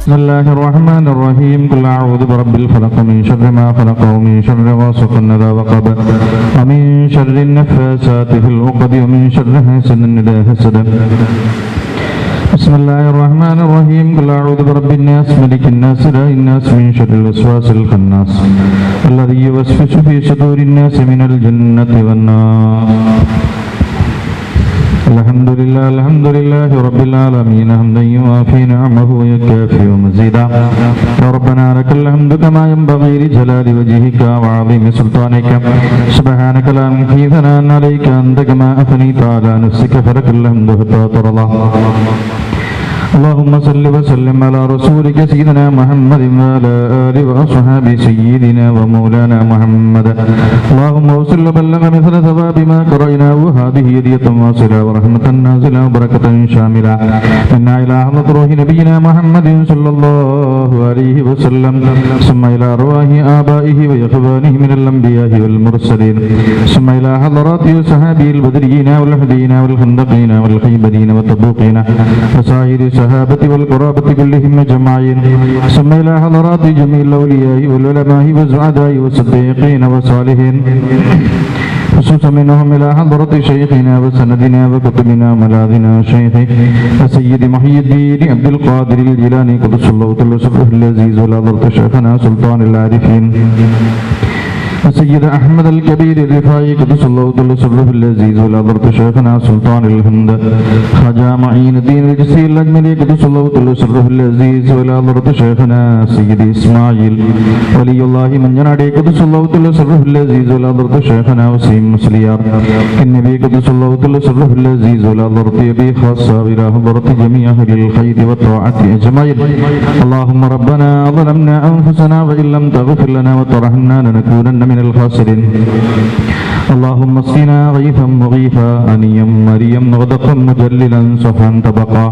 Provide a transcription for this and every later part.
بسم الله الرحمن الرحيم قل أعوذ برب الفلق من شر ما خلق ومن شر غاسق إذا وقب ومن شر النفاثات في العقد ومن شر حاسد إذا حسد بسم الله الرحمن الرحيم قل أعوذ برب الناس ملك الناس إله الناس من شر الوسواس الخناس الذي يوسوس في صدور الناس من الجنة والنار. الحمد لله رب العالمين حمدا يوافي نعمه ويكافئ مزيدا. يا ربنا لك الحمد كما ينبغي لجلال وجهك وعظيم سلطانك. سبحانك لا نحصي ثناء عليك أنت كما أثنيت على نفسك فلك الحمد حتى ترضى. اللهم صل وسلم على رسولك سيدنا محمد وعلى آله وأصحابه سيدنا ومولانا محمد. اللهم وصل وبلغ مثل ثواب ما قرأناه وهذه هدية واصلة ورحمة نازلة وبركة شاملة منا إلى حضرة روح نبينا محمد صلى الله عليه وسلم ثم إلى أرواح آبائه وإخوانه من الأنبياء والمرسلين ثم إلى حضرات صحابه البدريين والهديين والخندقين والخيبرين والتبوقين وسائر الصحابة والقرابة كلهم أجمعين ثم إلى حضرات جميع الأولياء والعلماء والسعداء والصديقين والصالحين خصوصا منهم إلى حضرة شيخنا وسندنا وكتبنا وملاذنا شيخ وسيد محي الدين عبد القادر الجيلاني قدس الله سره العزيز والحضرة شيخنا سلطان العارفين سيد أحمد الكبير الرفاعي قدس الله سره العزيز والحضرة شيخنا سلطان الهند خواجة معين الدين الجسيل الأجملي قدس الله سره العزيز والحضرة شيخنا سيد إسماعيل ولي الله من جنادي قدس الله سره العزيز والحضرة شيخنا وسيم مسليار النبي قدس الله سره العزيز والحضرة أبي خاصة إلى حضرة جميع أهل الخير والطاعة أجمعين. اللهم ربنا ظلمنا أنفسنا وإن لم تغفر لنا وترحمنا لنكونن من الخاسرين. اللهم اسقنا غيثا مغيثا أنيا مريا غدقا مجللا صفا طبقا.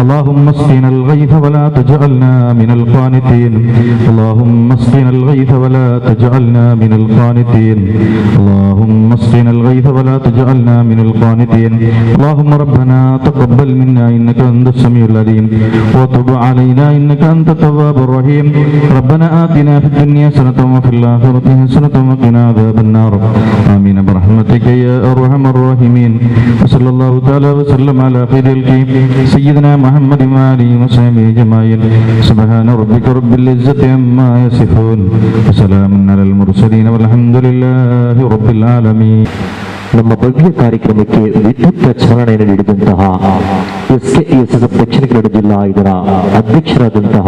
اللهم اسقنا الغيث ولا تجعلنا من القانتين. اللهم اسقنا الغيث ولا تجعلنا من القانتين. اللهم اسقنا الغيث ولا تجعلنا من القانتين. اللهم ربنا تقبل منا إنك أنت السميع العليم وتب علينا إنك أنت التواب الرحيم. ربنا آتنا في الدنيا حسنة وفي الآخرة حسنة وقنا عذاب النار. آمين برحمتك يا أرحم الراحمين. وصلى الله تعالى وسلم على خير الخلق سيدنا محمد وآله وصحبه أجمعين. سبحان ربك رب العزة عما يصفون وسلام على المرسلين والحمد لله رب العالمين. ನಮ್ಮ ಭವ್ಯ ಕಾರ್ಯಕ್ರಮಕ್ಕೆ ವಿದ್ಯುಕ್ತ ಚಾಲನೆಯನ್ನು ನೀಡಿದಂತಹ SKSS ದಕ್ಷಿಣ ಕನ್ನಡ ಜಿಲ್ಲಾ ಇದರ ಅಧ್ಯಕ್ಷರಾದಂತಹ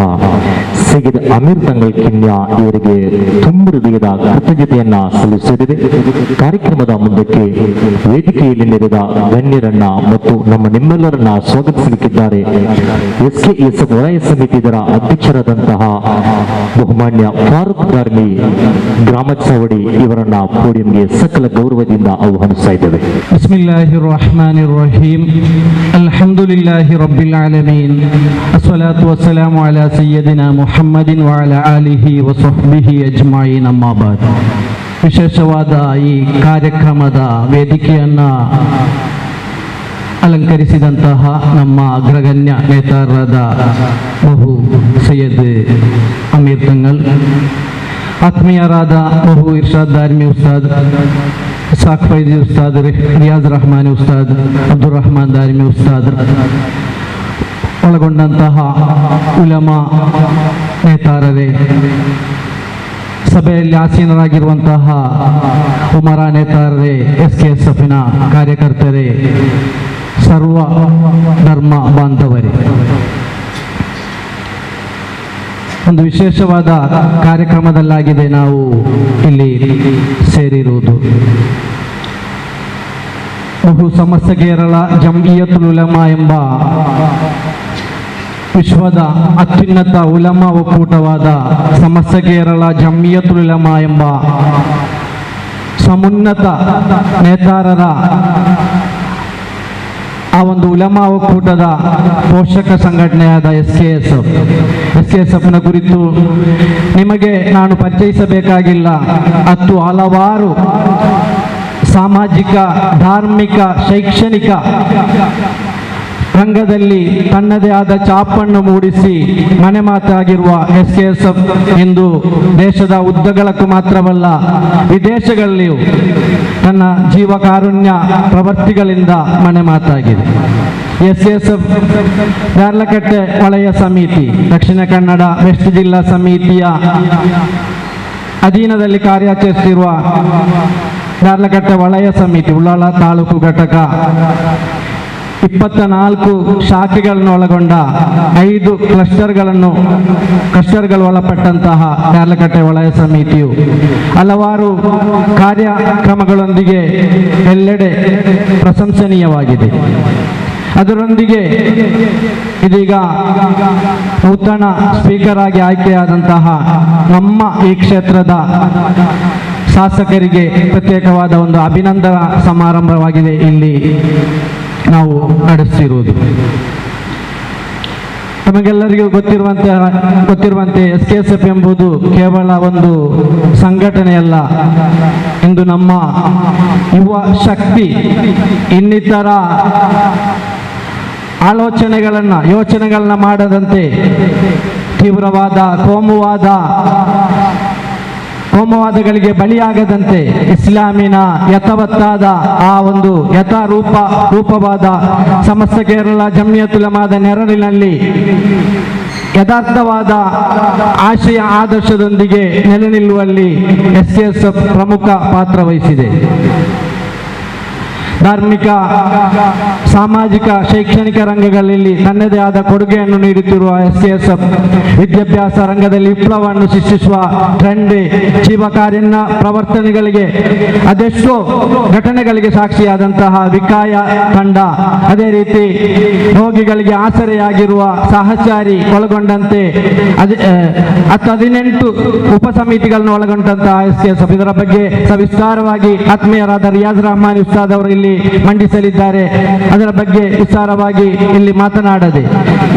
ಸೈಯದ್ ಅಮೀರ್ ತಂಗಳ್ ಕಿನ್ಯಾ ಇವರಿಗೆ ತುಂಬ ಹೃದಯದ ಕೃತಜ್ಞತೆಯನ್ನ ಸಲ್ಲಿಸುತ್ತಿದೆ. ಕಾರ್ಯಕ್ರಮದ ಮುಂದಕ್ಕೆ ವೇದಿಕೆಯಲ್ಲಿ ನೆರೆದ ಗಣ್ಯರನ್ನ ಮತ್ತು ನಿಮ್ಮೆಲ್ಲರನ್ನ ಸ್ವಾಗತಿಸಲಿಕ್ಕಿದ್ದಾರೆ. SKSS ವಲಯ ಸಮಿತಿ ಇದರ ಅಧ್ಯಕ್ಷರಾದಂತಹ ಬಹುಮಾನ್ಯ ಫಾರೂಕ್ ದಾರ್ಮಿ ಗ್ರಾಮ ಚಾವಡಿ ಇವರನ್ನ ಪೋಡಿಯಂಗೆ ಸಕಲ ಗೌರವದಿಂದ ಆಹ್ವಾನಿಸ್ತಾ ಇದ್ದೇವೆ. ಬಿಸ್ಮಿಲ್ಲಾಹಿರ್ ರಹಮಾನಿರ್ ರಹೀಂ. ಅಲ್ಹಮ್ದುಲಿಲ್ಲಾಹಿ ರಬ್ಬಿಲ್ ಆಲಮೀನ್. ಅಸ್ಸಲಾತು ವಸ್ಸಲಾಮು ಅಲಾ ಸಯ್ಯದಿನಾ ಮುಹಮ್ಮದಿನ್ ವ ಅಲಾ ಆಲಿಹಿ ವ ಸಹ್ಬಿಹಿ ಅಜ್ಮഈನ್. ಅಮ್ಮಾ ಬಾದ್. ವಿಶೇಷವಾದ ಈ ಕಾರ್ಯಕ್ರಮದ ವೇದಿಕೆಯನ್ನ ಅಲಂಕರಿಸಿದಂತಹ ನಮ್ಮ ಅಗ್ರಗಣ್ಯ ನೇತಾರರಾದ ಬಹು ಸೈಯದ್ ಅಮೀರ್ ತಂಗಳ್, ಆತ್ಮೀಯರಾದ ಬಹು ಇರ್ಷಾದ್ ದಾರ್ಮಿ ಉಸ್ತಾದ್, ಸಾಕ್ ಫೈಜಿ ಉಸ್ತಾದ್, ರಿಯಾಜ್ ರಹಮಾನಿ ಉಸ್ತಾದ್, ಅಬ್ದುಲ್ ರಹಮಾನ್ ದಾರಿಮಿ ಉಸ್ತಾದ್ ಒಳಗೊಂಡಂತಹ ಉಲಮಾ ನೇತಾರರೇ, ಸಭೆಯಲ್ಲಿ ಆಸೀನರಾಗಿರುವಂತಹ ಉಮರಾ ನೇತಾರರೇ, SKSFನ ಕಾರ್ಯಕರ್ತರೇ, ಸರ್ವ ಧರ್ಮ ಬಾಂಧವರೇ, ಒಂದು ವಿಶೇಷವಾದ ಕಾರ್ಯಕ್ರಮದಲ್ಲಾಗಿದೆ ನಾವು ಇಲ್ಲಿ ಸೇರಿರುವುದು. ಬಹು ಸಮಸ್ತ ಕೇರಳ ಜಂಇಯತುಲ್ ಉಲಮಾ ಎಂಬ ವಿಶ್ವದ ಅತ್ಯುನ್ನತ ಉಲಮಾ ಒಕ್ಕೂಟವಾದ ಸಮಸ್ತ ಕೇರಳ ಜಂಇಯತುಲ್ ಉಲಮಾ ಎಂಬ ಸಮುನ್ನತ ನೇತಾರರ ಆ ಒಂದು ಉಲಮಾ ಒಕ್ಕೂಟದ ಪೋಷಕ ಸಂಘಟನೆಯಾದ SKSFನ ಕುರಿತು ನಿಮಗೆ ನಾನು ಪರಿಚಯಿಸಬೇಕಾಗಿಲ್ಲ. ಹಲವಾರು ಸಾಮಾಜಿಕ, ಧಾರ್ಮಿಕ, ಶೈಕ್ಷಣಿಕ ರಂಗದಲ್ಲಿ ತನ್ನದೇ ಆದ ಛಾಪನ್ನು ಮೂಡಿಸಿ ಮನೆ ಮಾತಾಗಿರುವ SKSF ಇಂದು ದೇಶದ ಉದ್ದಗಲಕ್ಕೂ ಮಾತ್ರವಲ್ಲ ವಿದೇಶಗಳಲ್ಲಿಯೂ ತನ್ನ ಜೀವ ಕಾರುಣ್ಯ ಪ್ರವೃತ್ತಿಗಳಿಂದ ಮನೆ ಮಾತಾಗಿದೆ. SKSF ದಾರ್ಲಕಟ್ಟೆ ವಲಯ ಸಮಿತಿ ದಕ್ಷಿಣ ಕನ್ನಡ ವೆಸ್ಟ್ ಜಿಲ್ಲಾ ಸಮಿತಿಯ ಅಧೀನದಲ್ಲಿ ಕಾರ್ಯಾಚರಿಸುತ್ತಿರುವ ದಾರ್ಲಕಟ್ಟೆ ವಲಯ ಸಮಿತಿ ಉಳ್ಳಾಲ ತಾಲೂಕು ಘಟಕ 24 ಶಾಖೆಗಳನ್ನು ಒಳಗೊಂಡ 5 ಕ್ಲಸ್ಟರ್ಗಳು ಒಳಪಟ್ಟಂತಹ ದಾರ್ಲಕಟ್ಟೆ ವಲಯ ಸಮಿತಿಯು ಹಲವಾರು ಕಾರ್ಯಕ್ರಮಗಳೊಂದಿಗೆ ಎಲ್ಲೆಡೆ ಪ್ರಶಂಸನೀಯವಾಗಿದೆ. ಅದರೊಂದಿಗೆ ಇದೀಗ ನೂತನ ಸ್ಪೀಕರ್ ಆಗಿ ಆಯ್ಕೆಯಾದಂತಹ ನಮ್ಮ ಈ ಕ್ಷೇತ್ರದ ಶಾಸಕರಿಗೆ ಪ್ರತ್ಯೇಕವಾದ ಒಂದು ಅಭಿನಂದನಾ ಸಮಾರಂಭವಾಗಿದೆ ಇಲ್ಲಿ ನಾವು ನಡೆಸಿರುವುದು. ನಮಗೆಲ್ಲರಿಗೂ ಗೊತ್ತಿರುವಂತೆ SKSF ಎಂಬುದು ಕೇವಲ ಒಂದು ಸಂಘಟನೆಯಲ್ಲ. ಇಂದು ನಮ್ಮ ಯುವ ಶಕ್ತಿ ಇನ್ನಿತರ ಯೋಚನೆಗಳನ್ನ ಮಾಡದಂತೆ ತೀವ್ರವಾದ ಕೋಮುವಾದಗಳಿಗೆ ಬಲಿಯಾಗದಂತೆ ಇಸ್ಲಾಮಿನ ಯಥಾವತ್ತಾದ ಆ ಒಂದು ರೂಪವಾದ ಸಮಸ್ತ ಕೇರಳ ಜಮಿಯತ್ ಉಲಮಾದ ನೆರಳಿನಲ್ಲಿ ಯಥಾರ್ಥವಾದ ಆಶಯ ಆದರ್ಶದೊಂದಿಗೆ ನೆಲೆ ನಿಲ್ಲುವಲ್ಲಿ SKSF ಪ್ರಮುಖ ಪಾತ್ರ ವಹಿಸಿದೆ. ಧಾರ್ಮಿಕ, ಸಾಮಾಜಿಕ, ಶೈಕ್ಷಣಿಕ ರಂಗಗಳಲ್ಲಿ ತನ್ನದೇ ಆದ ಕೊಡುಗೆಯನ್ನು ನೀಡುತ್ತಿರುವ SKSF ವಿದ್ಯಾಭ್ಯಾಸ ರಂಗದಲ್ಲಿ ವಿಪ್ಲವವನ್ನು ಸೃಷ್ಟಿಸುವ ಟ್ರೆಂಡ್ ಜೀವಕಾರ್ಯನ ಪ್ರವರ್ತನೆಗಳಿಗೆ ಅದೆಷ್ಟೋ ಘಟನೆಗಳಿಗೆ ಸಾಕ್ಷಿಯಾದಂತಹ ವಿಕಾಯ ತಂಡ, ಅದೇ ರೀತಿ ರೋಗಿಗಳಿಗೆ ಆಸರೆಯಾಗಿರುವ ಸಹಚಾರಿ ಒಳಗೊಂಡಂತೆ 18 ಉಪಸಮಿತಿಗಳನ್ನು ಒಳಗೊಂಡಂತಹ SKSF ಇದರ ಬಗ್ಗೆ ಸವಿಸ್ತಾರವಾಗಿ ಆತ್ಮೀಯರಾದ ರಿಯಾಜ್ ರಹಮಾನ್ ಉಸ್ತಾದ್ ಅವರು ಇಲ್ಲಿ ಮಂಡಿಸಲಿದ್ದಾರೆ. ಅದರ ಬಗ್ಗೆ ವಿಸ್ತಾರವಾಗಿ ಇಲ್ಲಿ ಮಾತನಾಡದೆ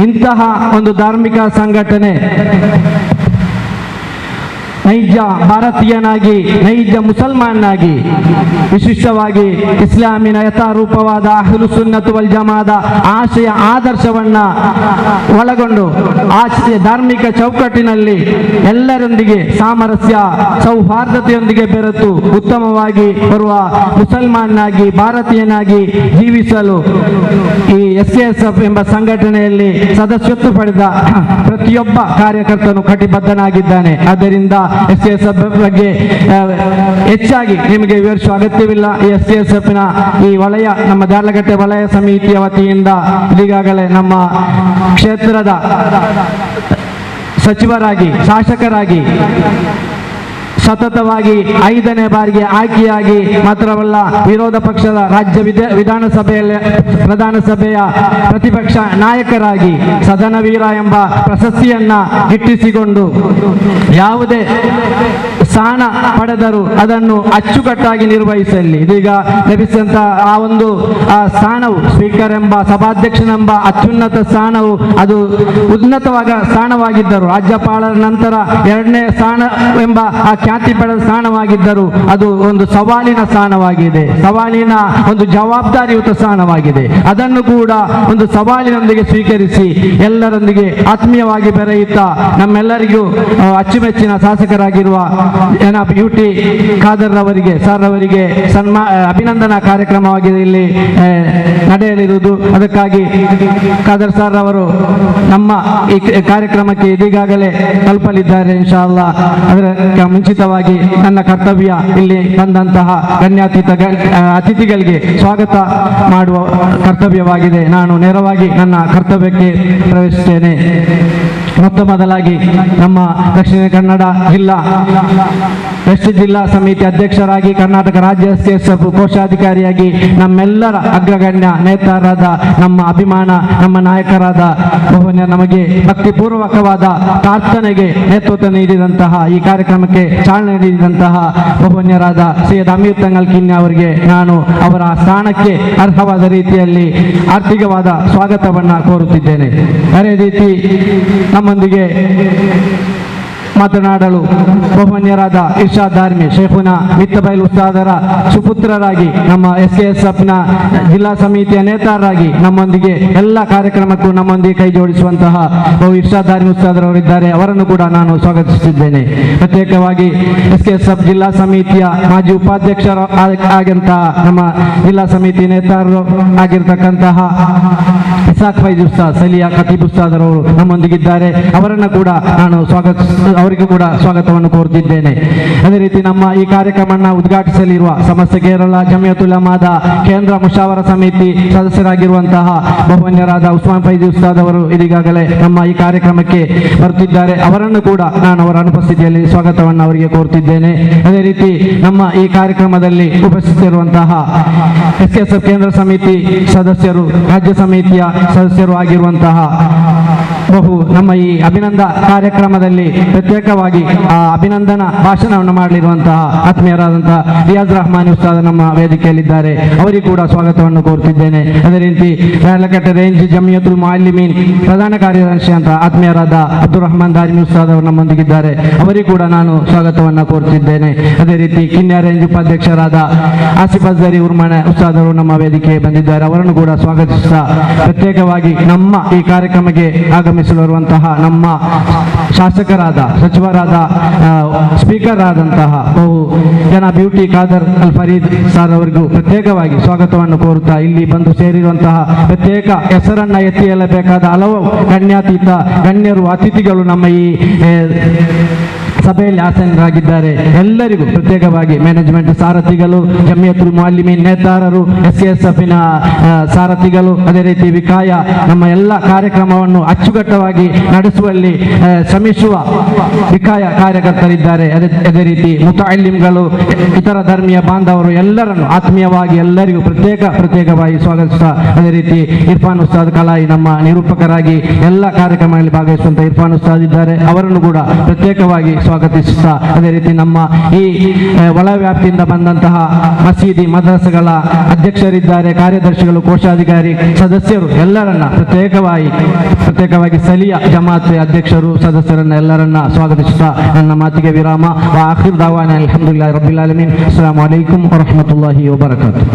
ಇಂತಹ ಒಂದು ಧಾರ್ಮಿಕ ಸಂಘಟನೆ ನೈಜ ಭಾರತೀಯನಾಗಿ, ನೈಜ ಮುಸಲ್ಮಾನಾಗಿ, ವಿಶಿಷ್ಟವಾಗಿ ಇಸ್ಲಾಮಿನ ಯಥಾರೂಪವಾದ ಅಹ್ಲು ಸುನ್ನತ್ ವಲ್ ಜಮಾದ ಆಶಯ ಆದರ್ಶವನ್ನ ಒಳಗೊಂಡು ಧಾರ್ಮಿಕ ಚೌಕಟ್ಟಿನಲ್ಲಿ ಎಲ್ಲರೊಂದಿಗೆ ಸಾಮರಸ್ಯ ಸೌಹಾರ್ದತೆಯೊಂದಿಗೆ ಬೆರೆತು ಉತ್ತಮವಾಗಿ ಬರುವ ಮುಸಲ್ಮಾನಾಗಿ, ಭಾರತೀಯನಾಗಿ ಜೀವಿಸಲು ಈ SKSF ಎಂಬ ಸಂಘಟನೆಯಲ್ಲಿ ಸದಸ್ಯತ್ವ ಪಡೆದ ಪ್ರತಿಯೊಬ್ಬ ಕಾರ್ಯಕರ್ತನು ಕಟಿಬದ್ಧನಾಗಿದ್ದಾನೆ. ಆದ್ದರಿಂದ SKSF ಬಗ್ಗೆ ಹೆಚ್ಚಾಗಿ ನಿಮಗೆ ವಿವರಿಸುವ ಅಗತ್ಯವಿಲ್ಲ. ಈ SKSF ನ ಈ ವಲಯ ನಮ್ಮ ದಾರ್ಲಕಟ್ಟೆ ವಲಯ ಸಮಿತಿಯ ವತಿಯಿಂದ ಈಗಾಗಲೇ ನಮ್ಮ ಕ್ಷೇತ್ರದ ಸಚಿವರಾಗಿ, ಶಾಸಕರಾಗಿ ಸತತವಾಗಿ 5ನೇ ಬಾರಿಗೆ ಆಯ್ಕೆಯಾಗಿ ಮಾತ್ರವಲ್ಲ, ವಿರೋಧ ಪಕ್ಷದ ರಾಜ್ಯ ವಿಧಾನಸಭೆಯಲ್ಲಿ ಪ್ರಧಾನ ಸಭೆಯ ಪ್ರತಿಪಕ್ಷ ನಾಯಕರಾಗಿ ಸದನವೀರ ಎಂಬ ಪ್ರಶಸ್ತಿಯನ್ನ ಗಿಟ್ಟಿಸಿಕೊಂಡು ಯಾವುದೇ ಸ್ಥಾನ ಪಡೆದರೂ ಅದನ್ನು ಅಚ್ಚುಕಟ್ಟಾಗಿ ನಿರ್ವಹಿಸಲಿ. ಇದೀಗ ಲಭಿಸಿದಂತ ಆ ಒಂದು ಸ್ಥಾನವು ಸ್ಪೀಕರ್ ಎಂಬ, ಸಭಾಧ್ಯಕ್ಷನೆಂಬ ಅತ್ಯುನ್ನತ ಸ್ಥಾನವು ಅದು ಉನ್ನತವಾದ ಸ್ಥಾನವಾಗಿದ್ದರು. ರಾಜ್ಯಪಾಲರ ನಂತರ 2ನೇ ಸ್ಥಾನ ಎಂಬ ಆ ಖ್ಯಾತಿ ಪಡೆದ ಸ್ಥಾನವಾಗಿದ್ದರು. ಅದು ಒಂದು ಸವಾಲಿನ ಸ್ಥಾನವಾಗಿದೆ, ಸವಾಲಿನ ಒಂದು ಜವಾಬ್ದಾರಿಯುತ ಸ್ಥಾನವಾಗಿದೆ. ಅದನ್ನು ಕೂಡ ಒಂದು ಸವಾಲಿನೊಂದಿಗೆ ಸ್ವೀಕರಿಸಿ ಎಲ್ಲರೊಂದಿಗೆ ಆತ್ಮೀಯವಾಗಿ ಬೆರೆಯುತ್ತಾ ನಮ್ಮೆಲ್ಲರಿಗೂ ಅಚ್ಚುಮೆಚ್ಚಿನ ಶಾಸಕರಾಗಿರುವ ಜನಾಬ್ UT ಖಾದರ್ ಅವರಿಗೆ ಅಭಿನಂದನಾ ಕಾರ್ಯಕ್ರಮವಾಗಿದೆ ಇಲ್ಲಿ ನಡೆಯಲಿರುವುದು. ಅದಕ್ಕಾಗಿ ಖಾದರ್ ಸರ್ ಅವರು ನಮ್ಮ ಈ ಕಾರ್ಯಕ್ರಮಕ್ಕೆ ಇದೀಗಾಗಲೇ ತಲುಪಲಿದ್ದಾರೆ ಇನ್ಶಾಅಲ್ಲಾ. ಅದರ ಮುಂಚಿತವಾಗಿ ನನ್ನ ಕರ್ತವ್ಯ ಇಲ್ಲಿ ಬಂದಂತಹ ಅತಿಥಿಗಳಿಗೆ ಸ್ವಾಗತ ಮಾಡುವ ಕರ್ತವ್ಯವಾಗಿದೆ. ನಾನು ನೇರವಾಗಿ ನನ್ನ ಕರ್ತವ್ಯಕ್ಕೆ ಪ್ರವೇಶಿಸುತ್ತೇನೆ. ಮೊತ್ತ ಮೊದಲಾಗಿ ನಮ್ಮ ದಕ್ಷಿಣ ಕನ್ನಡ ಜಿಲ್ಲಾ ವೆಸ್ಟ್ ಜಿಲ್ಲಾ ಸಮಿತಿ ಅಧ್ಯಕ್ಷರಾಗಿ, ಕರ್ನಾಟಕ ರಾಜ್ಯ SKSF ಕೋಶಾಧಿಕಾರಿಯಾಗಿ ನಮ್ಮೆಲ್ಲರ ಅಗ್ರಗಣ್ಯ ನೇತಾರರಾದ ನಮ್ಮ ಅಭಿಮಾನ, ನಮ್ಮ ನಾಯಕರಾದ ನಮಗೆ ಭಕ್ತಿಪೂರ್ವಕವಾದ ಪ್ರಾರ್ಥನೆಗೆ ನೇತೃತ್ವ ನೀಡಿದಂತಹ, ಈ ಕಾರ್ಯಕ್ರಮಕ್ಕೆ ಚಾಲನೆ ನೀಡಿದಂತಹ ಬಹುಮನ್ಯರಾದ ಸೈಯದ್ ಅಮೀರ್ ತಂಗಲ್ ಕಿನ್ಯಾ ಅವರಿಗೆ ನಾನು ಅವರ ಸ್ಥಾನಕ್ಕೆ ಅರ್ಹವಾದ ರೀತಿಯಲ್ಲಿ ಆರ್ಥಿಕವಾದ ಸ್ವಾಗತವನ್ನ ಕೋರುತ್ತಿದ್ದೇನೆ. ಅದೇ ರೀತಿ ನಮ್ಮೊಂದಿಗೆ ಮಾತನಾಡಲು ಬಹುಮಾನ್ಯರಾದ ಇರ್ಷಾದ್ ದಾರ್ಮಿ ಶೇಖುನ ಮಿತ್ತಬೈಲ್ ಉಸ್ತಾದರ ಸುಪುತ್ರರಾಗಿ ನಮ್ಮ SKSFನ ಜಿಲ್ಲಾ ಸಮಿತಿಯ ನೇತಾರರಾಗಿ ನಮ್ಮೊಂದಿಗೆ ಎಲ್ಲ ಕಾರ್ಯಕ್ರಮಕ್ಕೂ ನಮ್ಮೊಂದಿಗೆ ಕೈ ಜೋಡಿಸುವಂತಹ ಬಹು ಇರ್ಷಾದ್ ದಾರ್ಮಿ ಉಸ್ತಾದರವರಿದ್ದಾರೆ. ಅವರನ್ನು ಕೂಡ ನಾನು ಸ್ವಾಗತಿಸುತ್ತಿದ್ದೇನೆ. ಪ್ರತ್ಯೇಕವಾಗಿ SKSF ಜಿಲ್ಲಾ ಸಮಿತಿಯ ಮಾಜಿ ಉಪಾಧ್ಯಕ್ಷರು ಆಗಿರುವಂತಹ ನಮ್ಮ ಜಿಲ್ಲಾ ಸಮಿತಿ ನೇತಾರರು ಆಗಿರ್ತಕ್ಕಂತಹ ಇಸಾಕ್ ಫೈಜ್ ಉಸ್ತಾದ್, ಸಲಿಯಾ ಖತೀಬ್ ಉಸ್ತಾದರವರು ನಮ್ಮೊಂದಿಗಿದ್ದಾರೆ. ಅವರನ್ನು ಕೂಡ ನಾನು ಅವರಿಗೂ ಕೂಡ ಸ್ವಾಗತವನ್ನು ಕೋರುತ್ತಿದ್ದೇನೆ. ಅದೇ ರೀತಿ ನಮ್ಮ ಈ ಕಾರ್ಯಕ್ರಮವನ್ನು ಉದ್ಘಾಟಿಸಲಿರುವ ಸಮಸ್ತ ಕೇರಳ ಜಮಿಯತ್ ಉಲಮಾದ ಕೇಂದ್ರ ಮುಷಾವರ ಸಮಿತಿ ಸದಸ್ಯರಾಗಿರುವಂತಹ ಬಹುಮಾನ್ಯರಾದ ಉಸ್ಮಾನ್ ಫೈಜಿ ಉಸ್ತಾದ್ ಅವರು ಇದೀಗಾಗಲೇ ನಮ್ಮ ಈ ಕಾರ್ಯಕ್ರಮಕ್ಕೆ ಬರುತ್ತಿದ್ದಾರೆ. ಅವರನ್ನು ಕೂಡ ನಾನು ಅವರ ಅನುಪಸ್ಥಿತಿಯಲ್ಲಿ ಸ್ವಾಗತವನ್ನು ಅವರಿಗೆ ಕೋರುತ್ತಿದ್ದೇನೆ. ಅದೇ ರೀತಿ ನಮ್ಮ ಈ ಕಾರ್ಯಕ್ರಮದಲ್ಲಿ ಉಪಸ್ಥಿತರಿರುವಂತಹ SKSF ಕೇಂದ್ರ ಸಮಿತಿ ಸದಸ್ಯರು, ರಾಜ್ಯ ಸಮಿತಿಯ ಸದಸ್ಯರು ಆಗಿರುವಂತಹ ನಮ್ಮ ಈ ಅಭಿನಂದನಾ ಕಾರ್ಯಕ್ರಮದಲ್ಲಿ ಪ್ರತ್ಯೇಕವಾಗಿ ಅಭಿನಂದನಾ ಭಾಷಣವನ್ನು ಮಾಡಲಿರುವಂತಹ ಆತ್ಮೀಯರಾದಂತಹ ರಿಯಾಜ್ ರಹಮಾನಿ ಉಸ್ತಾದ್ ನಮ್ಮ ವೇದಿಕೆಯಲ್ಲಿದ್ದಾರೆ. ಅವರಿಗೂ ಕೂಡ ಸ್ವಾಗತವನ್ನು ಕೋರುತ್ತಿದ್ದೇನೆ. ಅದೇ ರೀತಿ ಬ್ಯಾರ್ಲಕಟ್ಟೆ ರೇಂಜ್ ಜಮಿಯತುಲ್ ಮುಅಲ್ಲಿಮೀನ್ ಪ್ರಧಾನ ಕಾರ್ಯದರ್ಶಿ ಅಂತ ಆತ್ಮೀಯರಾದ ಅಬ್ದುಲ್ ರಹಮಾನ್ ದಾರಿಮಿ ಉಸ್ತಾದ್ ಅವರು ನಮ್ಮೊಂದಿಗಿದ್ದಾರೆ. ಅವರಿಗೂ ಕೂಡ ನಾನು ಸ್ವಾಗತವನ್ನು ಕೋರುತ್ತಿದ್ದೇನೆ. ಅದೇ ರೀತಿ ಕಿನ್ಯಾ ರೇಂಜ್ ಉಪಾಧ್ಯಕ್ಷರಾದ ಆಸಿಫ್ ಅಜ್ಜರಿ ಉರ್ಮಾನ ಉಸ್ತಾದ್ ಅವರು ನಮ್ಮ ವೇದಿಕೆಗೆ ಬಂದಿದ್ದಾರೆ. ಅವರನ್ನು ಕೂಡ ಸ್ವಾಗತಿಸುತ್ತಾ ಪ್ರತ್ಯೇಕವಾಗಿ ನಮ್ಮ ಈ ಕಾರ್ಯಕ್ರಮಕ್ಕೆ ಆಗಮಿಸಲಿರುವಂತಹ ನಮ್ಮ ಶಾಸಕರಾದ, ಸಚಿವರಾದ, ಸ್ಪೀಕರ್ ಆದಂತಹ ಬಹು ಜನ ಬ್ಯೂಟಿ ಖಾದರ್ ಅಲ್ ಫರೀದ್ ಸರ್ ಅವರಿಗೂ ಪ್ರತ್ಯೇಕವಾಗಿ ಸ್ವಾಗತವನ್ನು ಕೋರುತ್ತಾ, ಇಲ್ಲಿ ಬಂದು ಸೇರಿರುವಂತಹ ಪ್ರತ್ಯೇಕ ಹೆಸರನ್ನ ಎತ್ತಿ ಹೇಳಬೇಕಾದ ಹಲವು ಗಣ್ಯಾತೀತ ಗಣ್ಯರು, ಅತಿಥಿಗಳು ನಮ್ಮ ಈ ಸಭೆಯಲ್ಲಿ ಆಸೀನರಾಗಿದ್ದಾರೆ. ಎಲ್ಲರಿಗೂ ಪ್ರತ್ಯೇಕವಾಗಿ ಮ್ಯಾನೇಜ್ಮೆಂಟ್ ಸಾರಥಿಗಳು, ಜಮಿಯತುಲ್ ಮುಅಲ್ಲಿಮೀನ್ ನೇತಾರರು, SKSFನ ಸಾರಥಿಗಳು, ಅದೇ ರೀತಿ ವಿಕಾಯ ನಮ್ಮ ಎಲ್ಲ ಕಾರ್ಯಕ್ರಮವನ್ನು ಅಚ್ಚುಕಟ್ಟವಾಗಿ ನಡೆಸುವಲ್ಲಿ ಶ್ರಮಿಸುವ ವಿಕಾಯ ಕಾರ್ಯಕರ್ತರಿದ್ದಾರೆ. ಅದೇ ರೀತಿ ಮುತಅಲ್ಲಿಮ್ಗಳು, ಇತರ ಧರ್ಮೀಯ ಬಾಂಧವರು ಎಲ್ಲರನ್ನು ಆತ್ಮೀಯವಾಗಿ ಎಲ್ಲರಿಗೂ ಪ್ರತ್ಯೇಕವಾಗಿ ಸ್ವಾಗತಿಸುತ್ತಾ, ಅದೇ ರೀತಿ ಇರ್ಫಾನ್ ಉಸ್ತಾದ್ ಕಲಾಯಿ ನಮ್ಮ ನಿರೂಪಕರಾಗಿ ಎಲ್ಲ ಕಾರ್ಯಕ್ರಮಗಳಲ್ಲಿ ಭಾಗವಹಿಸುವಂತಹ ಇರ್ಫಾನ್ ಉಸ್ತಾದ್ ಇದ್ದಾರೆ. ಅವರನ್ನು ಕೂಡ ಪ್ರತ್ಯೇಕವಾಗಿ ಸ್ವಾಗತಿಸುತ್ತಾ, ಅದೇ ರೀತಿ ನಮ್ಮ ಈ ಒಳ ವ್ಯಾಪ್ತಿಯಿಂದ ಬಂದಂತಹ ಮಸೀದಿ ಮದ್ರಸೆಗಳ ಅಧ್ಯಕ್ಷರಿದ್ದಾರೆ, ಕಾರ್ಯದರ್ಶಿಗಳು, ಕೋಶಾಧಿಕಾರಿ, ಸದಸ್ಯರು ಎಲ್ಲರನ್ನ ಪ್ರತ್ಯೇಕವಾಗಿ ಸಲಿಯಾ ಜಮಾತ್ ಅಧ್ಯಕ್ಷರು, ಸದಸ್ಯರನ್ನ ಎಲ್ಲರನ್ನ ಸ್ವಾಗತಿಸುತ್ತಾ ನನ್ನ ಮಾತಿಗೆ ವಿರಾಮ. ಆಖಿರ್ ದಾವಾನಾ ಅಲ್ಹಮ್ದುಲಿಲ್ಲಾಹಿ ರಬ್ಬಿಲ್ ಆಲಮೀನ್. ಅಸ್ಸಲಾಮು ಅಲೈಕುಂ ವರಹ್ಮತುಲ್ಲಾಹಿ ವಬರಕಾತುಹು.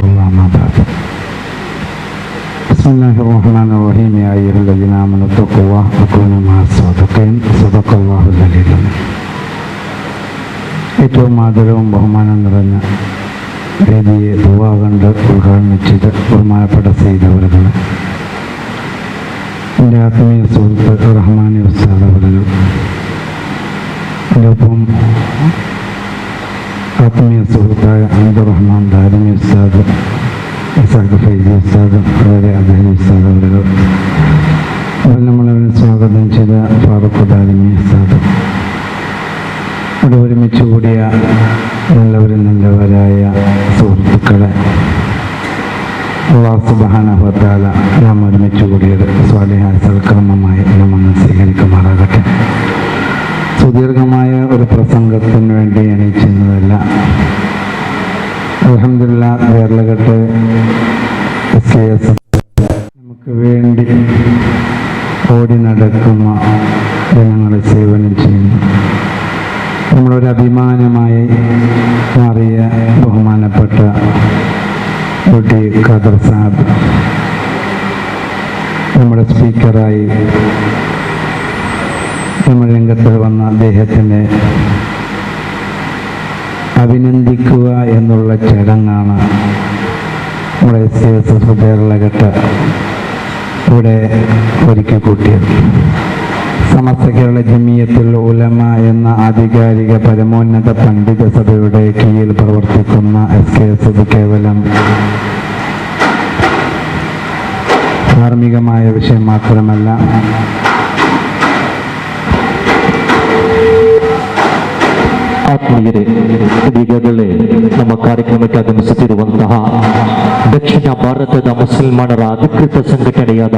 ಬಿಸ್ಮಿಲ್ಲಾಹಿರ್ ರಹಮಾನಿರ್ ರಹೀಮ್. ಯಾ ಅಯ್ಯುಹಲ್ಲದೀನ ಆಮನು ತಖುಲ್ಲಾಹ ವಕೂನು ಮಅಸ್-ಸಾದಿಖೀನ್. സദഖല്ലാഹുൽ അലീൽ. ഏറ്റവും ആദരവും ബഹുമാനം നിറഞ്ഞ വേദിയെ ദുആ കണ്ട് ഉദ്ഘാടനം ചെയ്ത് ബഹുമാനപ്പെട്ട സയ്യിദ് അവറുകൾ, എൻ്റെ ആത്മീയ സുഹൃത്ത് റഹ്മാനി ഉസ്താദ് അവറുകൾ, ഒപ്പം ആത്മീയ സുഹൃത്തായ അബ്ദുർ റഹ്മാൻ ദാരിമി ഉസ്താദ്, ഇസാഖ് ഫൈസി ഉസ്താദ്, വളരെ അദ്ഹരി ഉസ്താദ് അവറുകൾ, നമ്മളെ സ്വാഗതം ചെയ്ത ഫാറൂഖ് ദാരിമി ഉസ്താദ്, ഇവിടെ ഒരുമിച്ച് കൂടിയ നല്ലവരായ സുഹൃത്തുക്കളെ, അല്ലാഹു സുബ്ഹാനഹു വ തആല നാം ഒരുമിച്ച് കൂടിയത് സ്വാലിഹായ സൽക്കർമ്മമായി നമ്മെ സ്വീകരിക്കുമാറാകട്ടെ. സുദീർഘമായ ഒരു പ്രസംഗത്തിന് വേണ്ടി എണീച്ചുന്നതല്ല. അൽഹംദുലില്ലാഹ് കേരളകട്ടെ SKSF നമുക്ക് വേണ്ടി ഓടി നടക്കുന്ന ജനങ്ങളെ സേവനം ചെയ്യുന്നു. നമ്മളൊരു അഭിമാനമായി മാറിയ ബഹുമാനപ്പെട്ട ബ്യൂട്ടി ഖാദർ സാഹിബ് നമ്മുടെ സ്പീക്കറായി നമ്മുടെ രംഗത്ത് വന്ന അദ്ദേഹത്തിനെ അഭിനന്ദിക്കുക എന്നുള്ള ചടങ്ങാണ് നമ്മുടെ SKSF കേരളഘട്ട ഇവിടെ ഒരുക്കി കൂട്ടിയത്. സമസ്ത കേരള ജമിയത്തുൽ ഉലമ എന്ന ആധികാരിക പരമോന്നത പണ്ഡിത സഭയുടെ കീഴിൽ പ്രവർത്തിക്കുന്ന SKSF കേവലം ധാർമ്മികമായ വിഷയം മാത്രമല്ല, ಆತ್ಮೀಯರೇ, ಈಗಾಗಲೇ ನಮ್ಮ ಕಾರ್ಯಕ್ರಮಕ್ಕೆ ಆಗಮಿಸುತ್ತಿರುವಂತಹ ದಕ್ಷಿಣ ಭಾರತದ ಮುಸಲ್ಮಾನರ ಅಧಿಕೃತ ಸಂಘಟನೆಯಾದ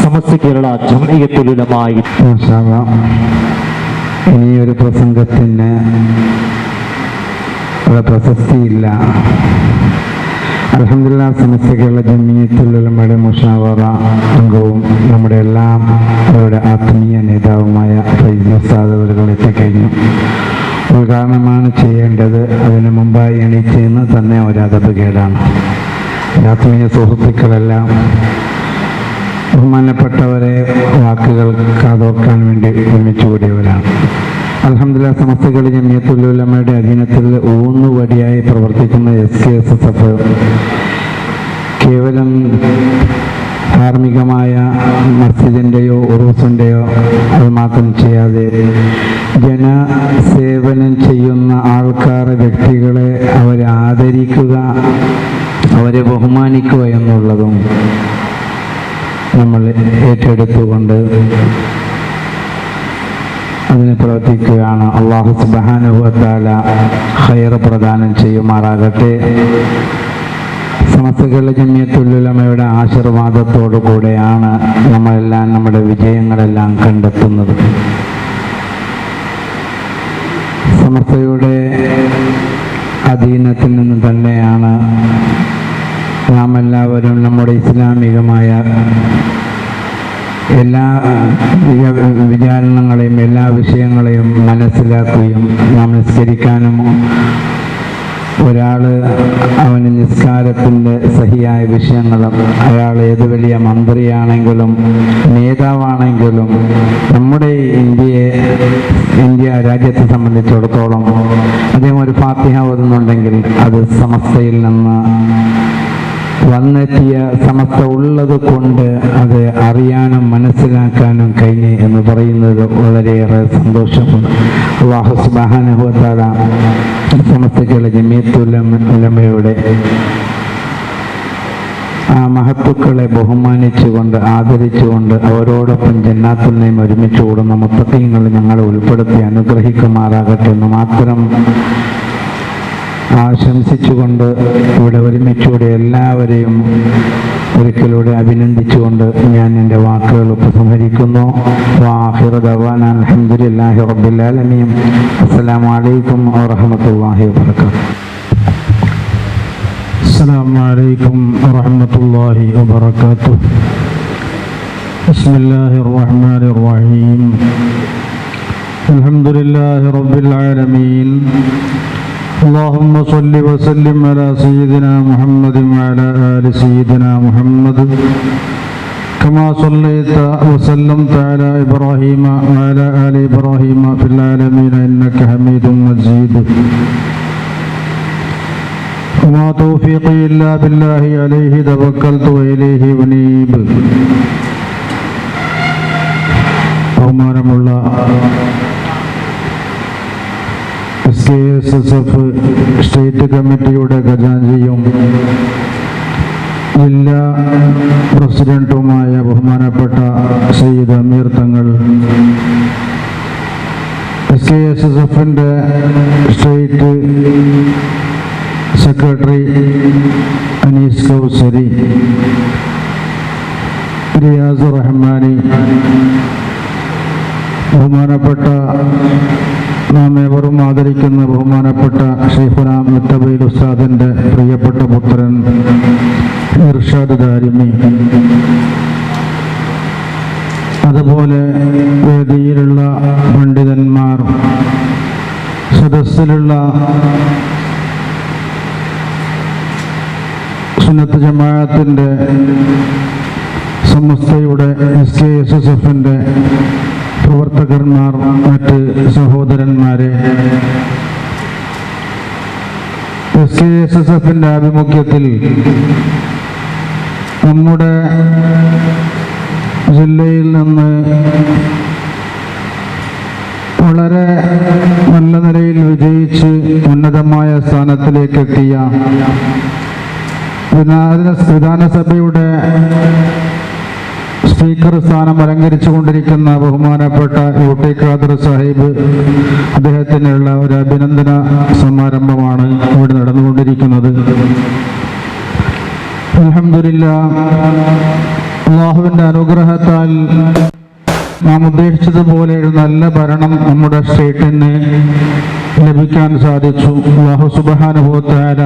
ಸಮಸ್ತ ಕೇರಳ ಜಮಿಯತುಲ್ ಉಲಮಾ ഇനിയൊരു പ്രസംഗത്തിന് പ്രശസ്തിയില്ല. അൽഹംദുലില്ലാഹ് സമസ്ത കേരള ജംഇയ്യത്തുൽ ഉലമയുടെ മുശാവറ അംഗവും നമ്മുടെ എല്ലാം അവരുടെ ആത്മീയ നേതാവുമായ ഫൈസി ഉസ്താദ് അവരുകൾ എത്തിക്കഴിഞ്ഞു. ഉദ്ഘാടനമാണ് ചെയ്യേണ്ടത്. അതിനു മുമ്പായി എണീച്ചെന്ന് തന്നെ ഒരു അതപകേടാണ്. ആത്മീയ സുഹൃത്തുക്കളെല്ലാം ബഹുമാനപ്പെട്ടവരെ വാക്കുകൾ കാതോർക്കാൻ വേണ്ടി ഒരുമിച്ച് കൂടിയവരാണ്. അൽഹംദുലില്ലാഹ് സമസ്ത കേരള ജംഇയ്യത്തുൽ ഉലമയുടെ അധീനത്തിൽ ഊന്നുവടിയായി പ്രവർത്തിക്കുന്ന SKSSF കേവലം ധാർമ്മികമായ മസ്ജിദിൻ്റെയോ ഉറൂസിൻ്റെയോ അത് മാത്രം ചെയ്യാതെ ജനസേവനം ചെയ്യുന്ന ആൾക്കാർ, വ്യക്തികളെ അവരെ ആദരിക്കുക, അവരെ ബഹുമാനിക്കുക എന്നുള്ളതും നമ്മൾ ഏറ്റെടുത്തുകൊണ്ട് അതിന് പ്രവർത്തിക്കുകയാണ്. അല്ലാഹു സുബ്ഹാനഹു വ തആല ഖൈർ പ്രദാനം ചെയ്യുമാറാകട്ടെ. സമസ്ത കേരള ജംഇയ്യത്തുൽ ഉലമയുടെ ആശീർവാദത്തോടു കൂടെയാണ് നമ്മളെല്ലാം നമ്മുടെ വിജയങ്ങളെല്ലാം കണ്ടെത്തുന്നത്. സമസ്തയുടെ അധീനത്തിൽ നിന്ന് തന്നെയാണ് നാം എല്ലാവരും നമ്മുടെ ഇസ്ലാമികമായ എല്ലാ വിചാരണങ്ങളെയും എല്ലാ വിഷയങ്ങളെയും മനസ്സിലാക്കുകയും നാം നിസ്കരിക്കാനും ഒരാൾ അവന് നിസ്കാരത്തിൻ്റെ സഹിയായ വിഷയങ്ങളും അയാൾ ഏത് വലിയ മന്ത്രിയാണെങ്കിലും നേതാവാണെങ്കിലും നമ്മുടെ ഇന്ത്യ രാജ്യത്തെ സംബന്ധിച്ചിടത്തോളം അദ്ദേഹം ഒരു ഫാത്തിഹ ഓതുന്നുണ്ടെങ്കിൽ അത് സമസ്തയിൽ നിന്ന് വന്നെത്തിയ സമസ്ത ഉള്ളത് കൊണ്ട് അത് അറിയാനും മനസ്സിലാക്കാനും കഴിഞ്ഞു എന്ന് പറയുന്നത് വളരെയേറെ സന്തോഷമുണ്ട്. അല്ലാഹു സുബ്ഹാനഹു വ തആല സമസ്ത കേരള ജംഇയ്യത്തുൽ ഉലമയുടെ ആ മഹത്തുക്കളെ ബഹുമാനിച്ചുകൊണ്ട് ആദരിച്ചുകൊണ്ട് അവരോടൊപ്പം ജന്നാത്തുൽ നഈം ഒരുമിച്ച് കൂടുന്ന മുത്തഖീങ്ങൾ ഞങ്ങളെ ഉൾപ്പെടുത്തി അനുഗ്രഹിക്കുമാറാകട്ടെ എന്ന് മാത്രം ആശംസിച്ചുകൊണ്ട് ഇവിടെ ഒരുമിച്ചുകൂടെ എല്ലാവരെയും ഒരിക്കലൂടെ അഭിനന്ദിച്ചുകൊണ്ട് ഞാൻ എൻ്റെ വാക്കുകൾ ഉപസംഹരിക്കുന്നു. വആഖിറു ദഅ്വാനാ അൽഹംദുലില്ലാഹി റബ്ബിൽ ആലമീൻ. അസ്സലാമു അലൈക്കും വറഹ്മത്തുള്ളാഹി വബറകാതുഹു. അസ്സലാമു അലൈക്കും വറഹ്മത്തുള്ളാഹി വബറകാതുഹു. ബിസ്മില്ലാഹിർ റഹ്മാനിർ റഹീം. അൽഹംദുലില്ലാഹി റബ്ബിൽ ആലമീൻ. اللهم صل وسلم على سيدنا محمد وعلى آل سيدنا محمد كما صليت وسلمت على إبراهيم وعلى آل إبراهيم في العالمين إنك حميد مجيد. وما توفيقي إلا بالله عليه توكلت وإليه أنيب. ബഹുമാനമുള്ള SKSSF സ്റ്റേറ്റ് കമ്മിറ്റിയുടെ ഖജാൻജിയും ജില്ലാ പ്രസിഡന്റുമായ ബഹുമാനപ്പെട്ട സയ്യിദ് അമീർ തങ്ങൾ, SKSSFൻ്റെ സ്റ്റേറ്റ് സെക്രട്ടറി അനീസ് കൗസരി, റിയാസ് റഹ്മാനി, ബഹുമാനപ്പെട്ട നാം ഏവരും ആദരിക്കുന്ന ബഹുമാനപ്പെട്ട ഷെയ്ഖുന മുത്തബയിൽ ഉസ്താദിൻ്റെ പ്രിയപ്പെട്ട പുത്രൻ ഇർഷാദ് ദാരിമി, അതുപോലെ വേദിയിലുള്ള പണ്ഡിതന്മാർ, സദസ്സിലുള്ള സുന്നത്ത് ജമാഅത്തിൻ്റെ സമസ്തയുടെ SKSSFൻ്റെ പ്രവർത്തകന്മാർ, മറ്റ് സഹോദരന്മാരെ, SKSSFൻ്റെ ആഭിമുഖ്യത്തിൽ നമ്മുടെ ജില്ലയിൽ നിന്ന് വളരെ നല്ല നിലയിൽ വിജയിച്ച് ഉന്നതമായ സ്ഥാനത്തിലേക്കെത്തിയ വിധാനസഭയുടെ സ്പീക്കർ സ്ഥാനം അലങ്കരിച്ചു കൊണ്ടിരിക്കുന്ന ബഹുമാനപ്പെട്ട UT ഖാദർ സാഹിബ്, അദ്ദേഹത്തിനുള്ള ഒരു അഭിനന്ദന സമാരംഭമാണ് ഇവിടെ നടന്നുകൊണ്ടിരിക്കുന്നത്. അൽഹംദുലില്ലാഹ്, അല്ലാഹുവിൻ്റെ അനുഗ്രഹത്താൽ നാം ഉദ്ദേശിച്ചതുപോലെ ഒരു നല്ല ഭരണം നമ്മുടെ സ്റ്റേറ്റിന് ലഭിക്കാൻ സാധിച്ചു. അല്ലാഹു സുബ്ഹാനഹു വ തആല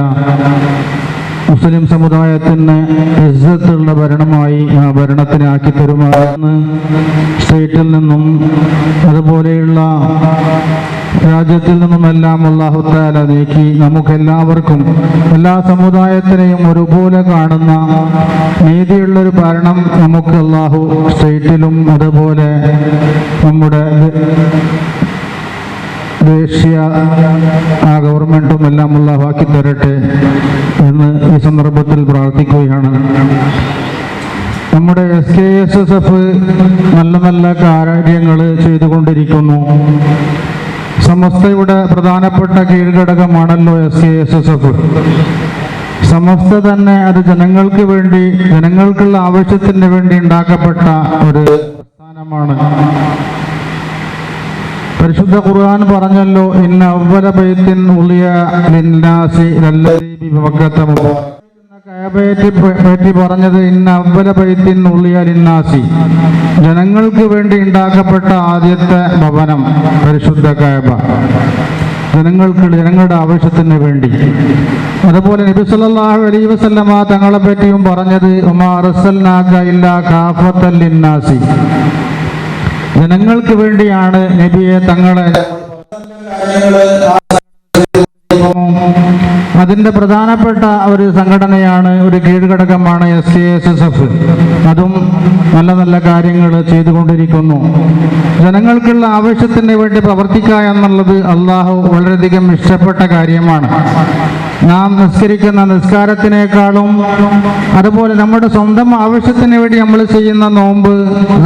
മുസ്ലിം സമുദായത്തിന് ഇസ്സത്തുള്ള ഭരണമായി ആ ഭരണത്തിനെ ആക്കി തരുമാറെന്ന് സ്റ്റേറ്റിൽ നിന്നും അതുപോലെയുള്ള രാജ്യത്തിൽ നിന്നുമെല്ലാം അല്ലാഹു തആല നീക്കി നമുക്കെല്ലാവർക്കും എല്ലാ സമുദായത്തിനെയും ഒരുപോലെ കാണുന്ന നീതിയുള്ളൊരു ഭരണം നമുക്ക് അല്ലാഹു സ്റ്റേറ്റിലും അതുപോലെ നമ്മുടെ ദേശീയ ഗവൺമെൻറ്റും എല്ലാം അല്ലാഹു ആക്കി തരട്ടെ എന്ന് ഈ സന്ദർഭത്തിൽ പ്രാർത്ഥിക്കുകയാണ്. നമ്മുടെ SKSSF നല്ല നല്ല കാര്യങ്ങൾ ചെയ്തുകൊണ്ടിരിക്കുന്നു. സമസ്തയുടെ പ്രധാനപ്പെട്ട കീഴ്ഘടകമാണല്ലോ SKSSF. സമസ്ത തന്നെ അത് ജനങ്ങൾക്ക് വേണ്ടി, ജനങ്ങൾക്കുള്ള ആവശ്യത്തിന് വേണ്ടി ഉണ്ടാക്കപ്പെട്ട ഒരു പ്രസ്ഥാനമാണ്. പരിശുദ്ധ ഖുർആൻ പറഞ്ഞല്ലോ, ഇന്ന അവ്വല ബൈത്തിൻ ഉളിയ ലിന്നാസി ലല്ലദീ ബിബക്കത പറ്റി പറഞ്ഞത് ഇന്ന അവ്വല ബൈത്തിൻ ഉളിയ ലിന്നാസി, ജനങ്ങൾക്ക് വേണ്ടി ഉണ്ടാക്കപ്പെട്ട ആദ്യത്തെ ഭവനം പരിശുദ്ധ കഅബ, ജനങ്ങളുടെ ആവശ്യത്തിന് വേണ്ടി. അതുപോലെ നബി സല്ലല്ലാഹു അലൈഹി വസല്ലമ തങ്ങളെ പറ്റിയും പറഞ്ഞത് വമാ അർസൽനാക ഇല്ലാ കാഫത്തൻ ലിന്നാസി, ജനങ്ങൾക്ക് വേണ്ടിയാണ് നബിയെ തങ്ങളെ. അതിൻ്റെ പ്രധാനപ്പെട്ട ഒരു സംഘടനയാണ്, ഒരു കീഴ്ഘടകമാണ് SKSSF. അതും നല്ല നല്ല കാര്യങ്ങൾ ചെയ്തുകൊണ്ടിരിക്കുന്നു. ജനങ്ങൾക്കുള്ള ആവശ്യത്തിന് വേണ്ടി പ്രവർത്തിക്കുക എന്നുള്ളത് അള്ളാഹു വളരെയധികം ഇഷ്ടപ്പെട്ട കാര്യമാണ്. നാം നിസ്കരിക്കുന്ന നിസ്കാരത്തിനേക്കാളും അതുപോലെ നമ്മുടെ സ്വന്തം ആവശ്യത്തിന് വേണ്ടി നമ്മൾ ചെയ്യുന്ന നോമ്പ്,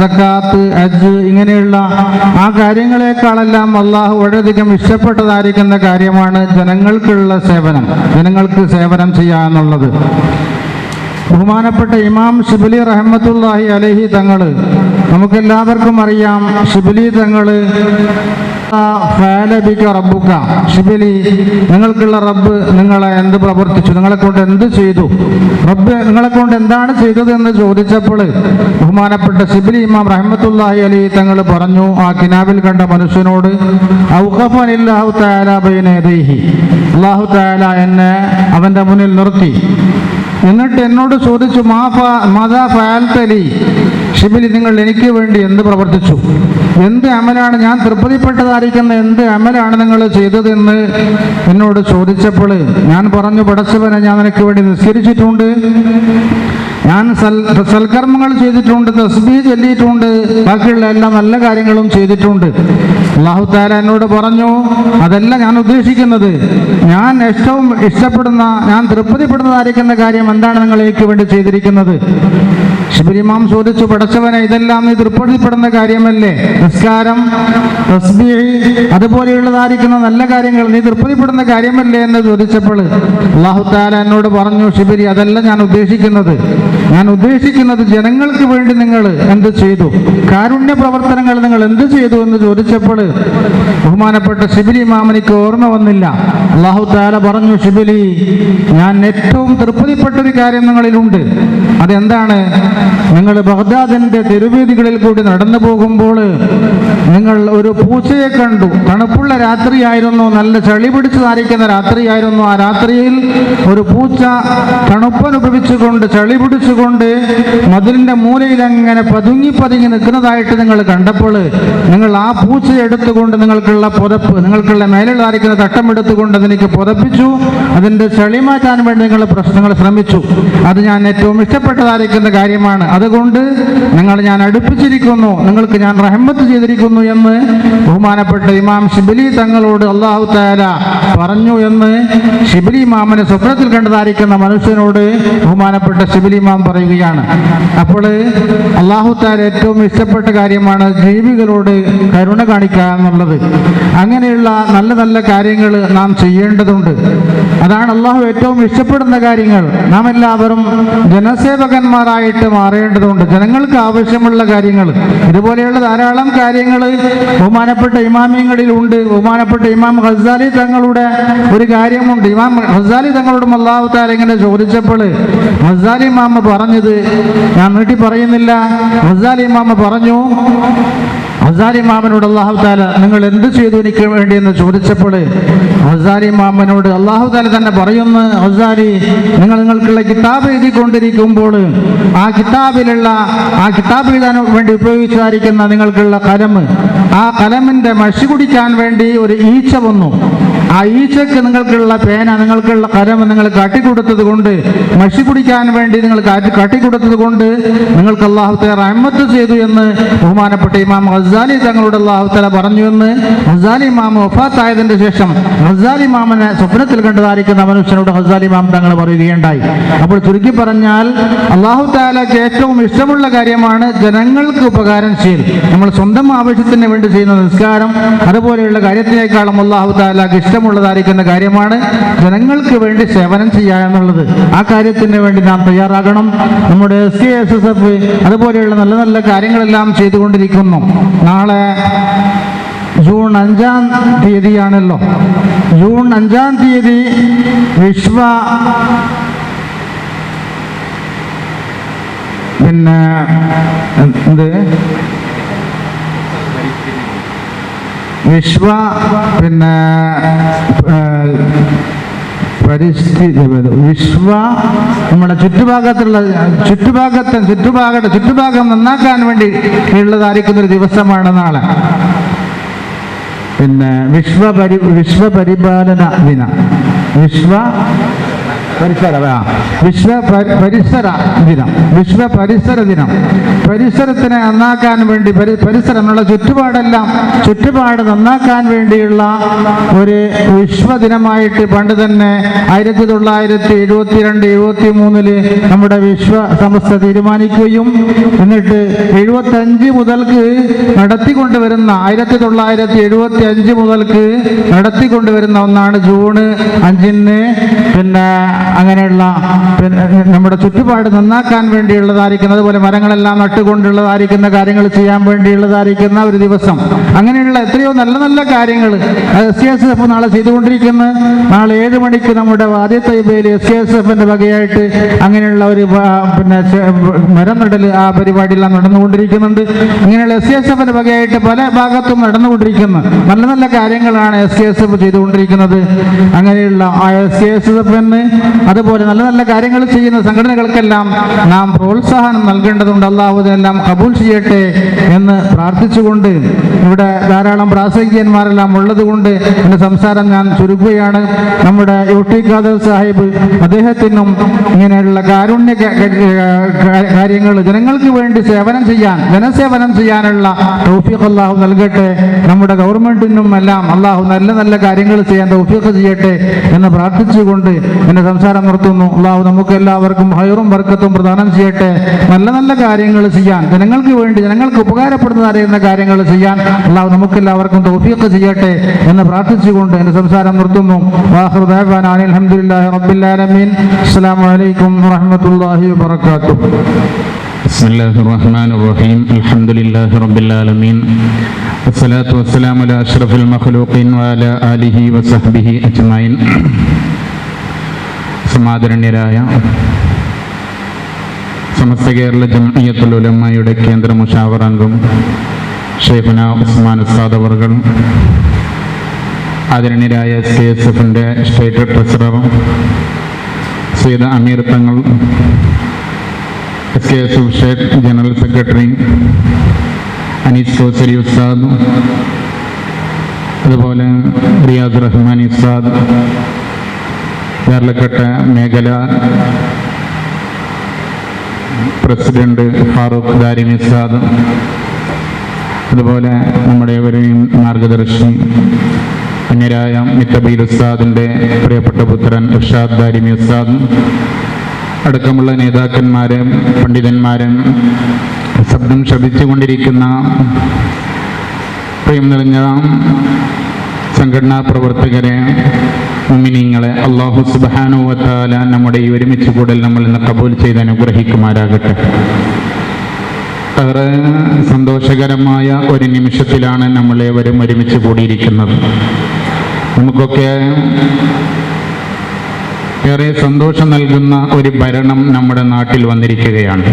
സക്കാത്ത്, ഹജ്ജ് ഇങ്ങനെയുള്ള ആ കാര്യങ്ങളെക്കാളെല്ലാം അള്ളാഹു വളരെയധികം ഇഷ്ടപ്പെട്ടതായിരിക്കുന്ന കാര്യമാണ് ജനങ്ങൾക്കുള്ള സേവനം, ജനങ്ങൾക്ക് സേവനം ചെയ്യുക എന്നുള്ളത്. ബഹുമാനപ്പെട്ട ഇമാം ഷിബിലി റഹ്മത്തുള്ളാഹി അലൈഹി തങ്ങൾ, നമുക്കെല്ലാവർക്കും അറിയാം, ഷിബിലി തങ്ങൾ റബ്ബുക, ഷിബിലി നിങ്ങൾക്കുള്ള റബ്ബ് നിങ്ങളെ എന്ത് പ്രവർത്തിച്ചു, നിങ്ങളെ കൊണ്ട് എന്ത് ചെയ്തു, റബ്ബ് നിങ്ങളെ കൊണ്ട് എന്താണ് ചെയ്തത് എന്ന് ചോദിച്ചപ്പോൾ ബഹുമാനപ്പെട്ട ഷിബിലി ഇമാം റഹ്മത്തുള്ളാഹി അലൈഹി തങ്ങൾ പറഞ്ഞു, ആ കിനാബിൽ കണ്ട മനുഷ്യനോട് ഔഖഫനില്ലാഹു തആല ബൈന യദൈഹി, അല്ലാഹു തആല എന്നെ അവൻ്റെ മുന്നിൽ നിർത്തി. എന്നിട്ട് എന്നോട് ചോദിച്ചു, മാദാ ഫഅൽതലി, ഷിബിലി നിങ്ങൾ എനിക്ക് വേണ്ടി എന്ത് പ്രവർത്തിച്ചു, എന്ത് അമലാണ്, ഞാൻ തൃപ്തിപ്പെട്ടതായിരിക്കുന്ന എന്ത് അമലാണ് നിങ്ങൾ ചെയ്തതെന്ന് എന്നോട് ചോദിച്ചപ്പോൾ ഞാൻ പറഞ്ഞു, പടച്ചവനെ, ഞാൻ നിനക്ക് വേണ്ടി നിസ്കരിച്ചിട്ടുണ്ട്, ഞാൻ സൽക്കർമ്മങ്ങൾ ചെയ്തിട്ടുണ്ട്, തസ്ബീഹ് ചൊല്ലിയിട്ടുണ്ട്, ബാക്കിയുള്ള എല്ലാ നല്ല കാര്യങ്ങളും ചെയ്തിട്ടുണ്ട്. അല്ലാഹു തആല എന്നോട് പറഞ്ഞു, അതല്ല ഞാൻ ഉദ്ദേശിക്കുന്നത്, ഞാൻ ഏറ്റവും ഇഷ്ടപ്പെടുന്ന, ഞാൻ തൃപ്തിപ്പെടുന്നതായിരിക്കുന്ന കാര്യം എന്താണ് നിങ്ങൾ എനിക്ക് വേണ്ടി ചെയ്തിരിക്കുന്നത്. ഷിബിലി ഇമാം ചോദിച്ചു, പടച്ചവനെ, ഇതെല്ലാം നീ തൃപ്തിപ്പെടുന്ന കാര്യമല്ലേ, നിസ്കാരം, തസ്ബീഹ് അതുപോലെയുള്ളതായിരിക്കുന്ന നല്ല കാര്യങ്ങൾ നീ തൃപ്തിപ്പെടുന്ന കാര്യമല്ലേ എന്ന് ചോദിച്ചപ്പോൾ അല്ലാഹു തആല എന്നോട് പറഞ്ഞു, ഷിബിലി, അതല്ല ഞാൻ ഉദ്ദേശിക്കുന്നത്, ഞാൻ ഉദ്ദേശിക്കുന്നത് ജനങ്ങൾക്ക് വേണ്ടി നിങ്ങൾ എന്ത് ചെയ്തു, കാരുണ്യ പ്രവർത്തനങ്ങൾ നിങ്ങൾ എന്ത് ചെയ്തു എന്ന് ചോദിച്ചപ്പോൾ ബഹുമാനപ്പെട്ട ഷിബിലി ഇമാമിനിക്ക് ഓർമ്മ വന്നില്ല. അല്ലാഹു തആല പറഞ്ഞു, ഷിബിലി, ഞാൻ ഏറ്റവും തൃപ്തിപ്പെട്ടൊരു കാര്യം നിങ്ങളിലുണ്ട്. അതെന്താണ്? നിങ്ങൾ ബഗ്ദാദിന്റെ തെരുവീതികളിൽ കൂടി നടന്നു പോകുമ്പോൾ നിങ്ങൾ ഒരു പൂച്ചയെ കണ്ടു. തണുപ്പുള്ള രാത്രിയായിരുന്നു, നല്ല ചളി പിടിച്ചതായിരിക്കുന്ന രാത്രിയായിരുന്നു. ആ രാത്രിയിൽ ഒരു പൂച്ച തണുപ്പനുഭവിച്ചുകൊണ്ട്, ചളി പിടിച്ചുകൊണ്ട് മതിലിന്റെ മൂലയിൽ അങ്ങനെ പതുങ്ങി നിൽക്കുന്നതായിട്ട് നിങ്ങൾ കണ്ടപ്പോൾ നിങ്ങൾ ആ പൂച്ചയെ എടുത്തുകൊണ്ട് നിങ്ങൾക്കുള്ള പുതപ്പ്, നിങ്ങൾക്കുള്ള മേലുള്ളതായിരിക്കുന്ന തട്ടം എടുത്തുകൊണ്ട് അതിലേക്ക് പുതപ്പിച്ചു. അതിൻ്റെ ചളി മാറ്റാൻ വേണ്ടി നിങ്ങൾ ശ്രമിച്ചു. അത് ഞാൻ ഏറ്റവും ഇഷ്ടപ്പെട്ടതായിരിക്കുന്ന കാര്യമാണ്. അതുകൊണ്ട് ഞാൻ അടുപ്പിച്ചിരിക്കുന്നു, നിങ്ങൾക്ക് ഞാൻ റഹ്മത്ത് ചെയ്തിരിക്കുന്നു എന്ന് ബഹുമാനപ്പെട്ട ഇമാം ഷിബിലി തങ്ങളോട് അല്ലാഹു തആല പറഞ്ഞു എന്ന് ഷിബിലി ഇമാമിനെ സ്വപ്നത്തിൽ കണ്ടതായിരിക്കുന്ന മനുഷ്യനോട് ബഹുമാനപ്പെട്ട ഷിബിലി ഇമാം പറയുകയാണ്. അപ്പോൾ അല്ലാഹു തആല ഏറ്റവും ഇഷ്ടപ്പെട്ട കാര്യമാണ് ജീവികളോട് കരുണ കാണിക്കുക എന്നുള്ളത്. അങ്ങനെയുള്ള നല്ല നല്ല കാര്യങ്ങൾ നാം ചെയ്യേണ്ടതുണ്ട്. അതാണ് അല്ലാഹു ഏറ്റവും ഇഷ്ടപ്പെടുന്ന കാര്യങ്ങൾ. നാം എല്ലാവരും ജനസേവകന്മാരായിട്ട് മാറേണ്ടതുണ്ട്. ജനങ്ങൾക്ക് ആവശ്യമുള്ള കാര്യങ്ങൾ, ഇതുപോലെയുള്ള ധാരാളം കാര്യങ്ങൾ ബഹുമാനപ്പെട്ട ഇമാമിയങ്ങളിലുണ്ട്. ബഹുമാനപ്പെട്ട ഇമാം ഖസാലി തങ്ങളുടെ ഒരു കാര്യമുണ്ട്. ഇമാം ഖസാലി തങ്ങളോടും അല്ലാഹു തആല ഇങ്ങനെ ചോദിച്ചപ്പോൾ ഖസാലി ഇമാം പറഞ്ഞത്, ഞാൻ നീട്ടി പറയുന്നില്ല, ഖസാലി ഇമാം പറഞ്ഞു, ഗസാലി ഇമാമിനോട് അല്ലാഹു തആല നിങ്ങൾ എന്ത് ചെയ്തു എനിക്ക് വേണ്ടി എന്ന് ചോദിച്ചപ്പോൾ ഗസാലി ഇമാമിനോട് അല്ലാഹു തആല തന്നെ പറയുന്നു, ഗസാലി നിങ്ങൾക്കുള്ള കിതാബ് എഴുതിക്കൊണ്ടിരിക്കുമ്പോൾ ആ കിതാബ് എഴുതാൻ വേണ്ടി ഉപയോഗിച്ചായിരിക്കുന്ന നിങ്ങൾക്കുള്ള കലം, ആ കലമിന്റെ മഷി കുടിക്കാൻ വേണ്ടി ഒരു ഈച്ച വന്നു. ആ ഈച്ചക്ക് നിങ്ങൾക്കുള്ള പേന, നിങ്ങൾക്കുള്ള കലം നിങ്ങൾ കാട്ടിക്കൊടുത്തത് കൊണ്ട്, മഷി കുടിക്കാൻ വേണ്ടി നിങ്ങൾ കാട്ടിക്കൊടുത്തത് കൊണ്ട് നിങ്ങൾക്ക് അല്ലാഹു തആല റഹ്മത്ത് ചെയ്തു എന്ന് ബഹുമാനപ്പെട്ട ഇമാം ഗസാലി തങ്ങളോട് അല്ലാഹു തആല പറഞ്ഞു എന്ന് ഗസാലി ഇമാം വഫാത്തായതിന്റെ ശേഷം ഗസാലി ഇമാമിനെ സ്വപ്നത്തിൽ കണ്ടതായിരിക്കുന്ന മനുഷ്യനോട് ഗസാലി ഇമാം തങ്ങൾ പറയുകയുണ്ടായി. അപ്പോൾ ചുരുക്കി പറഞ്ഞാൽ അല്ലാഹു തആലക്ക് ഏറ്റവും ഇഷ്ടമുള്ള കാര്യമാണ് ജനങ്ങൾക്ക് ഉപകാരം ചെയ്യൽ. നമ്മൾ സ്വന്തം ആവശ്യത്തിന് വേണ്ടി ചെയ്യുന്ന നിസ്കാരം അതുപോലെയുള്ള കാര്യത്തിനേക്കാളും അല്ലാഹു തആലക്ക് ഇഷ്ടമുള്ളതായിരിക്കുന്ന കാര്യമാണ് ജനങ്ങൾക്ക് വേണ്ടി സേവനം ചെയ്യുക എന്നുള്ളത്. ആ കാര്യത്തിന് വേണ്ടി നാം തയ്യാറാകണം. നമ്മുടെ SKSSF അതുപോലെയുള്ള നല്ല നല്ല കാര്യങ്ങളെല്ലാം ചെയ്തുകൊണ്ടിരിക്കുന്നു. നാളെ ജൂൺ 5-ാം തീയതിയാണല്ലോ. ജൂൺ 5-ാം തീയതി വിശ്വ നമ്മുടെ ചുറ്റുഭാഗം നന്നാക്കാൻ വേണ്ടി ഉള്ളതായിരിക്കുന്ന ഒരു ദിവസമാണ് നാളെ. വിശ്വപരിപാലന ദിനം, വിശ്വ പരിസര ദിനം. പരിസരത്തിനെ നന്നാക്കാൻ വേണ്ടി, പരിസരം എന്നുള്ള ചുറ്റുപാട് നന്നാക്കാൻ വേണ്ടിയുള്ള ഒരു വിശ്വദിനമായിട്ട് പണ്ട് തന്നെ 1972-73 നമ്മുടെ വിശ്വ സമസ്ത തീരുമാനിക്കുകയും എന്നിട്ട് 75 മുതൽക്ക് നടത്തിക്കൊണ്ടുവരുന്ന 1975 മുതൽക്ക് നടത്തിക്കൊണ്ടുവരുന്ന ഒന്നാണ് ജൂൺ 5-ന് അങ്ങനെയുള്ള നമ്മുടെ ചുറ്റുപാട് നന്നാക്കാൻ വേണ്ടിയുള്ളതായിരിക്കുന്ന, അതുപോലെ മരങ്ങളെല്ലാം നട്ടുകൊണ്ടുള്ളതായിരിക്കുന്ന കാര്യങ്ങൾ ചെയ്യാൻ വേണ്ടിയുള്ളതായിരിക്കുന്ന ഒരു ദിവസം. അങ്ങനെയുള്ള എത്രയോ നല്ല നല്ല കാര്യങ്ങൾ SKSF നാളെ ചെയ്തുകൊണ്ടിരിക്കുന്നു. നാളെ 7 മണിക്ക് നമ്മുടെ വാദ്യത്തൈബയിൽ SKSFന്റെ വകയായിട്ട് അങ്ങനെയുള്ള ഒരു മരം നടൽ ആ പരിപാടിയെല്ലാം നടന്നുകൊണ്ടിരിക്കുന്നുണ്ട്. ഇങ്ങനെയുള്ള SKSFന്റെ വകയായിട്ട് പല ഭാഗത്തും നടന്നുകൊണ്ടിരിക്കുന്നു. നല്ല നല്ല കാര്യങ്ങളാണ് SKSF ചെയ്തുകൊണ്ടിരിക്കുന്നത്. അങ്ങനെയുള്ള ആ SKSFന് അതുപോലെ നല്ല നല്ല കാര്യങ്ങൾ ചെയ്യുന്ന സംഘടനകൾക്കെല്ലാം നാം പ്രോത്സാഹനം നൽകേണ്ടതുണ്ട്. അല്ലാഹു ഇതെല്ലാം കബൂൽ ചെയ്യട്ടെ എന്ന് പ്രാർത്ഥിച്ചുകൊണ്ട്, ഇവിടെ ധാരാളം പ്രാസംഗികന്മാരെല്ലാം ഉള്ളത് കൊണ്ട് എൻ്റെ സംസാരം ഞാൻ ചുരുക്കുകയാണ്. നമ്മുടെ UT ഖാദർ സാഹിബ്, അദ്ദേഹത്തിനും ഇങ്ങനെയുള്ള കാരുണ്യ കാര്യങ്ങൾ ജനങ്ങൾക്ക് വേണ്ടി ജനസേവനം ചെയ്യാനുള്ള തൗഫീഖ് അല്ലാഹു നൽകട്ടെ. നമ്മുടെ ഗവൺമെന്റിനും എല്ലാം അല്ലാഹു നല്ല നല്ല കാര്യങ്ങൾ ചെയ്യാൻ തൗഫീഖ് ചെയ്യട്ടെ എന്ന് പ്രാർത്ഥിച്ചുകൊണ്ട് എൻ്റെ സംസാരം നിർത്തുന്നു. അല്ലാഹു നമുക്ക് എല്ലാവർക്കും ഹൈറും ബർക്കത്തും പ്രദാനം ചെയ്യട്ടെ. നല്ല നല്ല കാര്യങ്ങൾ ചെയ്യാൻ, ജനങ്ങൾക്ക് വേണ്ടി, ജനങ്ങൾക്ക് ഉപകാരപ്പെടുന്നതായിരുന്ന കാര്യങ്ങൾ ചെയ്യാൻ അല്ലാഹു നമുക്ക് എല്ലാവർക്കും തൗഫീഖ് ചെയ്യട്ടെ എന്ന് പ്രാർത്ഥിച്ചുകൊണ്ട് എൻ്റെ സംസാരം നിർത്തുന്നു. വാഖിറു ദഅവാനാ അൽഹംദുലില്ലാഹി റബ്ബിൽ ആലമീൻ. അസ്സലാമു അലൈക്കും വറഹ്മത്തുള്ളാഹി വബറകാതുഹു. ബിസ്മില്ലാഹിർ റഹ്മാനിർ റഹീം. അൽഹംദുലില്ലാഹി റബ്ബിൽ ആലമീൻ. വസ്സലാത്തു വസ്സലാമു അലാ അഷ്റഫിൽ മഖ്ലൂഖീൻ വഅലാ ആലിഹി വസഹ്ബിഹി അജ്മഈൻ. സമാദരണീയരായ സമസ്ത കേരള ജംഇയ്യത്തുൽ ഉലമായുടെ കേന്ദ്ര മുശാവറ അംഗം ഷെയ്ഖുന ഉസ്മാൻ ഉസ്താദ് അവർകൾ, ആദരണീയരായ SKSFന്റെ state treasurer Sayyid Ameer Thangal, SKSF state general secretary Anees Kosari ഉസ്താദ്, അതുപോലെ റിയാദ് റഹ്മാനി ഉസ്താദ്, കേരളക്കട്ട മേഖല പ്രസിഡന്റ് ഫാറൂഖ് ദാരിമി ഉസ്താദ്, അതുപോലെ നമ്മുടെ ഏവരെയും മാർഗദർശി അന്യരായ മിത്തബീൽ ഉസ്താദിൻ്റെ പ്രിയപ്പെട്ട പുത്രൻ ഇർഷാദ് ദാരിമി ഉസ്താദ് അടക്കമുള്ള നേതാക്കന്മാരും പണ്ഡിതന്മാരും ശബ്ദം ശബ്ദിച്ചുകൊണ്ടിരിക്കുന്ന പ്രിയം നിറഞ്ഞ സംഘടനാ പ്രവർത്തകരെ, മുഅ്മിനീങ്ങളെ, അല്ലാഹു സുബ്ഹാനഹു വ തആല നമ്മുടെ ഈ ഒരുമിച്ച് കൂടൽ നമ്മൾ ഇന്ന് കബൂൽ ചെയ്ത് അനുഗ്രഹിക്കുമാറാകട്ടെ. ഏറെ സന്തോഷകരമായ ഒരു നിമിഷത്തിലാണ് നമ്മളേവരും ഒരുമിച്ച് കൂടിയിരിക്കുന്നത്. നമുക്കൊക്കെ ഏറെ സന്തോഷം നൽകുന്ന ഒരു ഭരണം നമ്മുടെ നാട്ടിൽ വന്നിരിക്കുകയാണ്.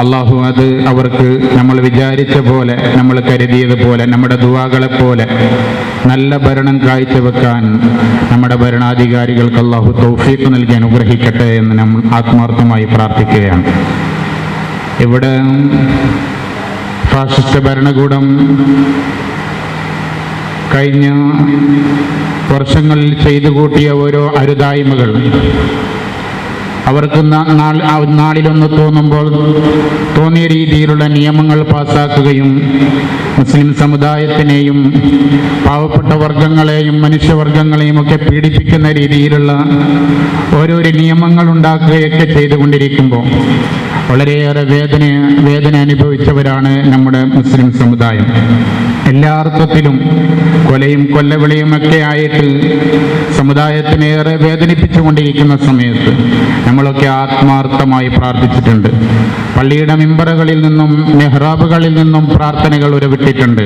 അള്ളാഹു അത് അവർക്ക് നമ്മൾ വിചാരിച്ച പോലെ, നമ്മൾ കരുതിയതുപോലെ, നമ്മുടെ ദുആകളെപ്പോലെ നല്ല ഭരണം കാഴ്ചവെക്കാൻ നമ്മുടെ ഭരണാധികാരികൾക്ക് അള്ളാഹു തൗഫീഖ് നൽകി അനുഗ്രഹിക്കട്ടെ എന്ന് നമ്മൾ ആത്മാർത്ഥമായി പ്രാർത്ഥിക്കുകയാണ്. ഇവിടെ ഫാസിസ്റ്റ് ഭരണകൂടം കഴിഞ്ഞ വർഷങ്ങളിൽ ചെയ്തു കൂട്ടിയ ഓരോ അരുതായ്മകൾ അവർക്ക് നാളിലൊന്ന് തോന്നുമ്പോൾ തോന്നിയ രീതിയിലുള്ള നിയമങ്ങൾ പാസാക്കുകയും മുസ്ലിം സമുദായത്തിനെയും പാവപ്പെട്ട വർഗങ്ങളെയും മനുഷ്യവർഗങ്ങളെയും ഒക്കെ പീഡിപ്പിക്കുന്ന രീതിയിലുള്ള ഓരോരോ നിയമങ്ങൾ ഉണ്ടാക്കുകയൊക്കെ ചെയ്തുകൊണ്ടിരിക്കുമ്പോൾ വളരെയേറെ വേദന അനുഭവിച്ചവരാണ് നമ്മുടെ മുസ്ലിം സമുദായം. എല്ലാ അർത്ഥത്തിലും കൊലയും കൊല്ലവിളിയും ഒക്കെ ആയിട്ട് സമുദായത്തിനേറെ വേദനിപ്പിച്ചുകൊണ്ടിരിക്കുന്ന സമയത്ത് നമ്മളൊക്കെ ആത്മാർത്ഥമായി പ്രാർത്ഥിച്ചിട്ടുണ്ട്. പള്ളിയുടെ മിമ്പറുകളിൽ നിന്നും മെഹ്റാബുകളിൽ നിന്നും പ്രാർത്ഥനകൾ ഉരുവിട്ടിട്ടുണ്ട്.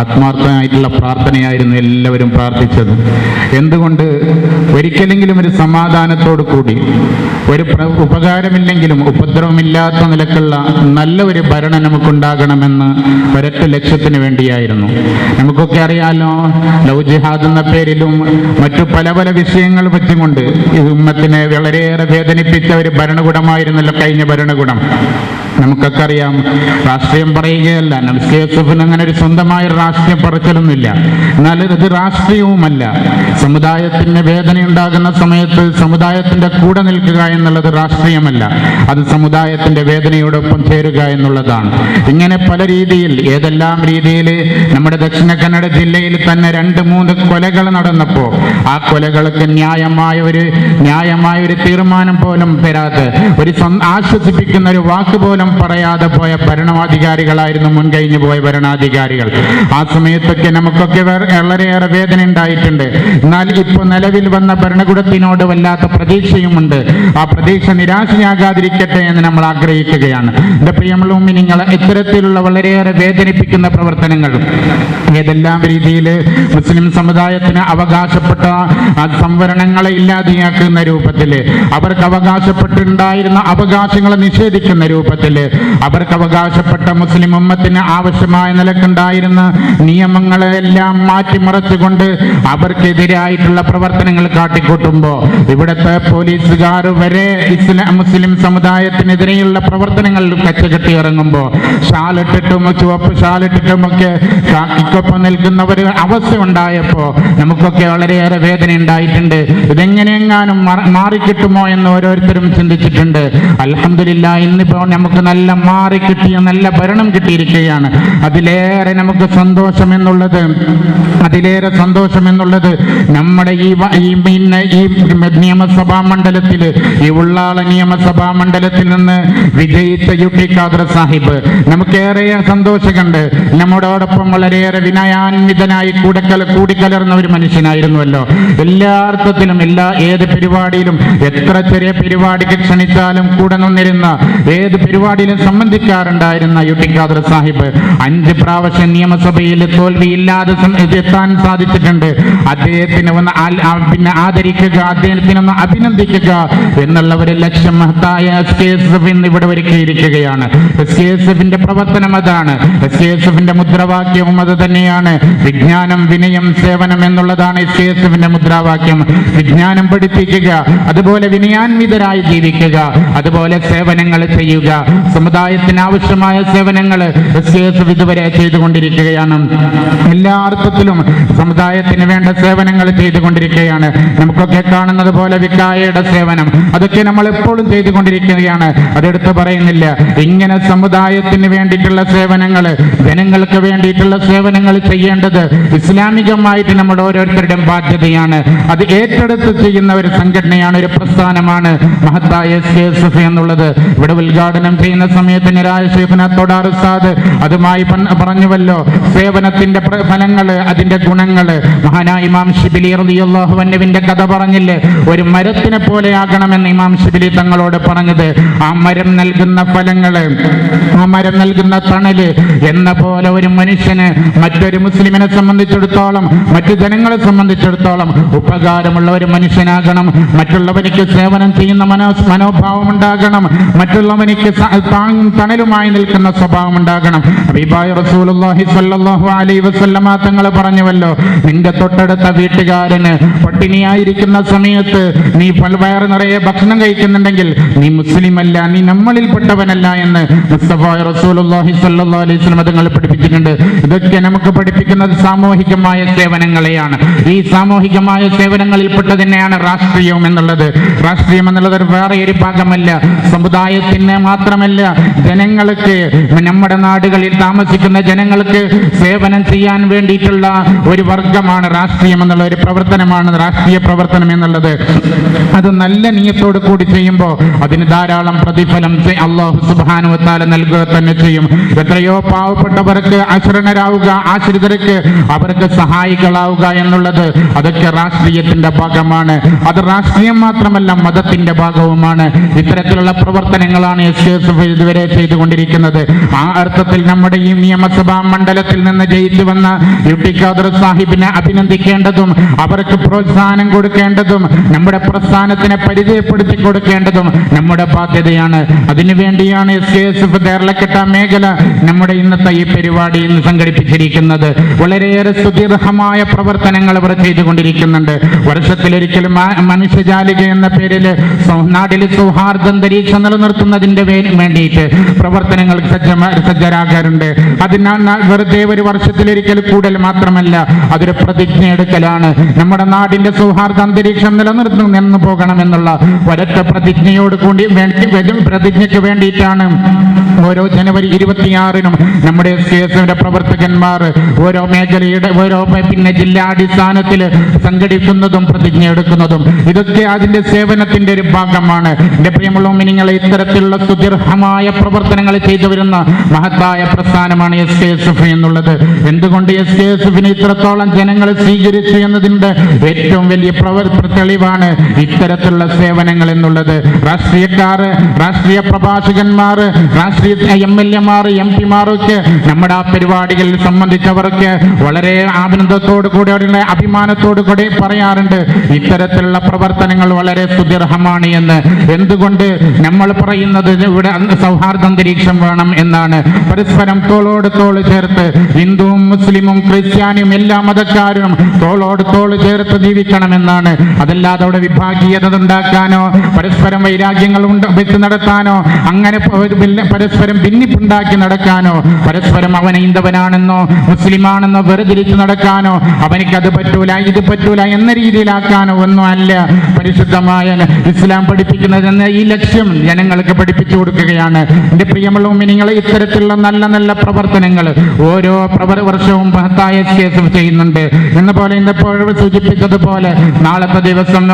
ആത്മാർത്ഥമായിട്ടുള്ള പ്രാർത്ഥനയായിരുന്നു എല്ലാവരും പ്രാർത്ഥിച്ചത്. എന്തുകൊണ്ട്? ഒരിക്കലെങ്കിലും ഒരു സമാധാനത്തോടു കൂടി, ഒരു ഉപകാരമില്ലെങ്കിലും ഉപദ്രവമില്ലാത്ത നിലക്കുള്ള നല്ല ഒരു ഭരണം നമുക്കുണ്ടാകണമെന്ന് ഒരൊറ്റ ലക്ഷ്യത്തിന് വേണ്ടിയായിരുന്നു. നമുക്കൊക്കെ അറിയാലോ, ലവ് ജിഹാദ് എന്ന പേരിലും മറ്റു പല പല വിഷയങ്ങൾ വെച്ചുകൊണ്ട് ഈ ഉമ്മത്തിനെ വളരെയേറെ വേദനിപ്പിച്ച ഒരു ഭരണകൂടമായിരുന്നല്ലോ കഴിഞ്ഞ ഭരണകൂടം. നമുക്കൊക്കെ അറിയാം. രാഷ്ട്രീയം പറയുകയല്ല, നബ്സി യൂസുഫിന് അങ്ങനെ ഒരു സ്വന്തമായ രാഷ്ട്രീയം പറച്ചിലൊന്നുമില്ല. എന്നാൽ ഇത് രാഷ്ട്രീയവുമല്ല. സമുദായത്തിന് വേദനയുണ്ടാകുന്ന സമയത്ത് സമുദായത്തിന്റെ കൂടെ നിൽക്കുക എന്നുള്ളത് രാഷ്ട്രീയമല്ല, അത് സമുദായത്തിന്റെ വേദനയോടൊപ്പം ചേരുക എന്നുള്ളതാണ്. ഇങ്ങനെ പല രീതിയിൽ, ഏതെല്ലാം രീതിയിൽ നമ്മുടെ ദക്ഷിണ കന്നഡ ജില്ലയിൽ തന്നെ 2-3 കൊലകൾ നടന്നപ്പോൾ ആ കൊലകൾക്ക് ന്യായമായ ഒരു തീരുമാനം പോലും തരാതെ, ഒരു ആശ്വസിപ്പിക്കുന്ന ഒരു വാക്ക് പോലും പറയാതെ പോയ ഭരണാധികാരികളായിരുന്നു മുൻകഴിഞ്ഞു പോയ ഭരണാധികാരികൾ. ആ സമയത്തൊക്കെ നമുക്കൊക്കെ വളരെയേറെ വേദന ഉണ്ടായിട്ടുണ്ട്. എന്നാൽ ഇപ്പോൾ നിലവിൽ വന്ന ഭരണകൂടത്തിനോട് വല്ലാത്ത പ്രതീക്ഷയുമുണ്ട്. ആ പ്രതീക്ഷ നിരാശയാകാതിരിക്കട്ടെ എന്ന് നമ്മൾ ആഗ്രഹിക്കുകയാണ്. എൻ്റെ പ്രിയമുള്ള മുഅ്മിനീങ്ങളെ, ഇത്തരത്തിലുള്ള വളരെയേറെ വേദനിപ്പിക്കുന്ന പ്രവർത്തനങ്ങൾ ഏതെല്ലാം രീതിയിൽ മുസ്ലിം സമുദായത്തിന് അവകാശപ്പെട്ട ആ സംവരണങ്ങളെ ഇല്ലാതെയാക്കുന്ന രൂപത്തിൽ, അവർക്ക് അവകാശപ്പെട്ടുണ്ടായിരുന്ന അവകാശങ്ങളെ നിഷേധിക്കുന്ന രൂപത്തിൽ, അവർക്ക് അവകാശപ്പെട്ട മുസ്ലിം ഉമ്മത്തിന് ആവശ്യമായ നിലക്കുണ്ടായിരുന്ന നിയമങ്ങളെല്ലാം മാറ്റിമറിച്ചുകൊണ്ട് അവർക്കെതിരായിട്ടുള്ള പ്രവർത്തനങ്ങൾ കാട്ടിക്കൂട്ടുമ്പോൾ ഇവിടുത്തെ പോലീസുകാർ വരെ മുസ്ലിം സമുദായത്തിനെതിരെയുള്ള പ്രവർത്തനങ്ങൾ കച്ചകെട്ടി ഇറങ്ങുമ്പോൾ ഷാലിട്ടിട്ടും ചുവപ്പ് ഷാലിട്ടിട്ടുമൊക്കെ കാക്കിക്കൊപ്പം നിൽക്കുന്ന ഒരു അവസ്ഥ ഉണ്ടായപ്പോൾ നമുക്കൊക്കെ വളരെയേറെ വേദന ഉണ്ടായിട്ടുണ്ട്. ഇതെങ്ങനെയെങ്ങാനും മാറിക്കിട്ടുമോ എന്ന് ഓരോരുത്തരും ചിന്തിച്ചിട്ടുണ്ട്. അൽഹംദുലില്ലാഹ്, ഇന്നിപ്പോൾ നമുക്ക് നല്ല മാറിക്കിട്ടിയ നല്ല ഭരണം കിട്ടിയിരിക്കുകയാണ്. അതിലേറെ നമുക്ക് സന്തോഷം എന്നുള്ളത് നമ്മുടെ ഈ നിയമസഭാ മണ്ഡലത്തിൽ, ഈ ഉള്ളാള നിയമസഭാ മണ്ഡലത്തിൽ നിന്ന് വിജയിച്ച യുടി ഖാദർ സാഹിബ് നമുക്കേറെ സന്തോഷമുണ്ട്. നമ്മോടൊപ്പം വളരെയേറെ വിനയാന്വിതനായി കൂടിക്കലർന്ന ഒരു മനുഷ്യനായിരുന്നുവല്ലോ. എല്ലാ അർത്ഥത്തിലും ഏത് പരിപാടിയിലും, എത്ര ചെറിയ പരിപാടിക്ക് ക്ഷണിച്ചാലും കൂടെ നിന്നിരുന്ന, ഏത് പരിപാടിയിലും സംബന്ധിക്കാറുണ്ടായിരുന്ന യുടി ഖാദർ സാഹിബ് 5 പ്രാവശ്യം നിയമസഭയിൽ തോൽവിയില്ലാതെ എത്താൻ സാധിച്ചിട്ടുണ്ട്. അദ്ദേഹത്തിന് ഒന്ന് ആദരിക്കുക, അദ്ദേഹത്തിനൊന്ന് അഭിനന്ദിക്കുക എന്നുള്ള ഒരു ലക്ഷ്യം മഹത്തായ SKSF ഇന്ന് ഇവിടെ ഒരുക്കിയിരിക്കുകയാണ്. SKSFന്റെ പ്രവർത്തനം അതാണ്. SKSFന്റെ മുദ്രാവാക്യവും അത് തന്നെയാണ്. വിജ്ഞാനം, വിനയം, സേവനം എന്നുള്ളതാണ് SKSFന്റെ മുദ്രാവാക്യം. വിജ്ഞാനം പഠിപ്പിക്കുക, അതുപോലെ വിനയാന്വിതരായി ജീവിക്കുക, അതുപോലെ സേവനങ്ങൾ ചെയ്യുക. സമുദായത്തിന് ആവശ്യമായ സേവനങ്ങൾ SKSF ഇതുവരെ ചെയ്തുകൊണ്ടിരിക്കുകയാണ്. എല്ലാ അർത്ഥത്തിലും സമുദായത്തിന് വേണ്ട സേവനങ്ങൾ ചെയ്തുകൊണ്ടിരിക്കുകയാണ്. നമുക്കൊക്കെ കാണുന്നത് പോലെ വിക്കായയുടെ സേവനം, അതൊക്കെ നമ്മൾ എപ്പോഴും ചെയ്തുകൊണ്ടിരിക്കുകയാണ്. അതെടുത്ത് പറയുന്നില്ല. ഇങ്ങനെ സമുദായത്തിന് വേണ്ടിയിട്ടുള്ള സേവനങ്ങൾ, ജനങ്ങൾക്ക് വേണ്ടിയിട്ടുള്ള സേവനങ്ങൾ ചെയ്യേണ്ടത് ഇസ്ലാമികമായിട്ട് നമ്മുടെ ഓരോരുത്തരുടെയും ബാധ്യതയാണ്. അത് ഏറ്റെടുത്ത് ചെയ്യുന്ന ഒരു സംഘടനയാണ്, ഒരു പ്രസ്ഥാനമാണ് മഹത്തായ SKSF എന്നുള്ളത്. ഇവിടെ ഉദ്ഘാടനം ചെയ്യുന്ന സമയത്ത് നിരായ ശൈഖുന തൊടാർ ഉസ്താദ് അതുമായി പറഞ്ഞുവല്ലോ, സേവനത്തിന്റെ ഫലങ്ങൾ, അതിന്റെ ഗുണങ്ങൾ. മഹാനായ ഇമാം ശിബിലി റളിയല്ലാഹു അൻഹുവിന്റെ കഥ പറഞ്ഞില്ലേ, ഒരു മരത്തിനെ പോലെയാകണമെന്ന് ഇമാം ശിബിലി തങ്ങളോട് പറഞ്ഞത്. ആ മരം നൽകുന്ന ഫലങ്ങൾ, ആ മരം നൽകുന്ന തണല് എന്ന പോലെ ഒരു മനുഷ്യന്, മറ്റൊരു മുസ്ലിമിനെ സംബന്ധിച്ചിടത്തോളം, മറ്റു ജനങ്ങളെ സംബന്ധിച്ചിടത്തോളം ഉപകാരമുള്ള ഒരു മനുഷ്യനാകണം. മറ്റുള്ളവർക്ക് സേവനം ചെയ്യുന്ന മനോഭാവം ഉണ്ടാകണം. മറ്റുള്ളവർക്ക് തണലുമായി നിൽക്കുന്ന സ്വഭാവം ഉണ്ടാകണം. ഹബീബായ റസൂലുള്ളാഹി സ്വല്ലല്ലാഹു അലൈഹി വസല്ലമ തങ്ങൾ പറഞ്ഞുവല്ലോ, നിന്റെ തൊട്ടടുത്ത വീട്ടുകാരന് പട്ടിണിയായിരിക്കുന്ന സമയത്ത് നീ വയറ് നിറയെ ഭക്ഷണം കഴിക്കുന്നുണ്ടെങ്കിൽ നീ മുസ്ലിം അല്ല, നീ നമ്മളിൽപ്പെട്ടവനല്ല എന്ന് മുസ്തഫായ റസൂലുള്ളാഹി സ്വല്ലല്ലാഹു അലൈഹി വസല്ലമ തങ്ങൾ പഠിപ്പിച്ചിട്ടുണ്ട്. ഇതൊക്കെ നമുക്ക് പഠിപ്പിക്കുന്നത് സാമൂഹികമായ സേവനങ്ങളെയാണ്. ഈ സാമൂഹികമായ സേവനങ്ങളിൽപ്പെട്ട തന്നെയാണ് രാഷ്ട്രീയം എന്നുള്ളത്. രാഷ്ട്രീയം എന്നുള്ളത് വേറെ ഒരു ഭാഗമല്ല, സമുദായത്തിന് മാത്രമല്ല, ജനങ്ങൾക്ക്, നമ്മുടെ നാടുകളിൽ താമസിക്കുന്ന ജനങ്ങൾക്ക് സേവനം ചെയ്യാൻ വേണ്ടിയിട്ടുള്ള ഒരു വർഗമാണ് രാഷ്ട്രീയം എന്നുള്ള ഒരു പ്രവർത്തനമാണ് രാഷ്ട്രീയ പ്രവർത്തനം എന്നുള്ളത്. അത് നല്ല നിയത്തോട് കൂടി ചെയ്യുമ്പോൾ അതിന് ധാരാളം പ്രതിഫലം അല്ലാഹു സുബ്ഹാനഹു വ തആല നൽകുക തന്നെ ചെയ്യും. എത്രയോ പാവപ്പെട്ടവർക്ക് അശരണരാവുക, ആശ്രിതർക്ക് അവർക്ക് സഹായികളാവുക എന്നുള്ളത് അതൊക്കെ രാഷ്ട്രീയത്തിന്റെ ഭാഗമാണ്. അത് രാഷ്ട്രീയം മാത്രമല്ല, മതത്തിന്റെ ഭാഗവുമാണ്. ഇത്തരത്തിലുള്ള പ്രവർത്തനങ്ങളാണ് SKSF ഇതുവരെ ചെയ്തുകൊണ്ടിരിക്കുന്നത്. ആ അർത്ഥത്തിൽ നമ്മുടെ ഈ നിയമസഭാ മണ്ഡലത്തിൽ നിന്ന് ജയിച്ചു വന്ന UT ഖാദർ സാഹിബിനെ അഭിനന്ദിക്കേണ്ടതും അവർക്ക് പ്രോത്സാഹനം കൊടുക്കേണ്ടതും നമ്മുടെ പ്രസ്ഥാനത്തിനെ പരിചയപ്പെടുത്തി കൊടുക്കേണ്ടതും നമ്മുടെ ബാധ്യതയാണ്. അതിനുവേണ്ടിയാണ് SKSF ദേർലക്കെട്ട മേഖല നമ്മുടെ ഇന്നത്തെ ഈ പരിപാടി ഇന്ന് സംഘടിപ്പിച്ചിരിക്കുന്നത്. വളരെയേറെ സുദീർഘമായ പ്രവർത്തനങ്ങൾ അവർ ചെയ്തുകൊണ്ടിരിക്കുന്നുണ്ട്. വർഷത്തിലൊരിക്കലും മനുഷ്യജാലിക എന്ന പേരിൽ നാട്ടിൽ സൗഹാർദ്ദ അന്തരീക്ഷം നിലനിർത്തുന്നതിന്റെ വേണ്ടിയിട്ട് പ്രവർത്തനങ്ങൾ സജ്ജരാകാറുണ്ട്. അതിനാൽ വെറുതെ ഒരു വർഷത്തിലൊരിക്കൽ കൂടൽ മാത്രമല്ല, അതൊരു പ്രതിജ്ഞ എടുക്കലാണ്. നമ്മുടെ നാടിന്റെ സൗഹാർദ്ദ അന്തരീക്ഷം നിലനിർത്തുന്നു പോകണമെന്നുള്ള ഒരൊറ്റ പ്രതിജ്ഞയ്ക്ക് വേണ്ടിയിട്ടാണ് ഓരോ ജനുവരി 26-നും നമ്മുടെ SKSFന്റെ പ്രവർത്തകന്മാർ ഓരോ മേഖലയുടെ ജില്ലാടിസ്ഥാനത്തിൽ സംഘടിക്കുന്നതും പ്രതിജ്ഞ എടുക്കുന്നതും. ഇതൊക്കെ അതിന്റെ സേവനത്തിന്റെ ഒരു ഭാഗമാണ്. എന്റെ പ്രിയമുള്ള മുഅ്മിനീങ്ങളെ, ഇത്തരത്തിലുള്ള സുദീർഘമായ പ്രവർത്തനങ്ങൾ ചെയ്തു വരുന്ന മഹത്തായ പ്രസ്ഥാനമാണ് SKSF എന്നുള്ളത്. എന്തുകൊണ്ട് SKSFനെ ഇത്രത്തോളം ജനങ്ങൾ സ്വീകരിച്ചു എന്നതിന്റെ ഏറ്റവും വലിയ തെളിവാണ് ഇത്തരത്തിലുള്ള സേവനങ്ങൾ എന്നുള്ളത്. രാഷ്ട്രീയക്കാർ, രാഷ്ട്രീയ പ്രഭാഷകന്മാർ, രാഷ്ട്രീയ MLA-മാർ, MP-മാരൊക്കെ നമ്മുടെ ആ പരിപാടികൾ സംബന്ധിച്ചവർക്ക് വളരെ ആനന്ദത്തോടു കൂടി, അഭിമാനത്തോടു കൂടി പറയാറുണ്ട് ഇത്തരത്തിലുള്ള പ്രവർത്തനങ്ങൾ വളരെ സുദീർഘമാണ് എന്ന്. എന്തുകൊണ്ട് നമ്മൾ പറയുന്നത് ഇവിടെ സൗഹാർദ്ദ അന്തരീക്ഷം വേണം എന്നാണ്. പരസ്പരം തോളോട് തോള് ചേർത്ത് ഹിന്ദുവും മുസ്ലിമും ക്രിസ്ത്യാനിയും എല്ലാ മതക്കാരും തോളോട് തോള് ചേർത്ത് ജീവിക്കണമെന്നാണ്. അതല്ലാതെ അവിടെ വിഭാഗീയത ഉണ്ടാക്കാനോ പരസ്പരം വൈരാഗ്യങ്ങൾ വെച്ച് നടത്താനോ അങ്ങനെ പരസ്പരം ഭിന്നിപ്പുണ്ടാക്കി നടക്കാനോ പരസ്പരം അവൻ ഹൈന്ദവനാണെന്നോ മുസ്ലിമാണെന്നോ വേർതിരിച്ച് നടക്കാനോ അവനിക്കത് പറ്റൂല ഇത് പറ്റൂല എന്ന രീതിയിലാക്കാനോ ഒന്നും അല്ല പരിശുദ്ധമായ ഇസ്ലാം പഠിപ്പിക്കുന്നതെന്ന് ഈ ലക്ഷ്യം ജനങ്ങൾക്ക് പഠിപ്പിച്ചു കൊടുക്കുകയാണ്. എന്റെ പ്രിയമുള്ള മുഅ്മിനീങ്ങളെ, ഇത്തരത്തിലുള്ള നല്ല നല്ല പ്രവർത്തനങ്ങൾ ഓരോ വർഷവും മഹത്തായ SKSF ചെയ്യുന്നുണ്ട്. എന്നപോലെ ഇന്നിപ്പോൾ സൂചിപ്പിച്ചതുപോലെ നാളത്തെ ദിവസം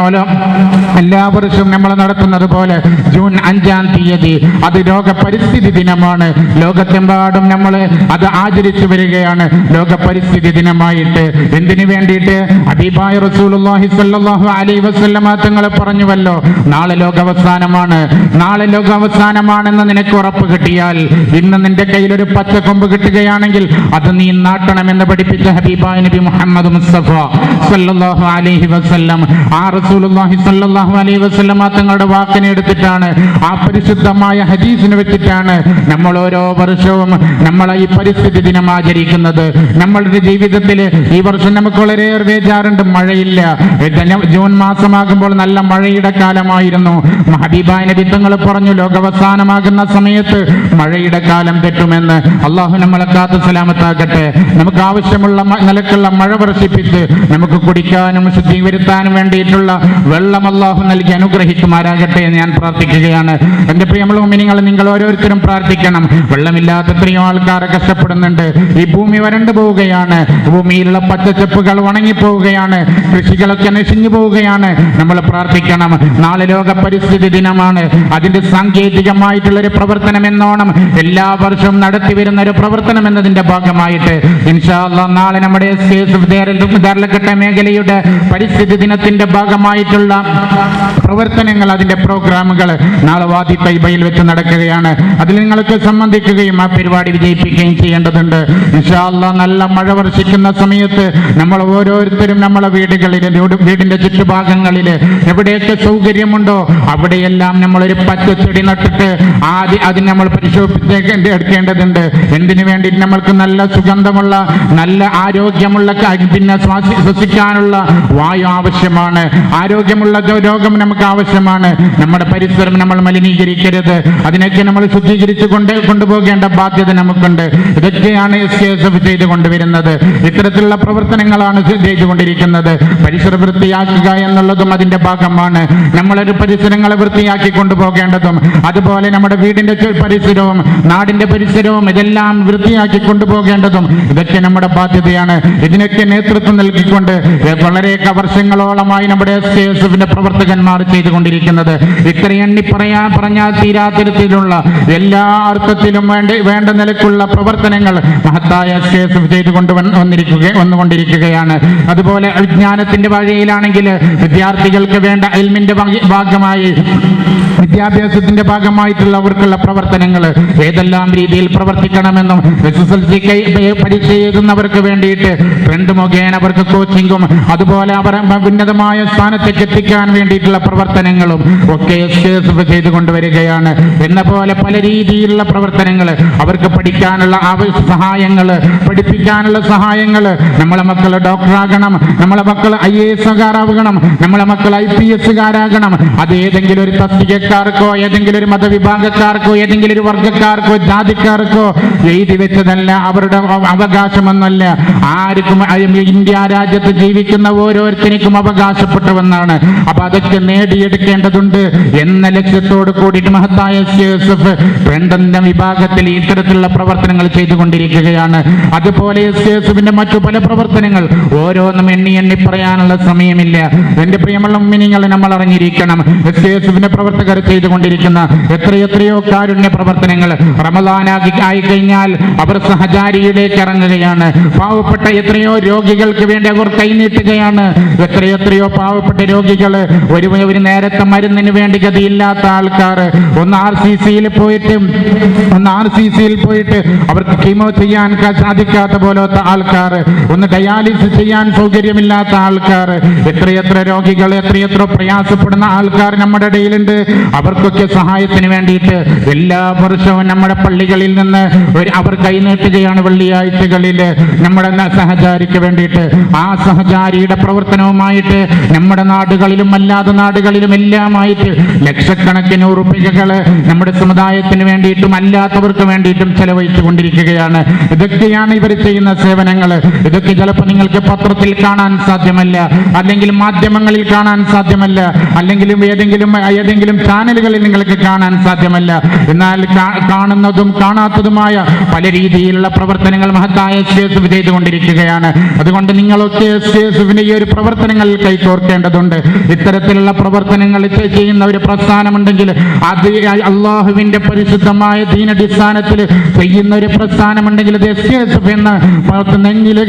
എല്ലാ വർഷവും നമ്മൾ നടത്തുന്നത് പോലെ ജൂൺ 5-ാം തീയതി അത് ലോക പരിസ്ഥിതി ദിനമാണ്. ലോകത്തെമ്പാടും നമ്മൾ അത് ആചരിച്ചു വരികയാണ് ലോക പരിസ്ഥിതി ദിനമായിട്ട്. എന്തിനു വേണ്ടിയിട്ട്? ഹബീബായ റസൂലുള്ളാഹി സ്വല്ലല്ലാഹു അലൈഹി വസല്ലമ തങ്ങൾ പറഞ്ഞുവല്ലോ, നാളെ ലോകാവസാനമാണ്. നാളെ ലോകാവസാനമാണെന്ന് നിനക്ക് ഉറപ്പ് കിട്ടിയാൽ, ഇന്ന് നിന്റെ കയ്യിൽ ഒരു പച്ചക്കൊമ്പ് കിട്ടുകയാണെങ്കിൽ അത് നീ നാട്ടണമെന്ന് പഠിപ്പിച്ച ഹബീബായ നബി മുഹമ്മദ് മുസ്തഫ സ്വല്ലല്ലാഹു അലൈഹി വസല്ലം, ആ റസൂലുള്ളാഹി സ്വല്ലല്ലാഹു അലൈഹി വസല്ലമ തങ്ങളുടെ വാക്കിനെ എടുത്തിട്ടാണ്, ആ പരിശുദ്ധമായ ഹദീസിനെ വെച്ചിട്ടാണ് നമ്മൾ ഓരോ വർഷവും നമ്മൾ ഈ പരിസ്ഥിതി ദിനം ആചരിക്കുന്നത്. നമ്മളുടെ ജീവിതത്തിൽ ഈ വർഷം നമുക്ക് വളരെയേറെ വേജാറുണ്ട്, മഴയില്ല. ജൂൺ മാസമാകുമ്പോൾ നല്ല മഴയുടെ കാലമായിരുന്നു. ഹബീബായ നബി തങ്ങൾ പറഞ്ഞു, ലോകാവസാനമാകുന്ന സമയത്ത് മഴയുടെ കാലം തെറ്റുമെന്ന്. അള്ളാഹു നമ്മളെ കാത്തു സലാമത്താക്കട്ടെ. നമുക്ക് ആവശ്യമുള്ള നിലക്കുള്ള മഴ വർഷിപ്പിച്ച് നമുക്ക് കുടിക്കാനും ശുദ്ധി വരുത്താനും വേണ്ടിയിട്ടുള്ള വെള്ളം അള്ളാഹു നൽകി അനുഗ്രഹിക്കുമാരാകട്ടെ എന്ന് ഞാൻ പ്രാർത്ഥിക്കുകയാണ്. എന്റെ പ്രിയമുള്ള മുഅ്മിനീങ്ങളെ, നിങ്ങൾ ഓരോരുത്തരും പ്രാർത്ഥിക്കണം. വെള്ളമില്ലാത്ത എത്രയോ ആൾക്കാർ കഷ്ടപ്പെടുന്നുണ്ട്. ഈ ഭൂമി വരണ്ടു പോവുകയാണ്, ഭൂമിയിലുള്ള പച്ചച്ചെപ്പുകൾ ഉണങ്ങിപ്പോവുകയാണ്, കൃഷികളൊക്കെ നശിഞ്ഞു പോവുകയാണ്. നമ്മൾ പ്രാർത്ഥിക്കണം. നാളെ ലോക പരിസ്ഥിതി ദിനമാണ്. അതിന്റെ സാങ്കേതികമായിട്ടുള്ളൊരു പ്രവർത്തനം എന്നോണം എല്ലാ വർഷവും നടത്തി വരുന്ന ഒരു പ്രവർത്തനം എന്നതിന്റെ ഭാഗമായിട്ട് ഇൻഷാ അല്ലാഹ് നാളെ നമ്മുടെ SKSF ദേർലക്കെട്ട മേഖലയുടെ പരിസ്ഥിതി ദിനത്തിന്റെ ഭാഗമായിട്ടുള്ള പ്രവർത്തനങ്ങൾ, അതിന്റെ പ്രോഗ്രാമുകൾ നാളെ വാദി തൈബയിൽ വെച്ച് നടക്കുകയാണ്. അതിൽ നിങ്ങൾക്ക് സംബന്ധിക്കുകയും ആ പരിപാടി വിജയിപ്പിക്കുകയും ചെയ്യേണ്ടതുണ്ട്. ഇൻഷാ അല്ലാഹ് നല്ല മഴ വർഷിക്കുന്ന സമയത്ത് നമ്മൾ ഓരോരുത്തരും നമ്മളെ വീടിന്റെ ചുറ്റുഭാഗങ്ങളിൽ എവിടെയൊക്കെ സൗകര്യമുണ്ടോ അവിടെയെല്ലാം നമ്മളൊരു പച്ചച്ചെടി നട്ടിട്ട് അതിന് നമ്മൾ പരിശോധിച്ചെടുക്കേണ്ടതുണ്ട്. എന്തിനു വേണ്ടി? നമ്മൾക്ക് നല്ല സുഗന്ധമുള്ള നല്ല ആരോഗ്യമുള്ള പിന്നെ ശ്വസിക്കാനുള്ള വായു ആവശ്യമാണ്. ആരോഗ്യമുള്ള രോഗം നമുക്ക് ആവശ്യമാണ്. നമ്മുടെ പരിസരം നമ്മൾ മലിനീകരിക്കരുത്. അതിനൊക്കെ നമ്മൾ ശുദ്ധീകരിച്ച് കൊണ്ടുപോകേണ്ട ബാധ്യത നമുക്കുണ്ട്. ഇതൊക്കെയാണ് SKSF ചെയ്തുകൊണ്ടുവരുന്നത്. ഇത്തരത്തിലുള്ള പ്രവർത്തനങ്ങളാണ് ചെയ്തുകൊണ്ടിരിക്കുന്നത്. പരിസരം വൃത്തിയാക്കുക എന്നുള്ളതും അതിന്റെ ഭാഗമാണ്. നമ്മളൊരു പരിസരങ്ങളെ വൃത്തിയാക്കി കൊണ്ടുപോകേണ്ടതും അതുപോലെ നമ്മുടെ വീടിന്റെ പരിസരവും നാടിന്റെ പരിസരവും ഇതെല്ലാം വൃത്തിയാക്കി കൊണ്ടുപോകേണ്ടതും ഇതൊക്കെ നമ്മുടെ ബാധ്യതയാണ്. ഇതിനൊക്കെ നേതൃത്വം നൽകിക്കൊണ്ട് വളരെ വർഷങ്ങളോളമായി നമ്മുടെ SKSFന്റെ പ്രവർത്തകന്മാർ ചെയ്തുകൊണ്ടിരിക്കുന്നത്. ഇത്ര എണ്ണി പറഞ്ഞാൽ തീരാത്തരത്തിലുള്ള എല്ലാ അർത്ഥത്തിലും വേണ്ട നിലക്കുള്ള പ്രവർത്തനങ്ങൾ മഹത്തായ SKSF വന്നുകൊണ്ടിരിക്കുകയാണ്. അതുപോലെ വിജ്ഞാനത്തിന്റെ വഴിയിലാണെങ്കിൽ വിദ്യാർത്ഥികൾക്ക് വേണ്ട ഇൽമിന്റെ ഭാഗമായി വിദ്യാഭ്യാസത്തിന്റെ ഭാഗമായിട്ടുള്ളവർക്കുള്ള പ്രവർത്തനങ്ങൾ ഏതെല്ലാം രീതിയിൽ പ്രവർത്തിക്കണമെന്നും SSLC പരീക്ഷ എഴുതുന്നവർക്ക് വേണ്ടിയിട്ട് ഫ്രണ്ട് മുഖേന അവർക്ക് കോച്ചിങ്ങും അതുപോലെ അവർ ഉന്നതമായ സ്ഥാനത്തേക്ക് എത്തിക്കാൻ വേണ്ടിയിട്ടുള്ള പ്രവർത്തനങ്ങളും ഒക്കെ SKSF ചെയ്തുകൊണ്ടുവരികയാണ്. എന്ന പോലെ പല രീതിയിലുള്ള പ്രവർത്തനങ്ങൾ അവർക്ക് പഠിക്കാനുള്ള സഹായങ്ങൾ പഠിപ്പിക്കാനുള്ള സഹായങ്ങൾ നമ്മളെ മക്കൾ ഡോക്ടറാകണം, നമ്മളെ മക്കൾ IAS-കാരാകണം, നമ്മളെ മക്കൾ IPS-കാരാകണം. അത് ഏതെങ്കിലും ഒരു തസ്തികക്കാർക്കോ ഏതെങ്കിലും ഒരു മതവിഭാഗക്കാർക്കോ ഏതെങ്കിലും ഒരു വർഗക്കാർക്കോ ജാതിക്കാർക്കോ എഴുതി വെച്ചതല്ല, അവരുടെ അവകാശമെന്നല്ല. ആർക്കും ഇന്ത്യ രാജ്യത്ത് ജീവിക്കുന്ന ഓരോരുത്തർക്കും അവകാശപ്പെട്ടുവെന്നാണ്. അപ്പൊ അതൊക്കെ നേടിയെടുക്കേണ്ടതുണ്ട് എന്ന ലക്ഷ്യത്തോട് കൂടിയിട്ട് മഹത്തായ SKSF ഫ്രണ്ടിന്റെ വിഭാഗത്തിൽ ഇത്തരത്തിലുള്ള പ്രവർത്തനങ്ങൾ ചെയ്തുകൊണ്ടിരിക്കുകയാണ്. അതുപോലെ SKSFന്റെ മറ്റു പല പ്രവർത്തനങ്ങൾ ഓരോന്നും എണ്ണി പറയാനുള്ള സമയമില്ല. എന്റെ പ്രിയമുള്ള മുഅ്മിനീങ്ങൾ, നമ്മൾ അറിഞ്ഞിരിക്കണം SKSFന്റെ പ്രവർത്തകർ ചെയ്തുകൊണ്ടിരിക്കുന്ന എത്രയോ കാരുണ്യ പ്രവർത്തനങ്ങൾ. റമദാനായി കഴിഞ്ഞാൽ അവർ സഹചാരിയിലേക്ക് ഇറങ്ങുകയാണ്. പാവപ്പെട്ട എത്രയോ രോഗികൾക്ക് വേണ്ടി അവർ കൈനീട്ടുകയാണ്. എത്രയോ പാവപ്പെട്ട രോഗികൾ ഒരു നേരത്തെ മരുന്നിന് വേണ്ടി ഗതിയില്ലാത്ത ആൾക്കാർ ഒന്ന് RCCയിൽ പോയിട്ട് അവർക്ക് കീമോ ചെയ്യാൻ സാധിക്കാത്ത പോലത്തെ ആൾക്കാർ, ഒന്ന് ഡയാലിസിസ് ചെയ്യാൻ സൗകര്യമില്ലാത്ത ആൾക്കാർ, എത്രയെത്ര രോഗികൾ എത്രയെത്ര പ്രയാസപ്പെടുന്ന ആൾക്കാർ നമ്മുടെ ഇടയിലുണ്ട്. അവർക്കൊക്കെ സഹായത്തിന് വേണ്ടിയിട്ട് എല്ലാ വർഷവും നമ്മുടെ പള്ളികളിൽ നിന്ന് അവർ കൈനീട്ടുകയാണ്. വെള്ളിയാഴ്ചകളിൽ നമ്മുടെ സഹചാരിക്ക് വേണ്ടിയിട്ട് ആ സഹചാരിയുടെ പ്രവർത്തനവുമായിട്ട് നമ്മുടെ നാടുകളിലും അല്ലാത്ത നാടുകളിലും എല്ലാമായിട്ട് ലക്ഷക്കണക്കിന് ഉറുപ്പികകൾ നമ്മുടെ സമുദായത്തിന് വേണ്ടിയിട്ടും അല്ലാത്തവർക്ക് വേണ്ടിയിട്ടും ചെലവഴിച്ചു കൊണ്ടിരിക്കുകയാണ്. ഇതൊക്കെയാണ് ഇവർ ചെയ്യുന്ന സേവനങ്ങൾ. ഇതൊക്കെ ചിലപ്പോൾ നിങ്ങൾക്ക് പത്രത്തിൽ കാണാൻ സാധ്യമല്ല, അല്ലെങ്കിൽ മാധ്യമങ്ങളിൽ കാണാൻ സാധ്യമല്ല, അല്ലെങ്കിൽ ഏതെങ്കിലും ചാനലുകളിൽ നിങ്ങൾക്ക് കാണാൻ സാധ്യമല്ല. എന്നാൽ കാണുന്നതും കാണാത്തതുമായ പല രീതിയിലുള്ള പ്രവർത്തനങ്ങൾ മഹത്തായ SKSF ചെയ്തുകൊണ്ടിരിക്കുകയാണ്. അതുകൊണ്ട് നിങ്ങളൊക്കെ SKSFന്റെ ഈ ഒരു പ്രവർത്തനങ്ങളിൽ കൈകോർക്കേണ്ടതുണ്ട്. ഇത്തരത്തിലുള്ള പ്രവർത്തനങ്ങൾ ചെയ്യുന്ന ഒരു പ്രസ്ഥാനമുണ്ടെങ്കിൽ അത് അള്ളാഹുവിന്റെ പരിശുദ്ധമായ ദീനടിസ്ഥാനത്തിൽ ചെയ്യുന്ന ഒരു പ്രസ്ഥാനമുണ്ടെങ്കിൽ അത് SKSF എന്ന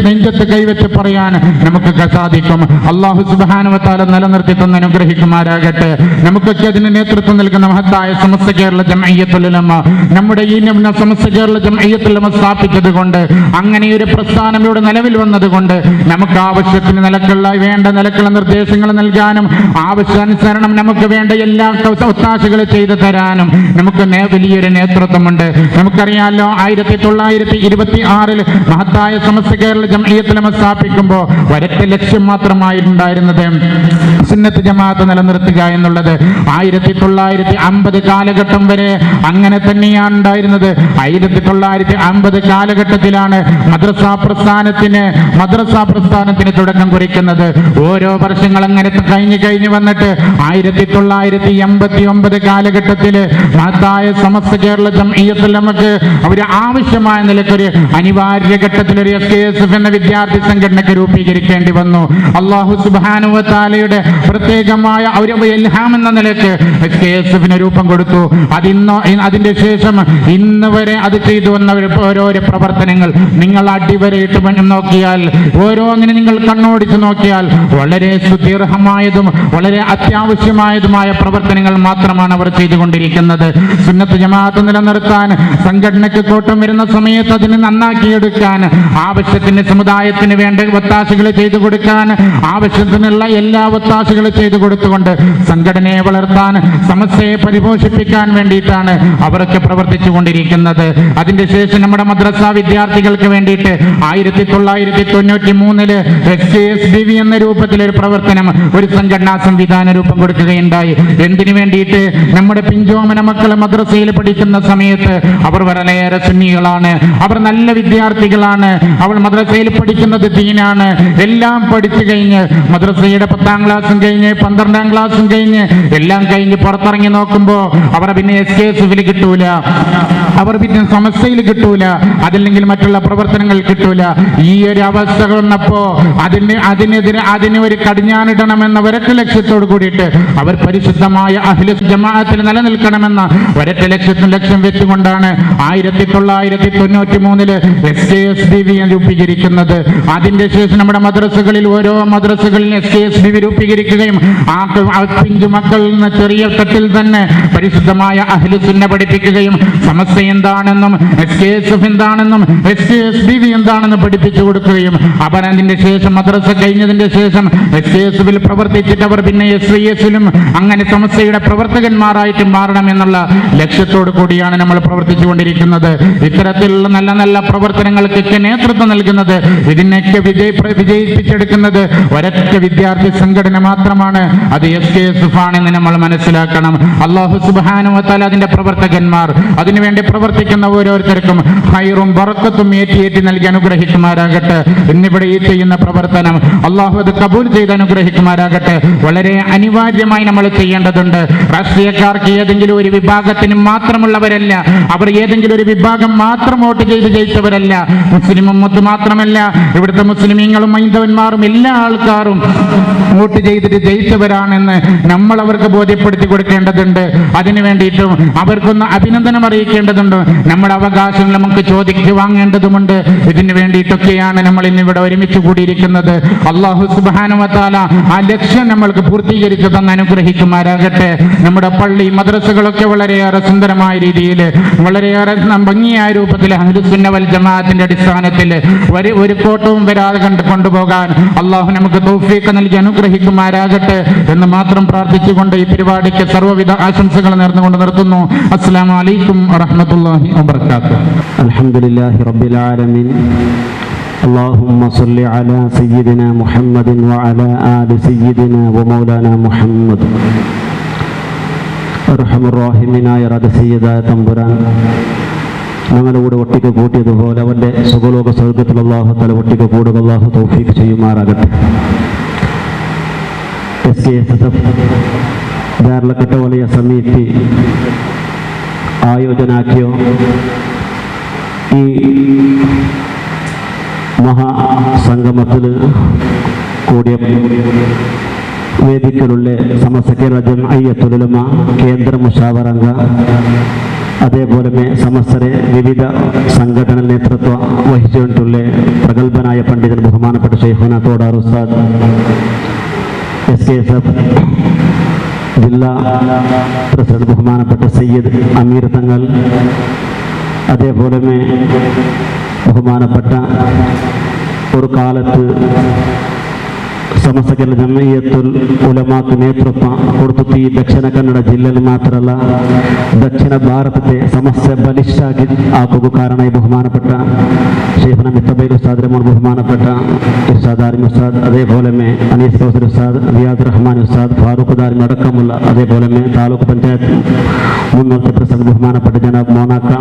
നെഞ്ചത്ത് കൈവച്ച് പറയാൻ നമുക്ക് സാധിക്കും. അള്ളാഹു സുബ്ഹാനഹു വ തആല നിലനിർത്തി തന്നെ അനുഗ്രഹിക്കുമാറാകട്ടെ. നമുക്കൊക്കെ അതിന് നേതൃത്വം നൽകുന്ന മഹത്തായ സമസ്ത കേരള ജംഇയ്യത്തുൽ ഉലമ, നമ്മുടെ ഈ സമസ്ത കേരള ജംഇയ്യത്തുൽ ഉലമ സ്ഥാപിച്ചത് കൊണ്ട്, അങ്ങനെ ഒരു പ്രസ്ഥാനം ഇവിടെ നിലവിൽ വന്നതുകൊണ്ട് നമുക്ക് ആവശ്യത്തിന് വേണ്ട നിലക്കുള്ള നിർദ്ദേശങ്ങൾ നൽകാനും ആവശ്യാനുസരണം നമുക്ക് വേണ്ട എല്ലാ ഒത്താശകൾ ചെയ്തു തരാനും നമുക്ക് വലിയൊരു നേതൃത്വമുണ്ട്. നമുക്കറിയാമല്ലോ, 1926 മഹത്തായ സമസ്ത കേരള ജംഇയ്യത്തുൽ ഉലമ സ്ഥാപിക്കുമ്പോൾ ഒരൊറ്റ ലക്ഷ്യം മാത്രമായിട്ടുണ്ടായിരുന്നത് സുന്നത്ത് ജമാഅത്ത് നിലനിർത്തുക എന്നുള്ളത്. 1950 കാലഘട്ടം വരെ അങ്ങനെ തന്നെയാണ് ഉണ്ടായിരുന്നത്. 1950 കാലഘട്ടത്തിലാണ് മദ്രസാ പ്രസ്ഥാനത്തിന് തുടക്കം കുറിക്കുന്നത്. ഓരോ വർഷങ്ങൾ അങ്ങനെ കഴിഞ്ഞു വന്നിട്ട് 1989 കാലഘട്ടത്തിൽ മഹത്തായ സമസ്ത കേരള ജംഇയ്യത്തുൽ ഉലമക്ക് അവർ ആവശ്യമായ നിലക്കൊരു അനിവാര്യ ഘട്ടത്തിൽ ഒരു SKSF എന്ന വിദ്യാർത്ഥി സംഘടനയ്ക്ക് രൂപീകരിക്കേണ്ടി വന്നു. അല്ലാഹു സുബ്ഹാനഹു വ തആലയുടെ പ്രത്യേകമായ ഒരു ഇൽഹാം എന്ന നിലയ്ക്ക് SKSFന് രൂപം കൊടുത്തു. അതിന്റെ ശേഷം ഇന്ന് വരെ അത് ചെയ്തു വന്ന ഓരോരോ പ്രവർത്തനങ്ങൾ നിങ്ങൾ അടിവരയിട്ട് നോക്കിയാൽ, ഓരോന്നിനും നിങ്ങൾ കണ്ണോടിച്ച് നോക്കിയാൽ വളരെ സുദീർഘമായതും വളരെ അത്യാവശ്യമായതുമായ പ്രവർത്തനങ്ങൾ മാത്രമാണ് അവർ ചെയ്തുകൊണ്ടിരിക്കുന്നത്. സുന്നത്ത് ജമാഅത്ത് നിലനിർത്താൻ, സംഘടനയ്ക്ക് കോട്ടം വരുന്ന സമയത്ത് അതിനെ നന്നാക്കിയെടുക്കാൻ, ആവശ്യത്തിന് സമുദായത്തിന് വേണ്ട ഒത്താശകൾ ചെയ്തു കൊടുക്കാൻ, ആവശ്യത്തിനുള്ള എല്ലാ ഒത്താശകൾ ചെയ്തു കൊടുത്തുകൊണ്ട് സംഘടനയെ വളർത്താൻ, സമസ്തയെ പരിപോഷിപ്പിക്കാൻ വേണ്ടിയിട്ടാണ് അവരൊക്കെ പ്രവർത്തിച്ചു കൊണ്ടിരിക്കുന്നത്. അതിന്റെ ശേഷം നമ്മുടെ മദ്രസ വിദ്യാർത്ഥികൾക്ക് വേണ്ടിയിട്ട് 1993 SKSBV എന്ന രൂപത്തിലൊരു പ്രവർത്തനം, ഒരു സംഘടനാ സംവിധാന രൂപം കൊടുക്കുകയുണ്ടായി. എന്തിനു വേണ്ടിയിട്ട്? നമ്മുടെ പിഞ്ചോമന മക്കൾ മദ്രസയിൽ പഠിക്കുന്ന സമയത്ത് അവർ വളരെയേറെ സുന്നികളാണ്, അവർ നല്ല വിദ്യാർത്ഥികളാണ്, അവർ മദ്രസയിൽ പഠിക്കുന്നത് ദീനാണ്. എല്ലാം പഠിച്ചു കഴിഞ്ഞ് മദ്രസയുടെ 10ാം ക്ലാസ്സും കഴിഞ്ഞ് 12ാം ക്ലാസ്സും കഴിഞ്ഞ് എല്ലാം കഴിഞ്ഞ് പുറത്തിറങ്ങി നോക്കുമ്പോൾ അവർ പിന്നെ SKSFിൽ കിട്ടൂല, അവർ പിന്നെ സമസ്തയിൽ കിട്ടൂല, അതല്ലെങ്കിൽ മറ്റുള്ള പ്രവർത്തനങ്ങൾ കിട്ടൂല. ഈ ഒരു അവസ്ഥ വന്നപ്പോ അതിന് ഒരു കടിഞ്ഞാണിടണമെന്ന ഒരൊറ്റ ലക്ഷ്യത്തോട് കൂടിയിട്ട് അവർ പരിശുദ്ധമായ അഹ്ലു ജമാഅത്തിൽ നിലനിൽക്കണമെന്ന ഒരൊറ്റ ലക്ഷ്യം വെച്ചുകൊണ്ടാണ് 1993 SKSBV രൂപീകരിക്കുന്നത്. അതിന്റെ ശേഷം നമ്മുടെ മദ്രസകളിൽ ഓരോ മദ്രസകളിൽ SKSBV രൂപീകരിക്കുകയും ആ പിഞ്ചു മക്കളിൽ നിന്ന് ചെറിയ തട്ടിൽ തന്നെ പരിശുദ്ധമായ അഹ്ലു സുന്ന പഠിപ്പിക്കുകയും സമസ്ത എന്താണെന്നും SKSF എന്താണെന്നും SKSBV എന്താണെന്നും പഠിപ്പിച്ചു കൊടുക്കുകയും അവർ അതിന്റെ ശേഷം മദ്രസ കഴിഞ്ഞതിന്റെ ശേഷം SKSFിൽ പ്രവർത്തിച്ചിട്ട് അവർ പിന്നെ SYSലും അങ്ങനെ സമസ്തയുടെ പ്രവർത്തകന്മാരായിട്ട് മാറണമെന്നുള്ള ലക്ഷ്യത്തോടു കൂടിയാണ് നമ്മൾ പ്രവർത്തിച്ചു കൊണ്ടിരിക്കുന്നത്. ഇത്തരത്തിലുള്ള നല്ല നല്ല പ്രവർത്തനങ്ങൾക്കൊക്കെ നേതൃത്വം നൽകുന്നത്, ഇതിനൊക്കെ വിജയിപ്പിച്ചെടുക്കുന്നത് ഒരൊറ്റ വിദ്യാർത്ഥി സംഘടന മാത്രമാണ്, അത് SKSF ആണെന്ന് നമ്മൾ മനസ്സിലാക്കണം. അല്ലാഹു സുബ്ഹാനഹു വ തആല അതിന്റെ പ്രവർത്തകന്മാർ, അതിനുവേണ്ടി പ്രവർത്തിക്കുന്ന ഓരോരുത്തർക്കും ഖൈറും ബറക്കത്തും ഏറ്റി നൽകി അനുഗ്രഹിക്കുമാറാകട്ടെ. ഇന്നിവിടെ ഈ ചെയ്യുന്ന പ്രവർത്തനം അല്ലാഹു അത് കബൂൽ ചെയ്ത് അനുഗ്രഹിക്കുമാറാകട്ടെ. വളരെ അനിവാര്യമായി നമ്മൾ ചെയ്യേണ്ടതുണ്ട്. രാഷ്ട്രീയക്കാർക്ക് ഏതെങ്കിലും ഒരു വിഭാഗത്തിന് മാത്രമുള്ളവരല്ല, അവർ ഏതെങ്കിലും ഒരു വിഭാഗം മാത്രം വോട്ട് ചെയ്ത് ജയിച്ചവരല്ല. മുസ്ലിം ഉമ്മത്ത് മാത്രമല്ല, ഇവിടുത്തെ മുസ്ലിമീങ്ങളും ഹൈന്ദവന്മാരും എല്ലാ ആൾക്കാരും വോട്ട് ചെയ്തിട്ട് ജയിച്ചവരാണെന്ന് നമ്മൾ അവർക്ക് ബോധ്യപ്പെടുത്തി കൊടുക്കേണ്ടതുണ്ട്. അതിനു വേണ്ടിയിട്ടും അവർക്കൊന്ന് അഭിനന്ദനം അറിയിക്കേണ്ടതുണ്ട്. നമ്മുടെ അവകാശങ്ങൾ നമുക്ക് ചോദിച്ചു വാങ്ങേണ്ടതുമുണ്ട്. ഇതിനു വേണ്ടിയിട്ടൊക്കെയാണ് നമ്മൾ ഇന്നിവിടെ ഒരുമിച്ച് കൂടിയിരിക്കുന്നത്. അല്ലാഹു സുബ്ഹാനഹു വ തആല ആ ലക്ഷ്യം നമ്മൾക്ക് പൂർത്തീകരിച്ചു തന്ന് അനുഗ്രഹിക്കുമാറാകട്ടെ. നമ്മുടെ പള്ളി മദ്രസകളൊക്കെ വളരെയേറെ സുന്ദരമായ രീതിയിൽ, വളരെയേറെ ഭംഗിയായ രൂപത്തിൽ അഹ്ലു സുന്ന വൽ ജമാഅത്തിന്റെ അടിസ്ഥാനത്തിൽ ഒരു കോട്ടവും വരാതെ കൊണ്ടുപോകാൻ അല്ലാഹു നമുക്ക് തൗഫീഖ് നൽകി അനുഗ്രഹിക്കുമാറാകട്ടെ എന്ന് മാത്രം പ്രാർത്ഥിച്ചുകൊണ്ട് ഈ പരിപാടിക്ക് സർവ്വവിധ ആശംസകൾ നേർന്നുകൊണ്ട് നിർത്തുന്നു. അസ്സലാമു അലൈക്കും വറഹ്മത്തുള്ളാഹി വബറകാതുഹു. അൽഹംദുലില്ലാഹി റബ്ബിൽ ആലമീൻ. اللهم صل على سيدنا محمد وعلى آل سيدنا ومولانا محمد. അർഹമുർറാഹിമീനായ സയ്യിദായ തമ്പുരാൻ ഞങ്ങളുടെ കൂടെ ഒട്ടിക്ക കൂട്ടിയതുപോലെ അവൻ്റെ സുഖലോക സ്വർഗത്തിൽ അല്ലാഹു തആല ഒട്ടിക്ക കൂടുക അല്ലാഹു തൗഫീഖ് ചെയ്യുമാറാകട്ടെ. SKSF ധാർലക്കട്ട വലയ സമിതി ആയോജനാക്കിയോ ഈ മഹാസംഗമത്തിൽ കൂടിയ വേദിക്കലുള്ള സമസ്ത കേരള ജംഇയ്യത്തുൽ ഉലമ കേന്ദ്ര മുശാവറംഗ, അതേപോലെ സമസ്തരെ വിവിധ സംഘടന നേതൃത്വം വഹിച്ചുകൊണ്ടുള്ള പ്രഗത്ഭനായ പണ്ഡിതൻ ബഹുമാനപ്പെട്ട ശൈഖുന തോടാർ ഉസ്താദ്, SKSF ജില്ലാ പ്രസിഡന്റ് ബഹുമാനപ്പെട്ട സയ്യിദ് അമീർ തങ്ങൾ, അതേപോലെ ബഹുമാനപ്പെട്ട ഒരു കാലത്ത് സമസ്ത കേരള ജംഇയ്യത്തുൽ ഉലമാക്ക് നേതൃത്വം കൊടുത്തിട്ട് ഈ ദക്ഷിണ കന്നഡ ജില്ലയിൽ മാത്രമല്ല ദക്ഷിണ ഭാരതത്തെ സമസ്ത ബലിഷ്ഠാക്കി ആക്കുക കാരണമായി ബഹുമാനപ്പെട്ട ഷെയ്ഖുന മിത്തബൈൽ ഉസ്താദ്, ബഹുമാനപ്പെട്ട ഇർഷാദ് ആരിം ഉസ്താദ്, അതേപോലെ അനീസ് കൗസർ ഉസ്താദ്, റിയാദ് റഹ്മാൻ ഉസ്താദ്, ഫാറൂഖ് ദാരിം അടക്കമുള്ള, അതേപോലെ താലൂക്ക് പഞ്ചായത്ത് മുന്നോട്ട് പ്രസിഡന്റ് ബഹുമാനപ്പെട്ട ജനാബ് മോനാക്ക,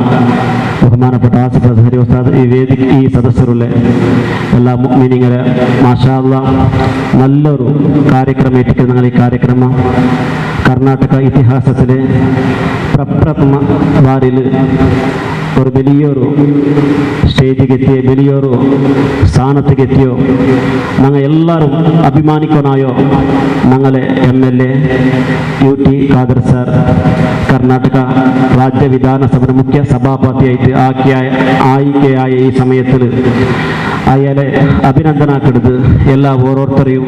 ബഹുമാനപ്പെട്ട ആസിഫ് അസ്ഹരി ഉസ്താദ്, ഈ സദസ്സറുള്ള എല്ലാ മുഅ്മിനീങ്ങളെ മാഷാ അല്ലാഹ് നല്ലൊരു കാര്യക്രമം ഏറ്റിട്ട് ഞങ്ങൾ ഈ കാര്യക്രമം കർണാടക ഇതിഹാസത്തിലെ പ്രപ്രഥമ ബാരിൽ ഒരു വലിയൊരു സ്റ്റേജിಗೆത്തിയ വലിയൊരു സ്ഥാനത്തേക്കെത്തിയോ ഞങ്ങൾ എല്ലാവരും അഭിമാനിക്കാനായോ ഞങ്ങളെ MLA UT Khader sir Karnataka രാജ്യ വിധാനസഭയുടെ മുഖ്യ സഭാപതിയായിട്ട് ആയിക്കയായ ഈ സമയത്തിൽ അയാളെ അഭിനന്ദനാക്കരുത് എല്ലാ ഓരോരുത്തരെയും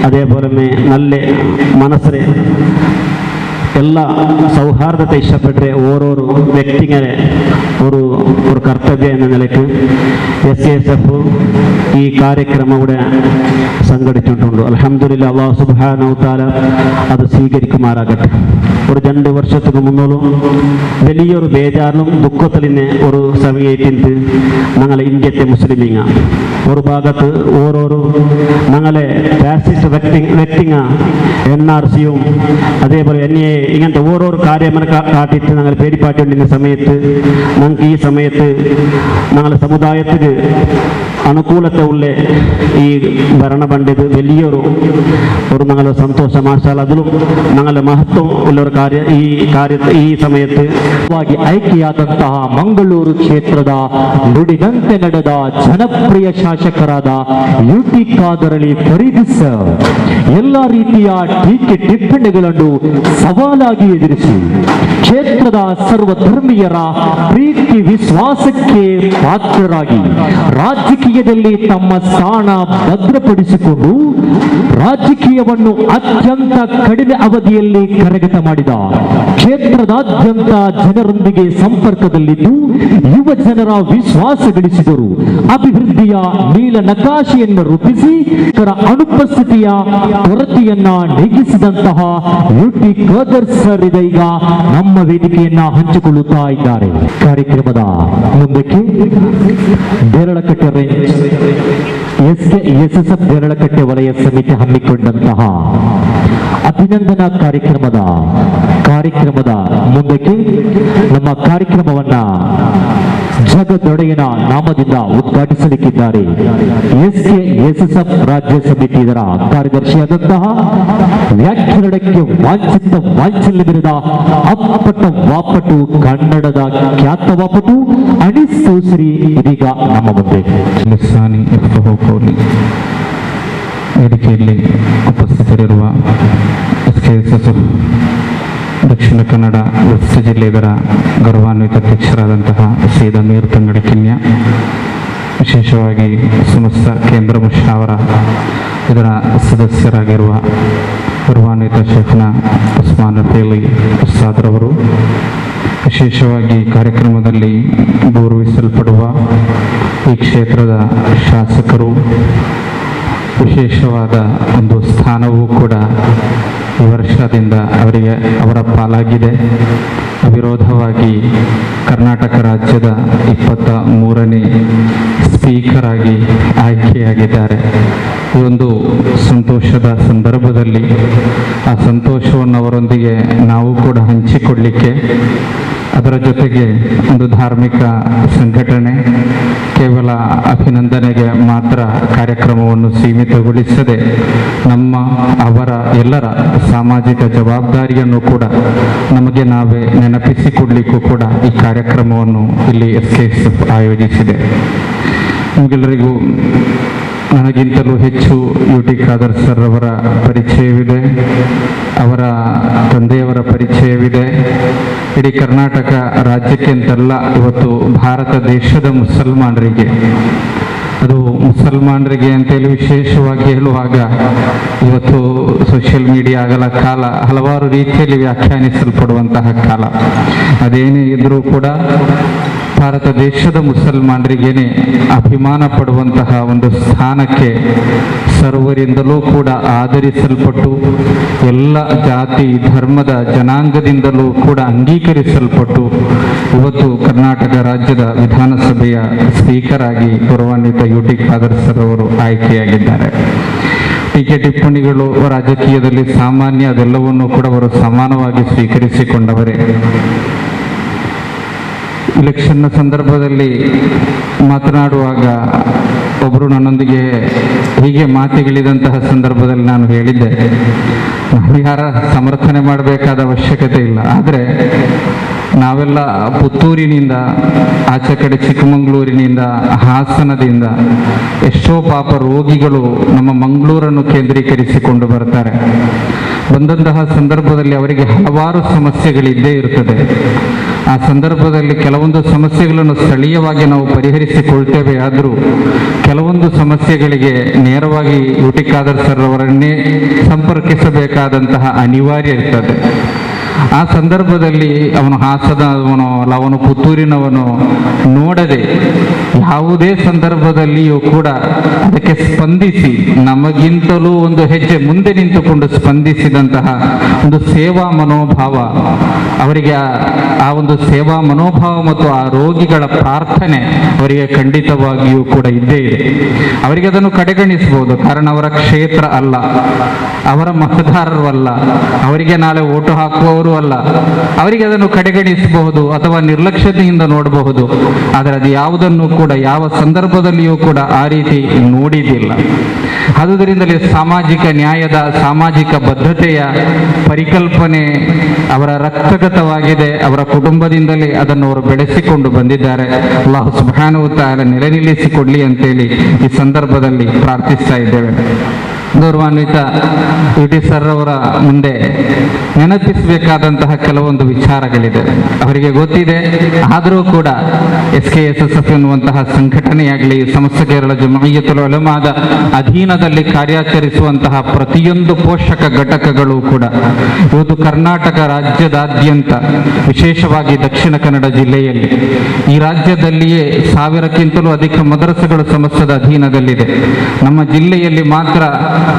അതേപോലെ നല്ല മനസ്സിനെ ಎಲ್ಲ സൗഹാർദ്ദത്തെ ഇഷ്ടപ്പെട്ട ഓരോരോ വ്യക്തികളെ ഒരു കർത്തവ്യം എന്ന നിലയ്ക്ക് SKSF ഈ കാര്യക്രമം ഇവിടെ സംഘടിച്ചിട്ടുണ്ട്. അൽഹംദുലില്ലാഹ്, അല്ലാഹു സുബ്ഹാനഹു തആല അത് സ്വീകരിക്കുമാറാകട്ടെ. ഒരു 2 വർഷത്തിന് മുന്നോളം വലിയൊരു ബേജാറിലും ദുഃഖത്തിലിനെ ഒരു സമയത്തിൻ്റെ ഞങ്ങളെ ഇന്ത്യത്തെ മുസ്ലിമീങ്ങ ഒരു ഭാഗത്ത് ഓരോരോ ഞങ്ങളെ ഫാസിസ്റ്റ് വ്യക്തിങ്ങ NRCയും അതേപോലെ NA ഇങ്ങനത്തെ ഓരോരോ കാര്യം കാട്ടിയിട്ട് ഞങ്ങൾ പേടിപ്പാട്ടുകൊണ്ടിരുന്ന സമയത്ത് ഞങ്ങൾക്ക് ഈ സമയത്ത് ഞങ്ങളുടെ സമുദായത്തിന് അനുകൂലത്തെ ഉള്ള ഈ ഭരണപണ്ഡിത് വലിയൊരു ഞങ്ങളുടെ സന്തോഷം. മാഷാഅല്ലാഹ്, അതിലും ഞങ്ങളുടെ മഹത്വം ഉള്ള ഒരു ഈ ಸಮಯത്ത് ಆಯ್ಕೆಯಾದಂತಹ ಮಂಗಳೂರು ಕ್ಷೇತ್ರದ ನುಡಿದಂತೆ ನಡೆದ ಜನಪ್ರಿಯ ಶಾಸಕರಾದ UT ಖಾದರ್ ಅಲಿ ಫರೀದ್ ಸರ್ ಎಲ್ಲ ರೀತಿಯ ಟೀಕೆ ಟಿಪ್ಪಣಿಗಳನ್ನು ಸವಾಲಾಗಿ ಎದುರಿಸಿ ಕ್ಷೇತ್ರದ ಸರ್ವಧರ್ಮೀಯರ ಪ್ರೀತಿ ವಿಶ್ವಾಸಕ್ಕೆ ಪಾತ್ರರಾಗಿ ರಾಜಕೀಯದಲ್ಲಿ ತಮ್ಮ ಸ್ಥಾನ ಭದ್ರಪಡಿಸಿಕೊಂಡು ರಾಜಕೀಯವನ್ನು ಅತ್ಯಂತ ಕಡಿಮೆ ಅವಧಿಯಲ್ಲಿ ಕರಗತ ಮಾಡಿದ ಕ್ಷೇತ್ರದಾದ್ಯಂತ ಜನರೊಂದಿಗೆ ಸಂಪರ್ಕದಲ್ಲಿದ್ದು ಯುವ ಜನರ ವಿಶ್ವಾಸ ಗಳಿಸಿದರು. ಅಭಿವೃದ್ಧಿಯ ನೀಲ ನಕಾಶೆಯನ್ನು ರೂಪಿಸಿ ಅನುಪಸ್ಥಿತಿಯ ಕೊರತೆಯನ್ನ ನೀಗಿಸಿದಂತಹ UT ಖಾದರ್ ಸರ್ ಇದೀಗ ನಮ್ಮ ವೇದಿಕೆಯನ್ನ ಹಂಚಿಕೊಳ್ಳುತ್ತಾ ಇದ್ದಾರೆ. ಕಾರ್ಯಕ್ರಮದ ಮುಂದಕ್ಕೆ ದೇರಳಕಟ್ಟೆ ರೇಂಜ್ SSF ದೇರಳಕಟ್ಟೆ ವಲಯ ಸಮಿತಿ ಹಮ್ಮಿಕೊಂಡಂತಹ ಅಭಿನಂದನಾ ಕಾರ್ಯಕ್ರಮದ ಮುಂದಕ್ಕೆ ನಮ್ಮ ಕಾರ್ಯಕ್ರಮವನ್ನ ಜಗದೊಡೆಯನ ನಾಮದಿಂದ ಉದ್ಘಾಟಿಸಲಿಕ್ಕಿದ್ದಾರೆ. SSF ರಾಜ್ಯ ಸಮಿತಿ ಇದರ ಕಾರ್ಯದರ್ಶಿಯಾದಂತಹ ವ್ಯಾಖ್ಯಾನಕ್ಕೆ ವಾತ್ಸಲ್ಯವಿರದ ಅಪ್ಪಟ ವಾಪಟು ಕನ್ನಡದ ಖ್ಯಾತ ವಾಪಟು ಅನೀಸ್ ಚೌಸರಿ ಇದೀಗ ನಮ್ಮ ಮುಂದೆ. ವೇದಿಕೆಯಲ್ಲಿ ಉಪಸ್ಥಿತರಿರುವ SKSF ದಕ್ಷಿಣ ಕನ್ನಡ ವೆಸ್ಟ್ ಜಿಲ್ಲೆಯ ಗೌರವಾನ್ವಿತ ಅಧ್ಯಕ್ಷರಾದಂತಹ ಸೈಯದ್ ಅಮೀರ್ ತಂಗಡಿ ಕಿನ್ಯ, ವಿಶೇಷವಾಗಿ ಸಮಸ್ತ ಕೇಂದ್ರ ಮುಷಾವರ ಇದರ ಸದಸ್ಯರಾಗಿರುವ ಗೌರವಾನ್ವಿತ ಶೇಖ್ನ ಉಸ್ಮಾನ್ ರಫೀಲಿ ಉಸ್ತಾದ್ರವರು, ವಿಶೇಷವಾಗಿ ಕಾರ್ಯಕ್ರಮದಲ್ಲಿ ಗೌರವಿಸಲ್ಪಡುವ ಈ ಕ್ಷೇತ್ರದ ಶಾಸಕರು, ವಿಶೇಷವಾದ ಒಂದು ಸ್ಥಾನವೂ ಕೂಡ ಈ ವರ್ಷದಿಂದ ಅವರ ಪಾಲಾಗಿದೆ. ಅವಿರೋಧವಾಗಿ ಕರ್ನಾಟಕ ರಾಜ್ಯದ 23ನೇ ಸ್ಪೀಕರ್ ಆಗಿ ಆಯ್ಕೆಯಾಗಿದ್ದಾರೆ. ಈ ಒಂದು ಸಂತೋಷದ ಸಂದರ್ಭದಲ್ಲಿ ಆ ಸಂತೋಷವನ್ನು ಅವರೊಂದಿಗೆ ನಾವು ಕೂಡ ಹಂಚಿಕೊಳ್ಳಲಿಕ್ಕೆ, ಅದರ ಜೊತೆಗೆ ಒಂದು ಧಾರ್ಮಿಕ ಸಂಘಟನೆ ಕೇವಲ ಅಭಿನಂದನೆಗೆ ಮಾತ್ರ ಕಾರ್ಯಕ್ರಮವನ್ನು ಸೀಮಿತಗೊಳಿಸದೆ ಅವರ ಎಲ್ಲರ ಸಾಮಾಜಿಕ ಜವಾಬ್ದಾರಿಯನ್ನು ಕೂಡ ನಮಗೆ ನಾವೇ ನೆನಪಿಸಿಕೊಡ್ಲಿಕ್ಕೂ ಕೂಡ ಈ ಕಾರ್ಯಕ್ರಮವನ್ನು ಇಲ್ಲಿ SKSF ಆಯೋಜಿಸಿದೆ. ನಿಮಗೆಲ್ಲರಿಗೂ ನನಗಿಂತಲೂ ಹೆಚ್ಚು UT ಖಾದರ್ ಸರ್ ಅವರ ಪರಿಚಯವಿದೆ, ಅವರ ತಂದೆಯವರ ಪರಿಚಯವಿದೆ. ಇಡೀ ಕರ್ನಾಟಕ ರಾಜ್ಯಕ್ಕೆ ಅಂತಲ್ಲ, ಇವತ್ತು ಭಾರತ ದೇಶದ ಮುಸಲ್ಮಾನರಿಗೆ, ಅದು ಮುಸಲ್ಮಾನರಿಗೆ ಅಂತೇಳಿ ವಿಶೇಷವಾಗಿ ಹೇಳುವಾಗ ಇವತ್ತು ಸೋಷಿಯಲ್ ಮೀಡಿಯಾ ಆಗಲ ಕಾಲ, ಹಲವಾರು ರೀತಿಯಲ್ಲಿ ವ್ಯಾಖ್ಯಾನಿಸಲ್ಪಡುವಂತಹ ಕಾಲ. ಅದೇನೇ ಇದ್ರೂ ಕೂಡ ಭಾರತ ದೇಶದ ಮುಸಲ್ಮಾನರಿಗೇನೆ ಅಭಿಮಾನ ಪಡುವಂತಹ ಒಂದು ಸ್ಥಾನಕ್ಕೆ ಸರ್ವರಿಂದಲೂ ಕೂಡ ಆಧರಿಸಲ್ಪಟ್ಟು, ಎಲ್ಲ ಜಾತಿ ಧರ್ಮದ ಜನಾಂಗದಿಂದಲೂ ಕೂಡ ಅಂಗೀಕರಿಸಲ್ಪಟ್ಟು ಇವತ್ತು ಕರ್ನಾಟಕ ರಾಜ್ಯದ ವಿಧಾನಸಭೆಯ ಸ್ಪೀಕರ್ ಆಗಿ ಗೌರವಾನ್ವಿತ UT ಖಾದರ್ ಸರ್ ಅವರು ಆಯ್ಕೆಯಾಗಿದ್ದಾರೆ. ಟೀಕೆ ಟಿಪ್ಪಣಿಗಳು ರಾಜಕೀಯದಲ್ಲಿ ಸಾಮಾನ್ಯ, ಅದೆಲ್ಲವನ್ನೂ ಕೂಡ ಅವರು ಸಮಾನವಾಗಿ ಸ್ವೀಕರಿಸಿಕೊಂಡವರೇ. ಇಲೆಕ್ಷನ್ನ ಸಂದರ್ಭದಲ್ಲಿ ಮಾತನಾಡುವಾಗ ಒಬ್ಬರು ನನ್ನೊಂದಿಗೆ ಹೀಗೆ ಮಾತಿಗಿಳಿದಂತಹ ಸಂದರ್ಭದಲ್ಲಿ ನಾನು ಹೇಳಿದ್ದೆ, ನಾವು ಯಾರ ಸಮರ್ಥನೆ ಮಾಡಬೇಕಾದ ಅವಶ್ಯಕತೆ ಇಲ್ಲ, ಆದರೆ ನಾವೆಲ್ಲ ಪುತ್ತೂರಿನಿಂದ, ಆಚೆ ಕಡೆ ಚಿಕ್ಕಮಗಳೂರಿನಿಂದ, ಹಾಸನದಿಂದ ಎಷ್ಟೋ ಪಾಪ ರೋಗಿಗಳು ನಮ್ಮ ಮಂಗಳೂರನ್ನು ಕೇಂದ್ರೀಕರಿಸಿಕೊಂಡು ಬರ್ತಾರೆ. ಬಂದಂತಹ ಸಂದರ್ಭದಲ್ಲಿ ಅವರಿಗೆ ಹಲವಾರು ಸಮಸ್ಯೆಗಳಿದ್ದೇ ಇರುತ್ತದೆ. ಆ ಸಂದರ್ಭದಲ್ಲಿ ಕೆಲವೊಂದು ಸಮಸ್ಯೆಗಳನ್ನು ಸ್ಥಳೀಯವಾಗಿ ನಾವು ಪರಿಹರಿಸಿಕೊಳ್ತೇವೆ, ಆದರೂ ಕೆಲವೊಂದು ಸಮಸ್ಯೆಗಳಿಗೆ ನೇರವಾಗಿ UT ಖಾದರ್ ಸರ್ ಅವರನ್ನೇ ಸಂಪರ್ಕಿಸಬೇಕಾದಂತಹ ಅನಿವಾರ್ಯ ಇರ್ತದೆ. ಆ ಸಂದರ್ಭದಲ್ಲಿ ಅವನು ಹಾಸನವನೋ ಅಲ್ಲ ಅವನು ಪುತ್ತೂರಿನವನು ನೋಡದೆ ಯಾವುದೇ ಸಂದರ್ಭದಲ್ಲಿಯೂ ಕೂಡ ಅದಕ್ಕೆ ಸ್ಪಂದಿಸಿ ನಮಗಿಂತಲೂ ಒಂದು ಹೆಜ್ಜೆ ಮುಂದೆ ನಿಂತುಕೊಂಡು ಸ್ಪಂದಿಸಿದಂತಹ ಒಂದು ಸೇವಾ ಮನೋಭಾವ ಅವರಿಗೆ ಆ ಒಂದು ಸೇವಾ ಮನೋಭಾವ ಮತ್ತು ಆ ರೋಗಿಗಳ ಪ್ರಾರ್ಥನೆ ಅವರಿಗೆ ಖಂಡಿತವಾಗಿಯೂ ಕೂಡ ಇದ್ದೇ ಇದೆ. ಅವರಿಗೆ ಅದನ್ನು ಕಡೆಗಣಿಸಬಹುದು, ಕಾರಣ ಅವರ ಕ್ಷೇತ್ರ ಅಲ್ಲ, ಅವರ ಮತದಾರರು ಅಲ್ಲ, ಅವರಿಗೆ ನಾಳೆ ಓಟು ಹಾಕುವವರು ಅಲ್ಲ. ಅವರಿಗೆ ಅದನ್ನು ಕಡೆಗಣಿಸಬಹುದು ಅಥವಾ ನಿರ್ಲಕ್ಷ್ಯತೆಯಿಂದ ನೋಡಬಹುದು. ಆದರೆ ಅದು ಯಾವುದನ್ನು ಕೂಡ ಯಾವ ಸಂದರ್ಭದಲ್ಲಿಯೂ ಕೂಡ ಆ ರೀತಿ ನೋಡಿದ್ದಿಲ್ಲ. ಆದುದರಿಂದಲೇ ಸಾಮಾಜಿಕ ನ್ಯಾಯದ ಸಾಮಾಜಿಕ ಬದ್ಧತೆಯ ಪರಿಕಲ್ಪನೆ ಅವರ ರಕ್ತಗತವಾಗಿದೆ. ಅವರ ಕುಟುಂಬದಿಂದಲೇ ಅದನ್ನು ಅವರು ಬೆಳೆಸಿಕೊಂಡು ಬಂದಿದ್ದಾರೆ. ಅಲ್ಲಾಹು ಸುಬ್ಹಾನಹು ವ ತಆಲಾ ನೆಲೆ ನಿಲ್ಲಿಸಿಕೊಡ್ಲಿ ಅಂತೇಳಿ ಈ ಸಂದರ್ಭದಲ್ಲಿ ಪ್ರಾರ್ಥಿಸ್ತಾ ಇದ್ದೇವೆ. ಗೌರವಾನ್ವಿತ ಯುಟಿ ಸರ್ ಅವರ ಮುಂದೆ ನೆನಪಿಸಬೇಕಾದಂತಹ ಕೆಲವೊಂದು ವಿಚಾರಗಳಿದೆ. ಅವರಿಗೆ ಗೊತ್ತಿದೆ, ಆದರೂ ಕೂಡ SKSSF ಎನ್ನುವಂತಹ ಸಂಘಟನೆಯಾಗಲಿ, ಸಮಸ್ತ ಕೇರಳ ಜಮೀಯತುಲ್ ಉಲಮಾದ ಅಧೀನದಲ್ಲಿ ಕಾರ್ಯಾಚರಿಸುವಂತಹ ಪ್ರತಿಯೊಂದು ಪೋಷಕ ಘಟಕಗಳು ಕೂಡ ಇವತ್ತು ಕರ್ನಾಟಕ ರಾಜ್ಯದಾದ್ಯಂತ, ವಿಶೇಷವಾಗಿ ದಕ್ಷಿಣ ಕನ್ನಡ ಜಿಲ್ಲೆಯಲ್ಲಿ, ಈ ರಾಜ್ಯದಲ್ಲಿಯೇ 1000ಕ್ಕಿಂತಲೂ ಅಧಿಕ ಮದರಸೆಗಳು ಸಮಸ್ತದ ಅಧೀನದಲ್ಲಿದೆ. ನಮ್ಮ ಜಿಲ್ಲೆಯಲ್ಲಿ ಮಾತ್ರ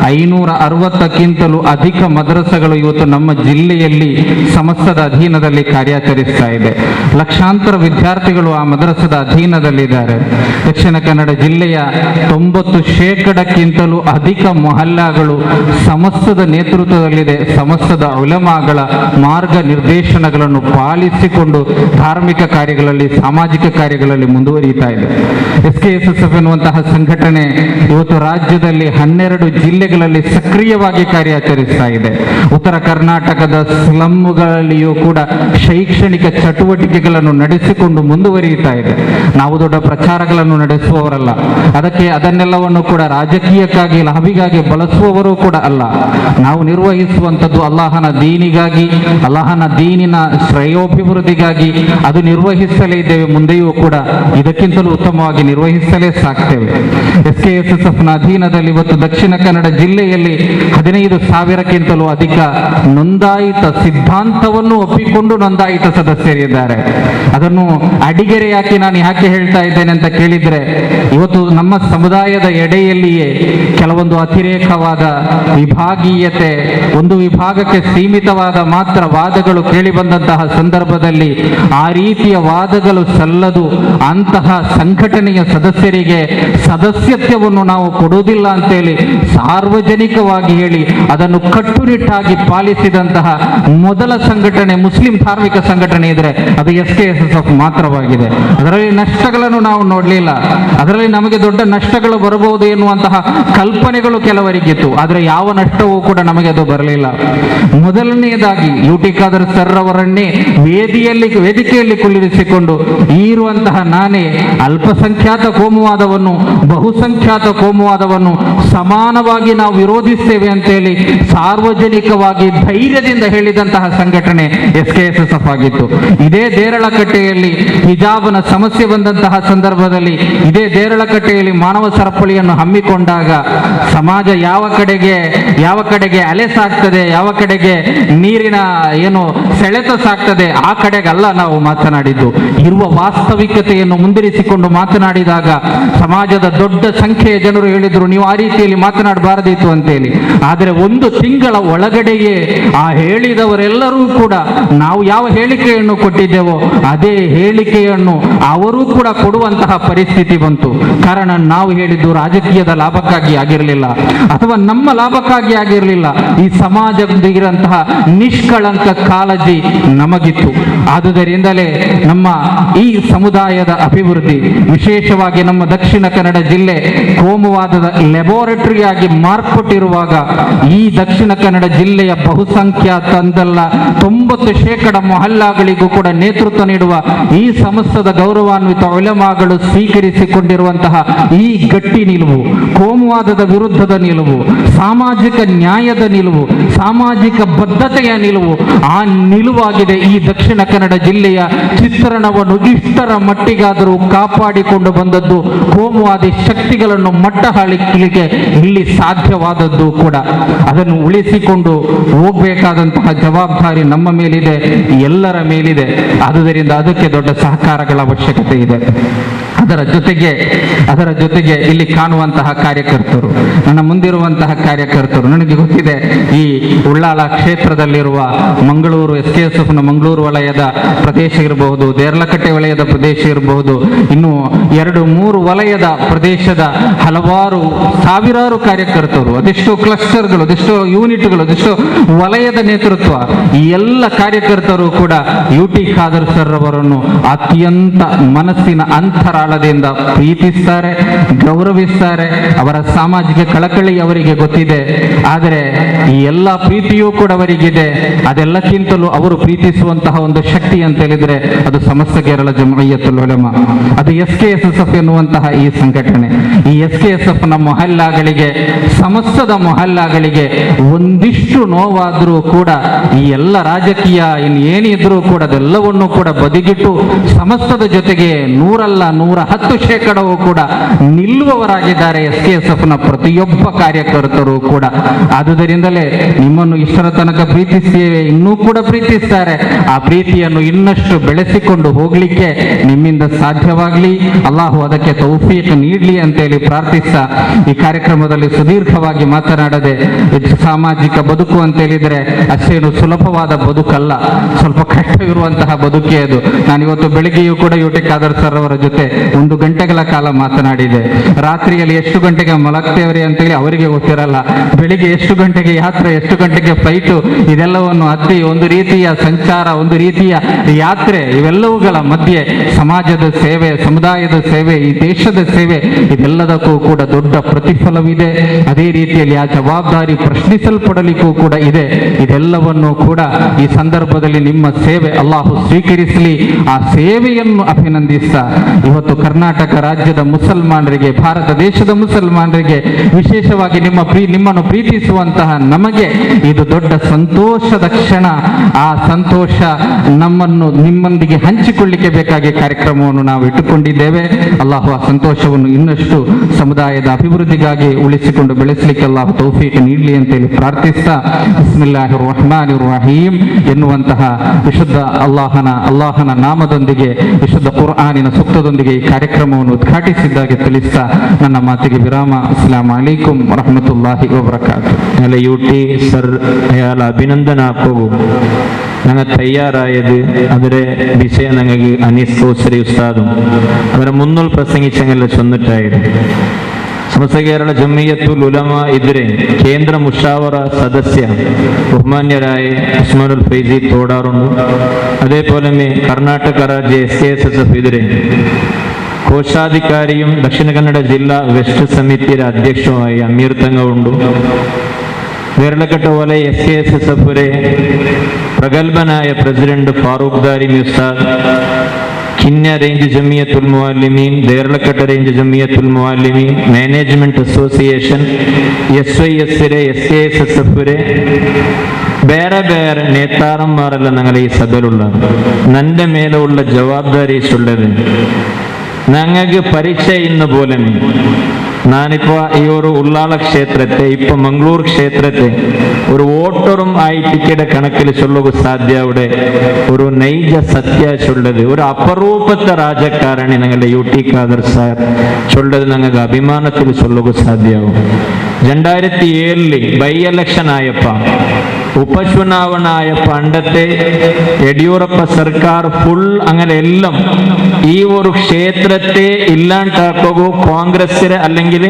560ಕ್ಕಿಂತಲೂ ಅಧಿಕ ಮದರಸೆಗಳು ಇವತ್ತು ನಮ್ಮ ಜಿಲ್ಲೆಯಲ್ಲಿ ಸಮಸ್ತದ ಅಧೀನದಲ್ಲಿ ಕಾರ್ಯಾಚರಿಸ್ತಾ ಇದೆ. ಲಕ್ಷಾಂತರ ವಿದ್ಯಾರ್ಥಿಗಳು ಆ ಮದರಸದ ಅಧೀನದಲ್ಲಿದ್ದಾರೆ. ದಕ್ಷಿಣ ಕನ್ನಡ ಜಿಲ್ಲೆಯ 90% ಅಧಿಕ ಮೊಹಲ್ಲಾಗಳು ಸಮಸ್ತದ ನೇತೃತ್ವದಲ್ಲಿದೆ. ಸಮಸ್ತದ ಉಲಮಾಗಳ ಮಾರ್ಗ ನಿರ್ದೇಶನಗಳನ್ನು ಪಾಲಿಸಿಕೊಂಡು ಧಾರ್ಮಿಕ ಕಾರ್ಯಗಳಲ್ಲಿ, ಸಾಮಾಜಿಕ ಕಾರ್ಯಗಳಲ್ಲಿ ಮುಂದುವರಿಯುತ್ತಾ ಇದೆ. SKSSF ಎನ್ನುವಂತಹ ಸಂಘಟನೆ ಇವತ್ತು ರಾಜ್ಯದಲ್ಲಿ 12 ಜಿಲ್ಲೆಗಳಲ್ಲಿ ಸಕ್ರಿಯವಾಗಿ ಕಾರ್ಯಾಚರಿಸ್ತಾ ಇದೆ. ಉತ್ತರ ಕರ್ನಾಟಕದ ಸ್ಲಮ್ಗಳಲ್ಲಿಯೂ ಕೂಡ ಶೈಕ್ಷಣಿಕ ಚಟುವಟಿಕೆಗಳನ್ನು ನಡೆಸಿಕೊಂಡು ಮುಂದುವರಿಯುತ್ತಾ ಇದೆ. ನಾವು ದೊಡ್ಡ ಪ್ರಚಾರಗಳನ್ನು ನಡೆಸುವವರಲ್ಲ, ಅದನ್ನೆಲ್ಲವನ್ನು ಕೂಡ ರಾಜಕೀಯಕ್ಕಾಗಿ, ಲಾಭಿಗಾಗಿ ಬಳಸುವವರು ಕೂಡ ಅಲ್ಲ. ನಾವು ನಿರ್ವಹಿಸುವಂಥದ್ದು ಅಲ್ಲಾಹನ ದೀನಿಗಾಗಿ, ಅಲ್ಲಾಹನ ದೀನಿನ ಶ್ರೇಯೋಭಿವೃದ್ಧಿಗಾಗಿ ಅದು ನಿರ್ವಹಿಸಲೇ ಇದ್ದೇವೆ. ಮುಂದೆಯೂ ಕೂಡ ಇದಕ್ಕಿಂತಲೂ ಉತ್ತಮವಾಗಿ ನಿರ್ವಹಿಸಲೇ ಸಾಕ್ತೇವೆ. SKSSFನ ಅಧೀನದಲ್ಲಿ ಇವತ್ತು ದಕ್ಷಿಣ ಕನ್ನಡ ಜಿಲ್ಲೆಯಲ್ಲಿ 15,000ಕ್ಕಿಂತಲೂ ಅಧಿಕ ನೋಂದಾಯಿತ, ಸಿದ್ಧಾಂತವನ್ನು ಒಪ್ಪಿಕೊಂಡು ನೋಂದಾಯಿತ ಸದಸ್ಯರಿದ್ದಾರೆ. ಅದನ್ನು ಅಡಿಗೆರೆಯಾಗಿ ನಾನು ಯಾಕೆ ಹೇಳ್ತಾ ಇದ್ದೇನೆ ಅಂತ ಕೇಳಿದ್ರೆ, ಇವತ್ತು ನಮ್ಮ ಸಮುದಾಯದ ಎಡೆಯಲ್ಲಿಯೇ ಕೆಲವೊಂದು ಅತಿರೇಕವಾದ ವಿಭಾಗೀಯತೆ, ಒಂದು ವಿಭಾಗಕ್ಕೆ ಸೀಮಿತವಾದ ಮಾತ್ರ ವಾದಗಳು ಕೇಳಿ ಬಂದಂತಹ ಸಂದರ್ಭದಲ್ಲಿ ಆ ರೀತಿಯ ವಾದಗಳು ಸಲ್ಲದು. ಅಂತಹ ಸಂಘಟನೆಯ ಸದಸ್ಯರಿಗೆ ಸದಸ್ಯತ್ವವನ್ನು ನಾವು ಕೊಡುವುದಿಲ್ಲ ಅಂತೇಳಿ ಸಾರ್ವಜನಿಕವಾಗಿ ಹೇಳಿ ಅದನ್ನು ಕಟ್ಟುನಿಟ್ಟಾಗಿ ಪಾಲಿಸಿದಂತಹ ಮೊದಲ ಸಂಘಟನೆ, ಮುಸ್ಲಿಂ ಧಾರ್ಮಿಕ ಸಂಘಟನೆ ಇದ್ರೆ ಅದು SKSSF ಮಾತ್ರವಾಗಿದೆ. ಅದರಲ್ಲಿ ನಷ್ಟಗಳನ್ನು ನಾವು ನೋಡಲಿಲ್ಲ. ಅದರಲ್ಲಿ ನಮಗೆ ದೊಡ್ಡ ನಷ್ಟಗಳು ಬರಬಹುದು ಎನ್ನುವಂತಹ ಕಲ್ಪನೆಗಳು ಕೆಲವರಿಗಿತ್ತು. ಆದರೆ ಯಾವ ನಷ್ಟವೂ ಕೂಡ ನಮಗೆ ಅದು ಬರಲಿಲ್ಲ. ಮೊದಲನೆಯದಾಗಿ ಯುಟಿ ಖಾದರ್ ಸರ್ ಅವರನ್ನೇ ವೇದಿಕೆಯಲ್ಲಿ ಕುಳ್ಳಿರಿಸಿಕೊಂಡು ಇರುವಂತಹ ನಾನೇ ಅಲ್ಪಸಂಖ್ಯಾತ ಕೋಮುವಾದವನ್ನು, ಬಹುಸಂಖ್ಯಾತ ಕೋಮುವಾದವನ್ನು ಸಮಾನವಾಗಿ ನಾವು ವಿರೋಧಿಸ್ತೇವೆ ಅಂತೇಳಿ ಸಾರ್ವಜನಿಕವಾಗಿ ಧೈರ್ಯದಿಂದ ಹೇಳಿದಂತಹ ಸಂಘಟನೆ SKSSF ಆಗಿತ್ತು. ಇದೇ ದೇರಳಕಟ್ಟೆಯಲ್ಲಿ ಹಿಜಾಬ್ನ ಸಮಸ್ಯೆ ಬಂದಂತಹ ಸಂದರ್ಭದಲ್ಲಿ, ಇದೇ ದೇರಳಕಟ್ಟೆಯಲ್ಲಿ ಮಾನವ ಸರಪಳಿಯನ್ನು ಹಮ್ಮಿಕೊಂಡಾಗ ಸಮಾಜ ಯಾವ ಕಡೆಗೆ ಅಲೆ ಸಾಕ್ತದೆ, ಯಾವ ಕಡೆಗೆ ನೀರಿನ ಸೆಳೆತ ಸಾಕ್ತದೆ, ಆ ಕಡೆಗಲ್ಲ ನಾವು ಮಾತನಾಡಿದ್ದು. ಇರುವ ವಾಸ್ತವಿಕತೆಯನ್ನು ಮುಂದಿರಿಸಿಕೊಂಡು ಮಾತನಾಡಿದಾಗ ಸಮಾಜದ ದೊಡ್ಡ ಸಂಖ್ಯೆಯ ಜನರು ಹೇಳಿದ್ರು, ನೀವು ಆ ರೀತಿಯಲ್ಲಿ ಮಾತನಾಡಬಾರದಿತ್ತು ಅಂತೇಳಿ. ಆದರೆ ಒಂದು ತಿಂಗಳ ಒಳಗಡೆಯೇ ಆ ಹೇಳಿದವರೆಲ್ಲರೂ ಕೂಡ ನಾವು ಯಾವ ಹೇಳಿಕೆಯನ್ನು ಕೊಟ್ಟಿದ್ದೇವೋ ಅದೇ ಹೇಳಿಕೆಯನ್ನು ಅವರು ಕೂಡ ಕೊಡುವಂತಹ ಪರಿಸ್ಥಿತಿ ಬಂತು. ಕಾರಣ ನಾವು ಹೇಳಿದ್ದು ರಾಜಕೀಯದ ಲಾಭಕ್ಕಾಗಿ ಆಗಿರಲಿಲ್ಲ, ಅಥವಾ ನಮ್ಮ ಲಾಭಕ್ಕಾಗಿ ಆಗಿರಲಿಲ್ಲ. ಈ ಸಮಾಜದಲ್ಲಿರುವಂತಹ ನಿಷ್ಕಳಂಕ ಕಾಳಜಿ ನಮಗಿತ್ತು. ಆದುದರಿಂದಲೇ ನಮ್ಮ ಈ ಸಮುದಾಯದ ಅಭಿವೃದ್ಧಿ, ವಿಶೇಷವಾಗಿ ನಮ್ಮ ದಕ್ಷಿಣ ಕನ್ನಡ ಜಿಲ್ಲೆ ಕೋಮುವಾದದ ಲ್ಯಾಬೋರೇಟರಿಯಾಗಿ ಮಾರ್ಪಟ್ಟಿರುವಾಗ ಈ ದಕ್ಷಿಣ ಕನ್ನಡ ಜಿಲ್ಲೆಯ ಬಹುಸಂಖ್ಯಾತ ಅಂದಲ್ಲ 90% ಮೊಹಲ್ಲಾಗಳಿಗೂ ಕೂಡ ನೇತೃತ್ವ ನೀಡುವ ಈ ಸಮಸ್ತದ ಗೌರವಾನ್ವಿತ ಉಲಮಾಗಳು ಸ್ವೀಕರಿಸಿಕೊಂಡಿರುವಂತಹ ಈ ಗಟ್ಟಿ ನಿಲುವು, ಕೋಮುವಾದದ ವಿರುದ್ಧದ ನಿಲುವು, ಸಾಮಾಜಿಕ ನ್ಯಾಯದ ನಿಲುವು, ಸಾಮಾಜಿಕ ಬದ್ಧತೆಯ ನಿಲುವು, ಆ ನಿಲುವಾಗಿದೆ ಈ ದಕ್ಷಿಣ ಕನ್ನಡ ಜಿಲ್ಲೆಯ ಚಿತ್ರಣವನ್ನು ಇಷ್ಟರ ಮಟ್ಟಿಗಾದರೂ ಕಾಪಾಡಿಕೊಂಡು ಬಂದದ್ದು. ಕೋಮುವಾದಿ ಶಕ್ತಿಗಳನ್ನು ಮಟ್ಟ ಹಾಕಲಿಕ್ಕೆ ಇಲ್ಲಿ ಸಾಧ್ಯವಾದದ್ದು ಕೂಡ ಅದನ್ನು ಉಳಿಸಿಕೊಂಡು ಹೋಗಬೇಕಾದಂತಹ ಜವಾಬ್ದಾರಿ ನಮ್ಮ ಮೇಲಿದೆ, ಎಲ್ಲರ ಮೇಲಿದೆ. ಆದುದರಿಂದ ಅದಕ್ಕೆ ದೊಡ್ಡ ಸಹಕಾರಗಳ ಅವಶ್ಯಕತೆ ಇದೆ. ಅದರ ಜೊತೆಗೆ ಇಲ್ಲಿ ಕಾಣುವಂತಹ ಕಾರ್ಯಕರ್ತರು, ನನ್ನ ಮುಂದಿರುವಂತಹ ಕಾರ್ಯಕರ್ತರು, ನನಗೆ ಗೊತ್ತಿದೆ ಈ ಉಳ್ಳಾಳ ಕ್ಷೇತ್ರದಲ್ಲಿರುವ ಮಂಗಳೂರು SKSFನ ಮಂಗಳೂರು ವಲಯದ ಪ್ರದೇಶ ಇರಬಹುದು, ದೇರ್ಲಕಟ್ಟೆ ವಲಯದ ಪ್ರದೇಶ ಇರಬಹುದು, ಇನ್ನು 2-3 ವಲಯದ ಪ್ರದೇಶದ ಹಲವಾರು ಸಾವಿರಾರು ಕಾರ್ಯಕರ್ತರು, ಅದೆಷ್ಟೋ ಕ್ಲಸ್ಟರ್ಗಳು, ಅದೆಷ್ಟೋ ಯೂನಿಟ್ಗಳು, ಅದೆಷ್ಟೋ ವಲಯದ ನೇತೃತ್ವ, ಈ ಎಲ್ಲ ಕಾರ್ಯಕರ್ತರು ಕೂಡ UT ಖಾದರ್ ಸರ್ ಅವರನ್ನು ಅತ್ಯಂತ ಮನಸ್ಸಿನ ಅಂತರಾಳದಿಂದ ಪ್ರೀತಿಸ್ತಾರೆ, ಗೌರವಿಸ್ತಾರೆ. ಅವರ ಸಾಮಾಜಿಕ ಕಳಕಳಿ ಅವರಿಗೆ ಗೊತ್ತಿದೆ. ಆದರೆ ಈ ಎಲ್ಲ ಪ್ರೀತಿಯೂ ಕೂಡ ಅವರಿಗಿದೆ. ಅದೆಲ್ಲಕ್ಕಿಂತಲೂ ಅವರು ಪ್ರೀತಿಸುವಂತಹ ಒಂದು ಶಕ್ತಿ ಅಂತ ಹೇಳಿದ್ರೆ ಅದು ಸಮಸ್ತ ಕೇರಳ ಜಮಯಿಯತುಲ್ ಉಲಮಾ, ಅದು SKSF ಎನ್ನುವಂತಹ ಈ ಸಂಘಟನೆ. ಈ SKSFನ ಮೊಹಲ್ಲಾಗಳಿಗೆ, ಸಮಸ್ತದ ಮೊಹಲ್ಲಾಗಳಿಗೆ ಒಂದಿಷ್ಟು ನೋವಾದರೂ ಕೂಡ ಈ ಎಲ್ಲ ರಾಜಕೀಯ ಏನಿದ್ರೂ ಕೂಡ ಅದೆಲ್ಲವನ್ನೂ ಕೂಡ ಬದಿಗಿಟ್ಟು ಸಮಸ್ತದ ಜೊತೆಗೆ 100% ಕೂಡ ನಿಲ್ಲುವವರಾಗಿದ್ದಾರೆ SKSFನ ಪ್ರತಿಯೊಬ್ಬ ಕಾರ್ಯಕರ್ತರು ಕೂಡ. ಆದುದರಿಂದಲೇ ನಿಮ್ಮನ್ನು ಇಷ್ಟರ ತನಕ ಪ್ರೀತಿಸ್ತೇವೆ, ಇನ್ನೂ ಕೂಡ ಪ್ರೀತಿಸ್ತಾರೆ. ಆ ಪ್ರೀತಿಯನ್ನು ಇನ್ನಷ್ಟು ಬೆಳೆಸಿಕೊಂಡು ಹೋಗ್ಲಿಕ್ಕೆ ನಿಮ್ಮಿಂದ ಸಾಧ್ಯವಾಗಲಿ, ಅಲ್ಲಾಹು ಅದಕ್ಕೆ ತೌಫೀಕ್ ನೀಡಲಿ ಅಂತೇಳಿ ಪ್ರಾರ್ಥಿಸ್ತಾ ಈ ಕಾರ್ಯಕ್ರಮದಲ್ಲಿ ಸುದೀರ್ಘವಾಗಿ ಮಾತನಾಡದೆ, ಸಾಮಾಜಿಕ ಬದುಕು ಅಂತ ಹೇಳಿದ್ರೆ ಅಷ್ಟೇನು ಸುಲಭವಾದ ಬದುಕಲ್ಲ, ಸ್ವಲ್ಪ ಕಷ್ಟವಿರುವಂತಹ ಬದುಕೇ ಅದು. ನಾನಿವತ್ತು ಬೆಳಿಗ್ಗೆಯೂ ಕೂಡ UT ಖಾದರ್ ಸರ್ ಅವರ ಜೊತೆ 1 ಗಂಟೆಗಳ ಕಾಲ ಮಾತನಾಡಿದೆ. ರಾತ್ರಿಯಲ್ಲಿ ಎಷ್ಟು ಗಂಟೆಗೆ ಮಲಗ್ತೇವ್ರಿ ಅಂತೇಳಿ ಅವರಿಗೆ ಗೊತ್ತಿರಲ್ಲ, ಬೆಳಿಗ್ಗೆ ಎಷ್ಟು ಗಂಟೆಗೆ ಯಾತ್ರೆ, ಎಷ್ಟು ಗಂಟೆಗೆ ಫ್ಲೈಟು, ಇದೆಲ್ಲವನ್ನು ಹತ್ತಿ ಒಂದು ರೀತಿಯ ಸಂಚಾರ, ಒಂದು ರೀತಿಯ ಯಾತ್ರೆ, ಇವೆಲ್ಲವುಗಳ ಮಧ್ಯೆ ಸಮಾಜದ ಸೇವೆ, ಸಮುದಾಯದ ಸೇವೆ, ಈ ದೇಶದ ಸೇವೆ, ಇದೆಲ್ಲದಕ್ಕೂ ಕೂಡ ದೊಡ್ಡ ಪ್ರತಿಫಲವಿದೆ. ಅದೇ ರೀತಿಯಲ್ಲಿ ಆ ಜವಾಬ್ದಾರಿ ಪ್ರಶ್ನಿಸಲ್ಪಡಲಿಕ್ಕೂ ಕೂಡ ಇದೆ. ಇದೆಲ್ಲವನ್ನು ಕೂಡ ಈ ಸಂದರ್ಭದಲ್ಲಿ ನಿಮ್ಮ ಸೇವೆ ಅಲ್ಲಾಹು ಸ್ವೀಕರಿಸಲಿ. ಆ ಸೇವೆಯನ್ನು ಅಭಿನಂದಿಸ್ತಾ ಇವತ್ತು ಕರ್ನಾಟಕ ರಾಜ್ಯದ ಮುಸಲ್ಮಾನರಿಗೆ, ಭಾರತ ದೇಶದ ಮುಸಲ್ಮಾನರಿಗೆ, ವಿಶೇಷವಾಗಿ ನಿಮ್ಮನ್ನು ಪ್ರೀತಿಸುವಂತಹ ನಮಗೆ ಇದು ದೊಡ್ಡ ಸಂತೋಷದ ಕ್ಷಣ. ಆ ಸಂತೋಷ ನಿಮ್ಮೊಂದಿಗೆ ಹಂಚಿಕೊಳ್ಳಿಕ್ಕೆ ಬೇಕಾಗಿ ಕಾರ್ಯಕ್ರಮವನ್ನು ನಾವು ಇಟ್ಟುಕೊಂಡಿದ್ದೇವೆ. ಅಲ್ಲಾಹು ಆ ಸಂತೋಷವನ್ನು ಇನ್ನಷ್ಟು ಸಮುದಾಯದ ಅಭಿವೃದ್ಧಿಗಾಗಿ ಉಳಿಸಿಕೊಂಡು ಬೆಳೆಸಲಿಕ್ಕೆ ಅಲ್ಲಾಹು ತೌಫೀಕ್ ನೀಡಲಿ ಅಂತೇಳಿ ಪ್ರಾರ್ಥಿಸ್ತಾ, ಬಿಸ್ಮಿಲ್ಲಾಹಿರ್ ರಹ್ಮಾನಿರ್ ರಹೀಂ ಎನ್ನುವಂತಹ ವಿಶುದ್ಧ ಅಲ್ಲಾಹನ ನಾಮದೊಂದಿಗೆ, ವಿಶುದ್ಧ ಕುರ್ಆನಿನ ಸೂಕ್ತದೊಂದಿಗೆ ಈ ಕಾರ್ಯಕ್ರಮವನ್ನು ಉದ್ಘಾಟಿಸಿದ್ದಾಗೆ ತಿಳಿಸ್ತಾ ನನ್ನ ಮಾತಿಗೆ ವಿರಾಮ. ಅಸ್ಸಲಾಮು ಅಲೈಕುಂ ವರಹಮತುಲ್ಲಾಹಿ ವಬರಕಾತು. UT സർ അയാൾ അഭിനന്ദന ആക്കുകയും ഞങ്ങൾ തയ്യാറായത് അതിലെ വിഷയം ഞങ്ങൾക്ക് അനീസ് കോസരി ഉസ്താദും അവരെ മുന്നിൽ പ്രസംഗിച്ചെങ്കിൽ ചൊന്നിട്ടായിരുന്നു. സമസ്ത കേരള ജമിയത്തുൽ ഉലമ എതിരെ കേന്ദ്ര മുഷാവറ സദസ്യ ബഹുമാന്യരായ ഉസ്മാനുൽ ഫൈസി തോടാറുണ്ട്. അതേപോലെ കർണാടക രാജ്യ SKSF എതിരെ കോശാധികാരിയും ദക്ഷിണ കന്നഡ ജില്ലാ വെസ്റ്റ് സമിതിയുടെ അധ്യക്ഷനുമായ അമീർ തങ്ങളുണ്ട്. വേർലക്കട്ട പോലെ SKSF പ്രഗത്ഭനായ പ്രസിഡന്റ് ഫാറൂഖ് ദാരിമി ഉസ്താദ്, Kinya range Jamiyyathul Muallimeen, Derlakatte range Jamiyyathul Muallimeen, management association, SYS SKSF ಬೇರೆ ಬೇರೆ ನೇತಾರന്മാരെಲ್ಲ ഞങ്ങളെ ഈ സഭയിലുള്ള ನನ್ನ ಮೇಲೆ ഉള്ള ಜವಾಬ್ದಾರಿ ചൊല്ലത് ഞങ്ങൾക്ക് പരീക്ഷ ഇന്ന് പോലെ ഞാനിപ്പോ ഈ ഒരു ഉള്ളാള ക്ഷേത്രത്തെ ഇപ്പൊ മംഗ്ലൂർ ക്ഷേത്രത്തെ ഒരു വോട്ടറും ആയി ടിക്കറ്റ് കണക്കിൽ ചൊല്ലുക സാധ്യ അവിടെ ഒരു നൈജ സത്യ ചൊല്ലത് ഒരു അപരൂപത്തെ രാജക്കാരനെ ഞങ്ങളുടെ UT ഖാദർ സാർ ചൊല്ലത് ഞങ്ങൾക്ക് അഭിമാനത്തിൽ ചൊല്ലുക സാധ്യവും. 2007 ബൈ എലക്ഷൻ ആയപ്പ ഉപചുനാവണായ പണ്ടത്തെ യെഡിയൂരപ്പ സർക്കാർ ഫുൾ അങ്ങനെ എല്ലാം ഈ ഒരു ക്ഷേത്രത്തെ ഇല്ലാണ്ടാക്കുക കോൺഗ്രസ് അല്ലെങ്കിൽ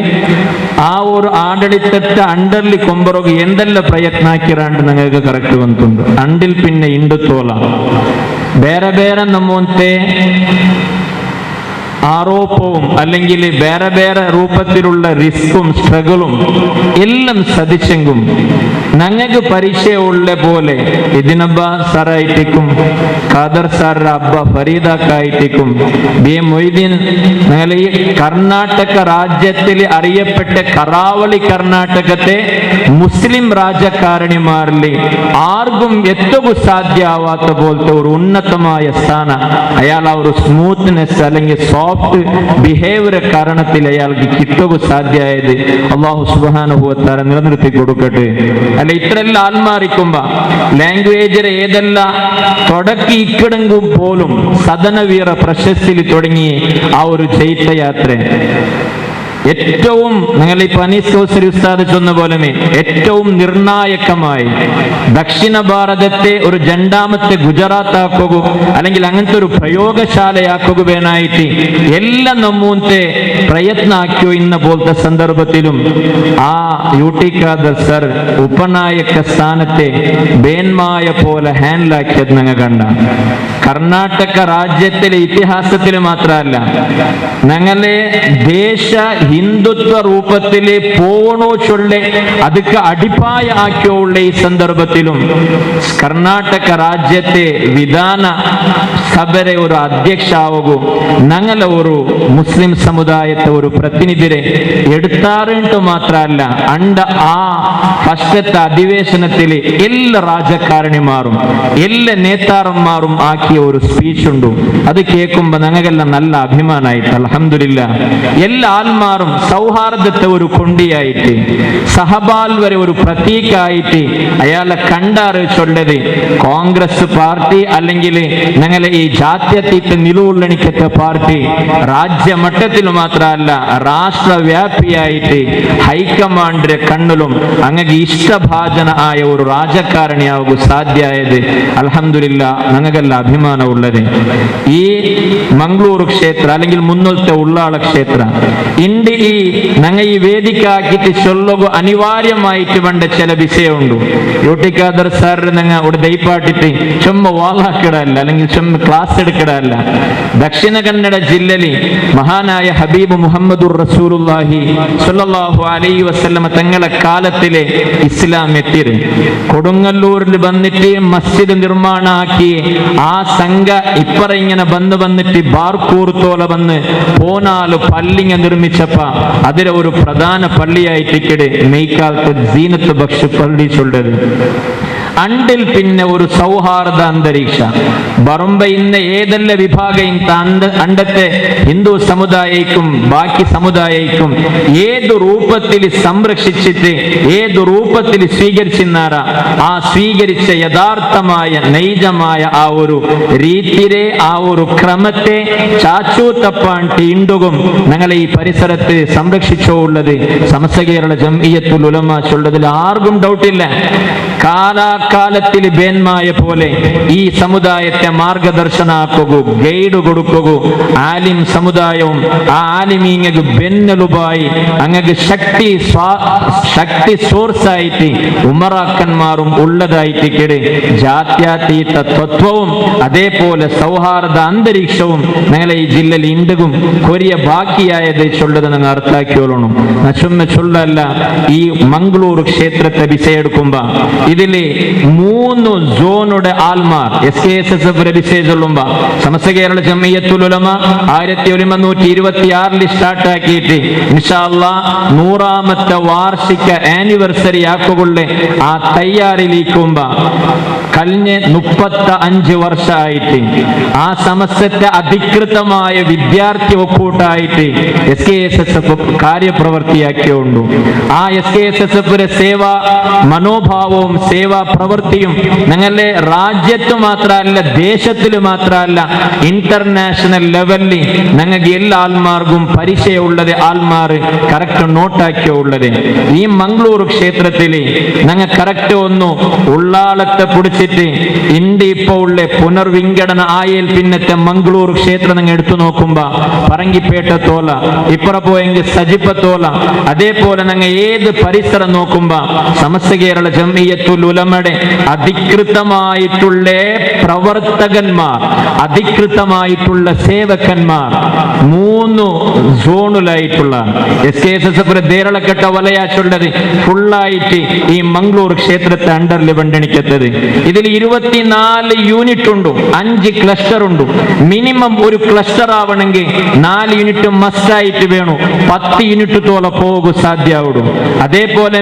ആ ഒരു ആಡಳಿತത്തെ ಅಂಡರ್ಲಿ ಕೊಂಬರೋಗಿ ಎಂದೆಲ್ಲ ಪ್ರಯತ್ನ ಹಾಕಿರಾಂಡ್ ನನಗೆ ಕರೆಕ್ಟ್ ಬಂತುಂಡು. ಅಂಡಿಲ್ ಪಿನ್ನ ಹಿಂದುತ್ವಲ ಬೇರೆ ಬೇರೆ ನಮ್ಮಂತೆ ആരോപവും അല്ലെങ്കിൽ വേറെ വേറെ രൂപത്തിലുള്ള റിസ്കും സ്ട്രഗിളും എല്ലാം സതിച്ചെങ്കും ഞങ്ങൾക്ക് പരിചയമുള്ള പോലെ ഇതിനബ്ബ സാറായിട്ടിക്കും ഖാദർ സാറിന്റെ അബ്ബ ഫരീദാക്കായിട്ടിക്കും ബി മൊയ്തീൻ ഞങ്ങൾ ഈ കർണാടക രാജ്യത്തിൽ അറിയപ്പെട്ട കറാവളി കർണാടകത്തെ മുസ്ലിം രാജകാരണിമാരിൽ ആർക്കും എത്തുക സാധ്യമാവാത്ത പോലത്തെ ഒരു ഉന്നതമായ സ്ഥാനം അയാൾ ആ ഒരു സ്മൂത്ത്നെസ് അല്ലെങ്കിൽ ಸಾಫ್ಟ್ ಬಿಹೇವಿಯರ್ ಕಾರಣത്തിൽ അയാൾക്ക് കിട്ടുക സാധ്യമായത് അള്ളാഹു സുബ്ഹാനഹു വ തആല നിലനിർത്തി കൊടുക്കട്ടെ. അല്ല ഇത്രയെല്ലാം ആത്മാറിക്കുമ്പോ ലാംഗ്വേജ് ഏതെല്ല തുടക്കി ഇക്കിടെങ്കും പോലും സദനവീര പ്രശസ്തിയിൽ തുടങ്ങി ആ ഒരു ജൈത്രയാത്ര ഏറ്റവും നിങ്ങൾ ഈ അനീസ് കൗസരി ഉസ്താദ് ചൊന്ന പോലെ ഏറ്റവും നിർണായകമായി ദക്ഷിണ ഭാരതത്തെ ഒരു രണ്ടാമത്തെ ഗുജറാത്ത് ആക്കുക അല്ലെങ്കിൽ അങ്ങനത്തെ ഒരു പ്രയോഗശാലയാക്കുകയായിട്ട് എല്ലാം നമ്മൂത്തെ പ്രയത്ന ആക്കിയോ ഇന്ന പോലത്തെ സന്ദർഭത്തിലും ആ UT ഖാദർ സർ ഉപനായക സ്ഥാനത്തെ ബേന്മായ പോലെ ഹാൻഡിലാക്കിയത് ഞങ്ങൾ കണ്ട. കർണാടക രാജ്യത്തിലെ ഇതിഹാസത്തിൽ മാത്രമല്ല ഞങ്ങളെ ദേശ ഹിന്ദുത്വ ರೂಪത്തിലെ പോണോ ചൊല്ലെ ಅದಕ್ಕೆ ಅಡಿಪಾಯ ಹಾಕಿയുള്ള ಈ ಸಂದರ್ಭത്തിലും കർണാടക രാജ്യത്തെ വിധാന സഭയുടെ ഒരു അധ്യക്ഷാവുകയും ഞങ്ങളെ ഒരു മുസ്ലിം സമുദായത്തെ ഒരു പ്രതിനിധിരെ എടുത്താറുണ്ട് മാത്രമല്ല അണ്ട ആ ഫസ്റ്റത്തെ അധിവേശനത്തിൽ എല്ലാ രാജകാരണിമാരും എല്ലാ നേതാക്കന്മാരും ആക്കിയ ഒരു സ്പീച്ച് ഉണ്ട്. അത് കേൾക്കുമ്പോൾ ഞങ്ങൾക്കെല്ലാം നല്ല അഭിമാനമായിട്ട് അൽഹംദുലില്ലാഹ് എല്ലാ ആത്മാരും സൗഹാർദ്ദത്തെ ഒരു കൊണ്ടിയായിട്ട് സഹബാൽ വരെ ഒരു പ്രതീകമായിട്ട് അയാളെ കണ്ടാറ് ചൊല്ലത് കോൺഗ്രസ് പാർട്ടി അല്ലെങ്കിൽ ഞങ്ങളെ ഈ ജാത്യതീത നിലവുള്ളണിക്കത്തെ പാർട്ടി രാജ്യമട്ടത്തിൽ മാത്രമല്ല രാഷ്ട്രവ്യാപിയായിട്ട് ഹൈക്കമാൻഡിന്റെ കണ്ണിലും അങ്ങക്ക് ഇഷ്ടഭാജന ആയ ഒരു രാജകാരണിയാവുക സാധ്യമായത് അൽഹംദുലില്ലാഹ് ഞങ്ങൾക്കെല്ലാം അഭിമാനമുള്ളത്. ഈ മംഗ്ലൂർ ക്ഷേത്ര അല്ലെങ്കിൽ മുന്നോത്തെ ഉള്ളാള ക്ഷേത്ര ഇന്ത്യ ഈ ഞങ്ങൾ ഈ വേദിക ആക്കിയിട്ട് ചൊല്ലുക അനിവാര്യമായിട്ട് വേണ്ട ചില വിഷയമുണ്ട്. UT ഖാദർ സാർ ഞങ്ങൾ ഒരു ദൈപ്പാട്ടിട്ട് ചുമ്മ വാളാക്കിടല്ല അല്ലെങ്കിൽ ചുമ്മ ക്ലാസ് എടുക്കിടല്ല. ദക്ഷിണ കന്നഡ ജില്ലയിൽ മഹാനായ ഹബീബ് മുഹമ്മദുർ റസൂലുള്ളാഹി സ്വല്ലല്ലാഹു അലൈഹി വസല്ലമ തങ്ങളെ കാലത്തിലെ ഇസ്ലാം എത്തിയത് കൊടുങ്ങല്ലൂരിൽ വന്നിട്ട് മസ്ജിദ് നിർമ്മാണം ആക്കി ആ സംഘ ഇപ്പറ ഇങ്ങനെ വന്നിട്ട് ബാർക്കൂർത്തോല വന്ന് പോനാല് പള്ളിങ്ങ നിർമ്മിച്ചപ്പ അതിലെ ഒരു പ്രധാന പള്ളിയായിട്ട് മെയ്ക്കാലത്ത് സീനത്ത് ബക്ഷ് പള്ളി ചൊല്ലത് അണ്ടിൽ പിന്നെ ഒരു സൗഹാർദ്ദ അന്തരീക്ഷ ബറുമ്പ ഇന്ന് ഏതെല്ലാം വിഭാഗം അണ്ടത്തെ ഹിന്ദു സമുദായക്കും ബാക്കി സമുദായക്കും ഏതു രൂപത്തിൽ സംരക്ഷിച്ചിട്ട് ഏതു രൂപത്തിൽ സ്വീകരിച്ചിരുന്നാറ ആ സ്വീകരിച്ച യഥാർത്ഥമായ നൈജമായ ആ ഒരു രീതിയെ ആ ഒരു ക്രമത്തെ ചാച്ചൂത്തപ്പാണ്ടി ഇണ്ടുകും ഞങ്ങളെ ഈ പരിസരത്ത് സംരക്ഷിച്ചോ ഉള്ളത് സമസ്ത കേരള ജംഇയ്യത്തുൽ ഉലമ ചൊല്ലതിൽ ആർക്കും ഡൗട്ടില്ല. കാലാകാലത്തിൽ ബേന്മായ പോലെ ഈ സമുദായത്തെ മാർഗദർശനാക്കുക ഗൈഡ് കൊടുക്കുക ആലിം സമുദായവും ആ ആലിമീങ്ങക്ക് ബെന്നലുപായി അങ്ങക്ക് ശക്തി സോഴ്സായിട്ട് ഉമറാക്കന്മാരും ഉള്ളതായിട്ട് ജാത്യാതീത തത്വവും അതേപോലെ സൗഹാർദ്ദ അന്തരീക്ഷവും ഞങ്ങളെ ഈ ജില്ലയിൽ ഇണ്ടുകും കൊരിയ ബാക്കിയായത് ചൊല്ലത് നിങ്ങൾ അർത്ഥാക്കിയോളണം. നശുമ്മ ചൊല്ലല്ല ഈ മംഗ്ലൂർ ക്ഷേത്രത്തെ വിഷയെടുക്കുമ്പോ ഇതില് 3 സോണുടെ ആൽമാർ SKSSF വിഷയം ചൊല്ലുമ്പോ സമസ്ത കേരള ജംഇയ്യത്തുൽ ഉലമ 1926 സ്റ്റാർട്ട് ആക്കിയിട്ട് ഇൻഷാ അല്ലാഹ് 100ാമത്തെ വാർഷിക ആനിവേഴ്സറി ആക്കുകൊള്ളെ ആ തയ്യാറിലിരിക്കുമ്പോ കഴിഞ്ഞ 35 വർഷമായിട്ട് ആ സമസ്തത്തെ അധികൃതമായ വിദ്യാർത്ഥി ഒക്കൂട്ടായിട്ട് SKSSF കാര്യപ്രവർത്തിയാക്കിയുണ്ട്. ആ SKSSF സേവാ മനോഭാവവും സേവാ പ്രവൃത്തിയും ഞങ്ങളുടെ രാജ്യത്ത് മാത്രമല്ല ദേശത്തിൽ മാത്രമല്ല ഇന്റർനാഷണൽ ലെവലിൽ ഞങ്ങൾക്ക് എല്ലാ ആൾമാർക്കും പരിചയമുള്ളത് ആൾമാർ കറക്റ്റ് നോട്ടാക്കിയുള്ളത്. ഈ മംഗ്ലൂർ ക്ഷേത്രത്തിൽ ഞങ്ങൾ കറക്റ്റ് ഒന്നു ഉള്ളാളത്തെ പിടിച്ചിട്ട് ഇന്ത്യ ഇപ്പൊ ഉള്ള പുനർവിംഗടന ആയേൽ പിന്നത്തെ മംഗ്ലൂർ ക്ഷേത്രം നിങ്ങൾ എടുത്തു നോക്കുമ്പോ പറങ്കിപ്പേട്ട തോല ഇപ്പറ പോയെങ്കിൽ സജിപ്പത്തോല അതേപോലെ ഞങ്ങൾ ഏത് പരിസരം നോക്കുമ്പോ സമസ്ത കേരള ജംഇയ്യത്തുൽ ഉലമയുടെ അധികൃതമായിട്ടുള്ള പ്രവർത്തകന്മാർ അധികൃതമായിട്ടുള്ള സേവകന്മാർ 3 സോണിലായിട്ടുള്ള SKSSF ദേരളക്കെട്ട വലയാച്ചുള്ളത് ഫുള്ളായിട്ട് ഈ മംഗ്ലൂർ ക്ഷേത്രത്തെ അണ്ടറിൽ വണ്ടണിക്കത്തത്. ഇതിൽ 24 യൂണിറ്റ് ഉണ്ട്, 5 ക്ലസ്റ്റർ ഉണ്ട്. മിനിമം ഒരു ക്ലസ്റ്റർ ആവണമെങ്കിൽ 4 യൂണിറ്റ് മസ്റ്റായിട്ട് വേണം. 10 യൂണിറ്റ് തോല പോകും സാധ്യമാവും. അതേപോലെ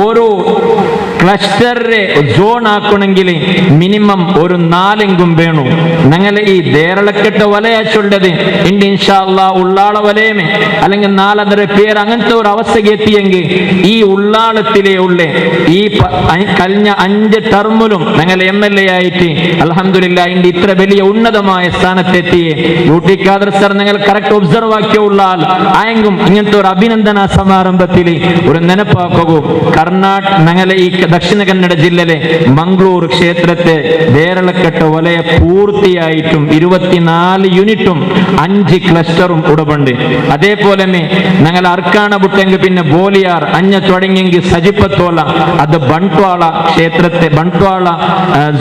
ഓരോ ക്ലസ്റ്ററെ സോൺ ആക്കണമെങ്കിൽ മിനിമം ഒരു 4 വേണു. ഞങ്ങൾ ഈ ദേരളക്കെട്ട വലയാച്ചുള്ളത് ഇണ്ട് ഇൻഷാ അല്ലാഹ് ഉള്ളാള വലയമേ അല്ലെങ്കിൽ 4 പേര് അങ്ങനത്തെ ഒരു അവസ്ഥക്ക് എത്തിയെങ്കിൽ ഈ ഉള്ളാളത്തിലെ ഉള്ള ഈ കഴിഞ്ഞ 5 ടർമിലും ഞങ്ങൾ MLA ആയിട്ട് അൽഹംദുലില്ലാഹ് ഇണ്ട് ഇത്ര വലിയ ഉന്നതമായ സ്ഥാനത്തെത്തിയേ യൂട്ടി ഖാദർ സർ നിങ്ങൾ കറക്റ്റ് ഒബ്സർവ് ആക്കിയുള്ള ആൾ ആയെങ്കും ഇങ്ങനത്തെ ഒരു അഭിനന്ദന സമാരംഭത്തിൽ ഒരു നെനപ്പാക്കൂ. ഞങ്ങളെ ഈ ദക്ഷിണ കന്നഡ ജില്ലയിലെ മംഗ്ലൂർ ക്ഷേത്രത്തെ ദേരളക്കെട്ട വലയ പൂർത്തിയായിട്ടും 24 യൂണിറ്റും 5 ക്ലസ്റ്ററും ഉടപണ്ട്. അതേപോലെ ഞങ്ങൾ അർക്കാണ ബുട്ടെങ്കിൽ പിന്നെ ബോലിയാർ അഞ്ഞ തുടങ്ങിയെങ്കിൽ സജിപ്പത്തോള അത് ബൺട്വാള ക്ഷേത്രത്തെ ബൺട്വാള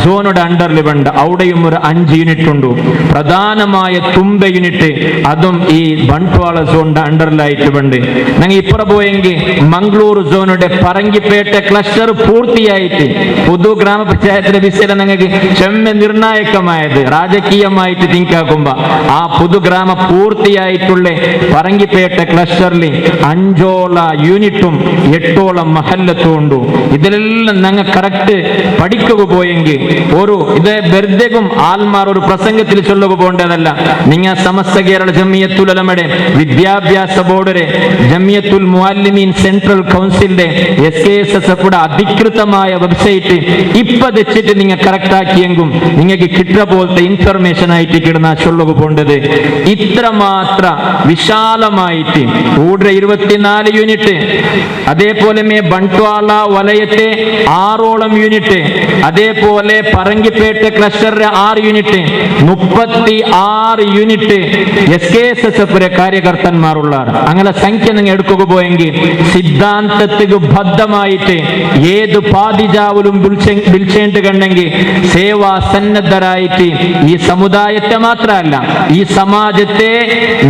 സോണുടെ അണ്ടറിൽ ഉണ്ട്. അവിടെയും ഒരു 5 യൂണിറ്റ് ഉണ്ട്. പ്രധാനമായ തുമ്പ യൂണിറ്റ് അതും ഈ ബൺട്വാള സോണിന്റെ അണ്ടറിലായിട്ട് ഉണ്ട്. ഞങ്ങൾ ഇപ്പുറ പോയെങ്കിൽ മംഗ്ലൂർ സോണുടെ പറങ്കിപ്പേട്ട ക്ലസ്റ്റർ പൂർത്തിയായിട്ട് പുതു ഗ്രാമപഞ്ചായത്തിലെ വിഷയം ഞങ്ങൾക്ക് ചെമ്മ നിർണായകമായത് രാജകീയമായിട്ട് തിങ്കാക്കുമ്പോ ആ പുതു ഗ്രാമ പൂർത്തിയായിട്ടുള്ള പറങ്കിപ്പേട്ട ക്ലസ്റ്ററിൽ 5 യൂണിറ്റും 8 മഹല്ലത്തും ഉണ്ട്. ഇതിലെല്ലാം ഞങ്ങൾ കറക്റ്റ് പഠിക്കുക പോയെങ്കിൽ ഒരു ഇത് വെറുതെക്കും ആൽമാർ ഒരു പ്രസംഗത്തിൽ ചൊല്ലുക പോകേണ്ടതല്ല. നിങ്ങൾ സമസ്ത കേരള ജമിയത്തുൽ ഉലമയുടെ വിദ്യാഭ്യാസ ബോർഡിലെ ജമിയത്തുൽ മുഅല്ലിമീൻ സെൻട്രൽ കൗൺസിലിന്റെ SKSSF അധികൃതമായ വെബ്സൈറ്റ് ഇപ്പൊ വെച്ചിട്ട് നിങ്ങൾ കറക്റ്റ് ആക്കിയെങ്കും നിങ്ങൾക്ക് കിട്ടുക പോലത്തെ ഇൻഫർമേഷൻ ആയിട്ട് കിടന്ന ചൊല്ലുക പോകേണ്ടത്. ഇത്രമാത്ര വിശാലമായിട്ട് കൂടെ 24 യൂണിറ്റ്, അതേപോലെ ബൺട്വാള വലയത്തെ 6 യൂണിറ്റ്, അതേപോലെ പറങ്കിപ്പേട്ട ക്ലസ്റ്ററിലെ 6 യൂണിറ്റ്, 36 യൂണിറ്റ് SKSSF കാര്യകർത്തന്മാരുള്ള അങ്ങനെ സംഖ്യ നിങ്ങൾ എടുക്കുക പോയെങ്കിൽ സിദ്ധാന്തത്തിക്ക് ബദ്ധമായിട്ട് ഏത് പാതിജാവിലും വിളിച്ചേണ്ട് കണ്ടെങ്കിൽ സേവാ സന്നദ്ധരായിട്ട് ഈ സമുദായത്തെ മാത്രമല്ല ഈ സമാജത്തെ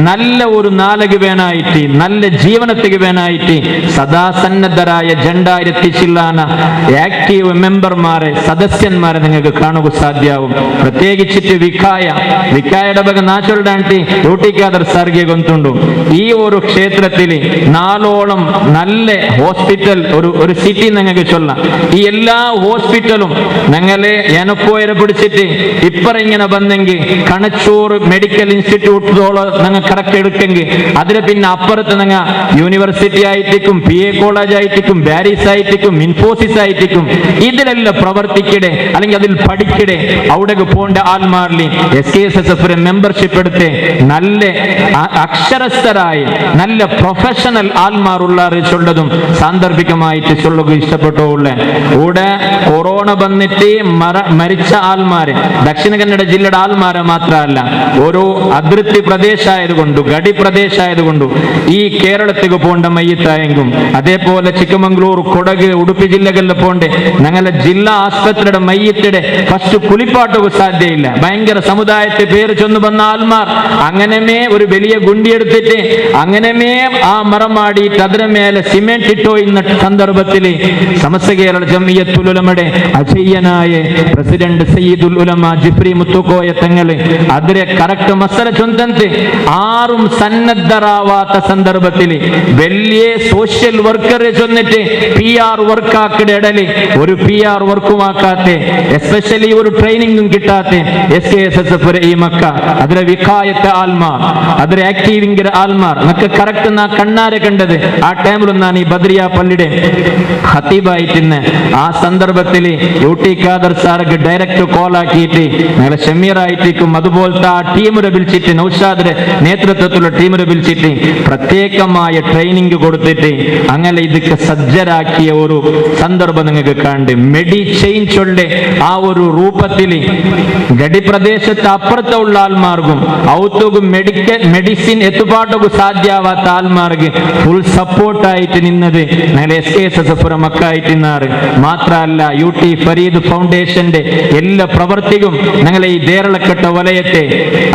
നല്ല ഒരു നാലക് വേണായിട്ട് നല്ല ജീവനത്തിക്ക് വേണായിട്ട് സദാ സന്നദ്ധരായ 2000 ചില്ലാന ആക്റ്റീവ് മെമ്പർമാരെ സദസ്യന്മാരെ നിങ്ങൾക്ക് കാണുക സാധ്യമാവും. പ്രത്യേകിച്ചിട്ട് വിക്കായുടെ ಬಗ್ಗೆ നാച്ചുറൽ യൂട്ടി ഖാദർ സാർಗೆ ಗೊತ್ತುಂಟು. ഈ ഒരു ക്ഷേത്രത്തിൽ 4 നല്ല ഹോസ്പിറ്റൽ ഒരു സിറ്റി നിങ്ങൾക്ക് ചൊല്ലാം. ഈ എല്ലാ ഹോസ്പിറ്റലും ഞങ്ങളെ എനപ്പോയരെ പിടിച്ചിട്ട് ഇപ്പറ ഇങ്ങനെ വന്നെങ്കിൽ കണച്ചൂർ മെഡിക്കൽ ഇൻസ്റ്റിറ്റ്യൂട്ടോളം ഞങ്ങൾ കറക്റ്റ് എടുക്കെങ്കിൽ അതിന് പിന്നെ അപ്പുറത്ത് ഞങ്ങൾ യൂണിവേഴ്സിറ്റി ആയിട്ടിക്കും PA കോളേജ് ആയിട്ടിക്കും ബാരിസ് ആയിട്ടിക്കും ഇൻഫോസിസ് ആയിട്ടിക്കും ഇതിലെല്ലാം പ്രവർത്തിക്കടെ അല്ലെങ്കിൽ അതിൽ പഠിക്കടെ അവിടേക്ക് പോകേണ്ട ആൾമാരിൽ SKSSF മെമ്പർഷിപ്പ് എടുത്ത് നല്ല അക്ഷരസ്ഥരായി നല്ല പ്രൊഫഷണൽ ആൾമാരുള്ള ചൊല്ലതും സാന്ദർഭികമായിട്ട് ചൊല്ലുക ഇഷ്ടപ്പെട്ടുള്ള കൂടെ കൊറോണ വന്നിട്ട് മരിച്ച ആൾമാരെ ദക്ഷിണ കന്നഡ ജില്ലയുടെ ആൾമാരെ മാത്രമല്ല ഒരു അതിർത്തി പ്രദേശമായതുകൊണ്ടു ഗഡി പ്രദേശമായതുകൊണ്ടു ഈ കേരളത്തിലേക്ക് പോകേണ്ട മയ്യത്തായെങ്കും അതേപോലെ ചിക്കമംഗ്ലൂർ കൊടക് ഉടുപ്പി ജില്ലകളിൽ പോകണ്ടേ ഞങ്ങളുടെ ജില്ലാ ആസ്പത്രിയുടെ മയ്യത്തിടെ ഫസ്റ്റ് കുളിപ്പാട്ടുക സാധ്യയില്ല. ഭയങ്കര സമുദായത്തെ പേര് ചൊന്നു വന്ന ആൾമാർ അങ്ങനെമേ ഒരു വലിയ ഗുണ്ടി എടുത്തിട്ട് അങ്ങനെമേ ആ മരം മാടിയിട്ട് അതിന് മേലെ സിമെന്റ് ഇട്ടോ ഇന്ന സന്ദർഭത്തിൽ സമസ്ത കേരള ജമിയത്തുൽ ഉലമയുടെ അജയ്യനായ പ്രസിഡന്റ് സയ്യിദുൽ ഉലമ ജിഫ്രി മുത്തുക്കോയ തങ്ങള് അതിരെ കറക്റ്റ് മസല ചൊന്തന്ത് ആരും സന്നദ്ധരാവാത്ത സന്ദർഭത്തിൽ വലിയ സോഷ്യൽ വർക്കറെ ചൊന്നിട്ട് PR വർക്കാക്കിടെ ഇടല് ഒരു PR വർക്കുമാക്കാത്ത എസ്പെഷ്യലി ഒരു ട്രെയിനിങ്ങും കിട്ടാത്ത SKSSF ഈ മക്ക അതിലെ വിക്കായത്തെ ആൽമാർ അതിലെ ആക്റ്റീവിംഗ് ആൽമാർ നമുക്ക് കറക്റ്റ് നാ കണ്ണാരെ കണ്ടത് ആ ടൈമിലും ഞാൻ ഈ ബദ്രിയ പള്ളിയുടെ ഹത്തീബായിട്ടിന്ന് ആ സന്ദർഭത്തിൽ യൂട്ടി ഖാദർ സാർക്ക് ഡയറക്റ്റ് കോൾ ആക്കിയിട്ട് ഞങ്ങളെ ഷമീറായിട്ടിക്കും അതുപോലത്തെ ആ ടീമിനെ വിളിച്ചിട്ട് നൗഷാദിന്റെ നേതൃത്വത്തിലുള്ള ടീമിനെ വിളിച്ചിട്ട് പ്രത്യേകമായ ട്രെയിനിങ് കൊടുത്തിട്ട് അങ്ങനെ ഇതൊക്കെ സജ്ജരാക്കിയ ഒരു സന്ദർഭം നിങ്ങൾക്ക് കണ്ട് മെഡി ചേഞ്ച് ആ ഒരു രൂപത്തിൽ ഗഡി പ്രദേശത്ത് അപ്പുറത്തുള്ള ആൾമാർക്കും ഔത്തുകും മെഡിസിൻ എത്തുപാട്ടും സാധ്യമാവാത്ത ആൾമാർക്ക് ഫുൾ സപ്പോർട്ടായിട്ട് നിന്നത് ഞങ്ങൾ SKSSF മക്കായിട്ട് നിന്നാറ് മാത്രമല്ല UT ഫരീദ് ഫൗണ്ടേഷന്റെ എല്ലാ പ്രവർത്തിക്കും ഞങ്ങളെ ഈ ദേരളക്കെട്ട വലയത്തെ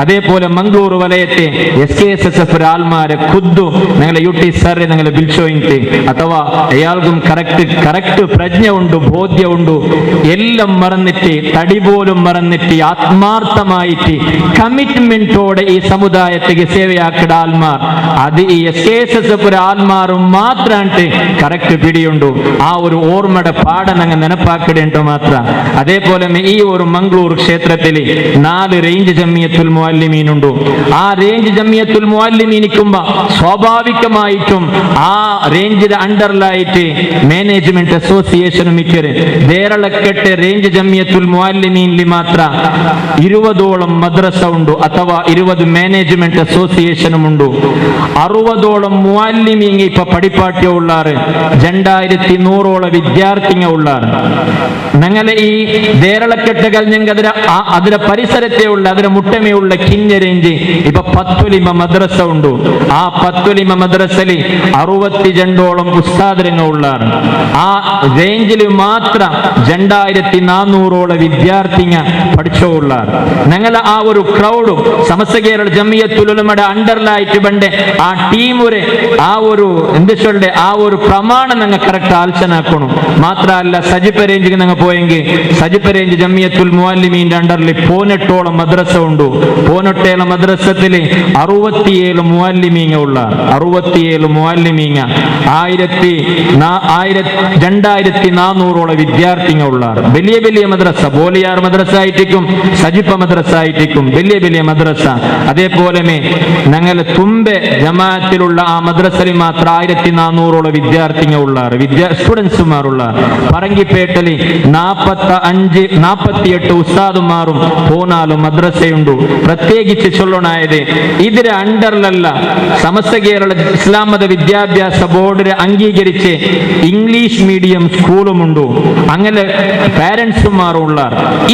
അതേപോലെ മംഗ്ലൂർ വലയത്തെ SKSSF ആൾമാരെ ഖുദ്ദു ഞങ്ങളെ UT സാറെ ഞങ്ങളെ വിളിച്ചോയിട്ട് അഥവാ അയാൾക്കും കറക്റ്റ് പ്രജ്ഞ ഉണ്ട് ബോധ്യമുണ്ട് എല്ലാം മറന്നിട്ട് തടി പോലും മറന്നിട്ട് ആത്മാർത്ഥമായിട്ട് കമ്മിറ്റ്മെന്റോടെ ഈ സമുദായത്തിക്ക് സേവയാക്കിയ ആൾമാർ അത് ഈ SKSSF ആൾമാരും മാത്രമായിട്ട് കറക്റ്റ് പിടിയുണ്ട്. ആ ഒരു ഓർമ്മയുടെ പാടനങ്ങ് നെനപ്പാക്കിടേണ്ട മാത്ര. അതേപോലെ ഈ ഒരു മംഗ്ലൂർ ക്ഷേത്രത്തിൽ 4 റേഞ്ച് ജമിയത്തുൽ മുഅല്ലിമീൻ ഉണ്ട്. ആ റേഞ്ച് ജമിയത്തുൽ മുഅല്ലിമീനിക്കുമ്പോ സ്വാഭാവികമായിട്ടും ആ റേഞ്ചിന്റെ അണ്ടറിലായിട്ട് മാനേജ്മെന്റ് അസോസിയേഷനും മിക്കര് ദേരളക്കെട്ട് റേഞ്ച് ജമിയത്തുൽ മുഅല്ലിമീനിൽ മാത്ര 20ഓളം മദ്രസ ഉണ്ട്, അഥവാ 20 മാനേജ്മെന്റ് അസോസിയേഷനും ഉണ്ട്. 60ഓളം മുഅല്ലിമീൻ ഇപ്പൊ പഠിപ്പാട്ടിയ ഉള്ളാറ്, 2100ഓളം വിദ്യാർത്ഥിങ്ങൾ ഉള്ളാറ്. ഞങ്ങളെ ഈ ദേരളക്കെട്ട് കഴിഞ്ഞെങ്കിൽ അതിലെ പരിസരത്തെ ഉള്ള അതിലെ മുട്ടമയുള്ള കിഞ്ഞ റേഞ്ച് ഇപ്പൊ 10 മദ്രസ ഉണ്ട്. ആ 10 മദ്രസയിൽ 62ഓളം ഉസ്താദരങ്ങൾ ഉള്ളാറ്. ആ റേഞ്ചിൽ മാത്രം 2400ഓളം വിദ്യാർത്ഥിങ്ങൾ പഠിച്ചോ ഉള്ളാറ്. ഞങ്ങൾ ആ ഒരു ക്രൗഡും സമസ്ത കേരള ജമിയത്തുൽ ഉലമയുടെ അണ്ടറിലായിട്ട് ബണ്ട് ആ ടീമുരെ ആ ഒരു എന്ത് ചൊല്ലെ ആ ഒരു പ്രമാണം ഞങ്ങൾ കറക്റ്റ് ആലോചനാക്കണം. മാത്രമല്ല സജിപ്പ് റേഞ്ചിൽ ഞങ്ങൾ പോയെങ്കിൽ സജിപ്പ് റേഞ്ച് ജമിയത്തുൽ മുഅല്ലിമീന്റെ അണ്ടറിൽ 18ഓളം മദ്രസ ഉണ്ട്. 18 മദ്രസത്തിൽ 67 മുഅല്ലിമീങ്ങ ഉള്ള 67 മുഅല്ലിമീങ്ങ 2400ഓളം വിദ്യാർത്ഥിങ്ങൾ ഉള്ള വലിയ വലിയ മദ്രസ, ബോലിയാർ മദ്രസ ആയിട്ടിക്കും സജിപ്പ മദ്രസ ആയിട്ടിക്കും വലിയ വലിയ മദ്രസ. അതേപോലെ ഞങ്ങൾ തുമ്പെ ജമാഅത്തിലുള്ള ആ മദ്രസയിൽ മാത്രം 1400ഓളം വിദ്യാർത്ഥികൾ ഉള്ള സ്റ്റുഡൻസുമാരുള്ള. പറങ്കിപ്പേട്ടയിൽ 48 ഉസ്താദുമാരും 14 മദ്രസയുണ്ട്. പ്രത്യേകിച്ച് ചൊല്ലണായത് ഇതിന്റെ അണ്ടറിലല്ല സമസ്ത കേരള ഇസ്ലാം മത വിദ്യാഭ്യാസ ബോർഡിനെ അംഗീകരിച്ച് ഇംഗ്ലീഷ് മീഡിയം സ്കൂളുമുണ്ട്. അങ്ങനെ പാരന്റ്സുമാരും ഉള്ള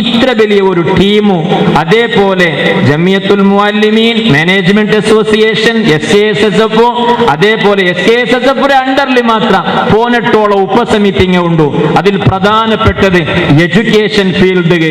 ഇത്ര വലിയ ഒരു ടീമും അതേപോലെ Jamiyyathul Muallimeen management association SKSSF അതേപോലെ SKSSF അണ്ടറിൽ മാത്രം 18ഓളം ഉപസമിതിങ്ങൾ ഉണ്ട്. അതിൽ പ്രധാനപ്പെട്ടത് എഡ്യൂക്കേഷൻ ഫീൽഡ്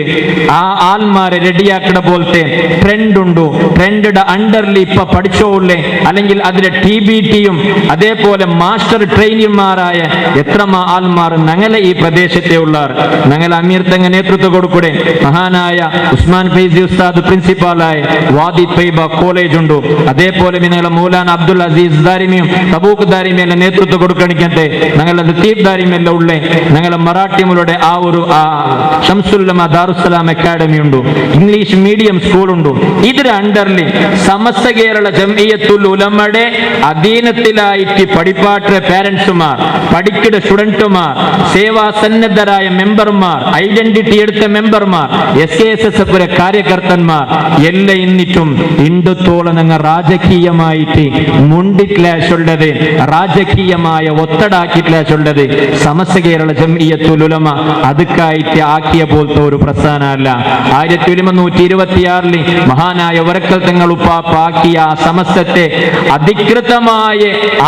ആ ആൾമാരെ റെഡിയാക്കുന്ന പോലത്തെ ട്രെൻഡ് ഉണ്ട്. ട്രെൻഡിന്റെ അണ്ടറിൽ ഇപ്പൊ പഠിച്ചോളേ അല്ലെങ്കിൽ അതിലെ TBTയും അതേപോലെ മാസ്റ്റർ ട്രെയിനിമാരായ എത്ര ആൾമാർ ഞങ്ങളെ ഈ പ്രദേശത്തെ ഉള്ളാർ. ഞങ്ങൾ അമീർ തങ്ങ നേതൃത്വം കൊടുക്കൂടെ മഹാനായ ഉസ്മാൻ ഫൈസി ഉസ്താദ് പ്രിൻസിപ്പാലായ വാദി തൈബ കോളേജ് ഉണ്ട്. അതേപോലെ ഞങ്ങളെ മൗലാന അബ്ദുൽ അസീസ് ദാരിമിയും തബൂക്ക് ദാരിമിയുടെ നേതൃത്വം കൊടുക്കണിക്കട്ടെ. ഞങ്ങളെ ലത്തീഫ് ദാരിമെല്ലാം ഉള്ളേ. ഞങ്ങളെ മറാഠിമുകളുടെ ആ ഒരു ഷംസുല്ലമ ദാറുസ്സലാം അക്കാഡമി ഉണ്ട്. ഇംഗ്ലീഷ് മീഡിയം സ്കൂൾ ഉണ്ട്. ഇതിന്റെ അണ്ടറിൽ സമസ്ത കേരള ജംഇയ്യത്തുൽ ഉലമയുടെ അധീനത്തിലായിട്ട് പഠിപ്പാട്ട പാരന്റ്സുമാർ, പഠിക്കുന്ന സ്റ്റുഡന്റുമാർ, സേവാസന്നദ്ധരായ മെമ്പർമാർ, ഐഡന്റിറ്റി എടുത്ത മെമ്പർമാർ, SKSSF കാര്യകർത്തന്മാർ എല്ലാം ഇന്നിട്ടും ഇന്ത്യത്തോളം ഞങ്ങൾ രാജകീയമായിട്ട് മുണ്ടി ക്ലാഷ് ഉള്ളത്, രാജകീയമായ ഒത്തടാക്കി ക്ലാഷ് ഉള്ളത് സമസ്ത കേരള ജംഇയ്യത്തുൽ ഉലമ അതുക്കായിട്ട് ആക്കിയ പോലത്തെ ഒരു പ്രസ്ഥാനമല്ല. 1126 മഹാനായ വരക്കൽ തങ്ങൾ ഉപ്പാപ്പ ആക്കിയ ആ സമസ്തത്തെ അധികൃതമായ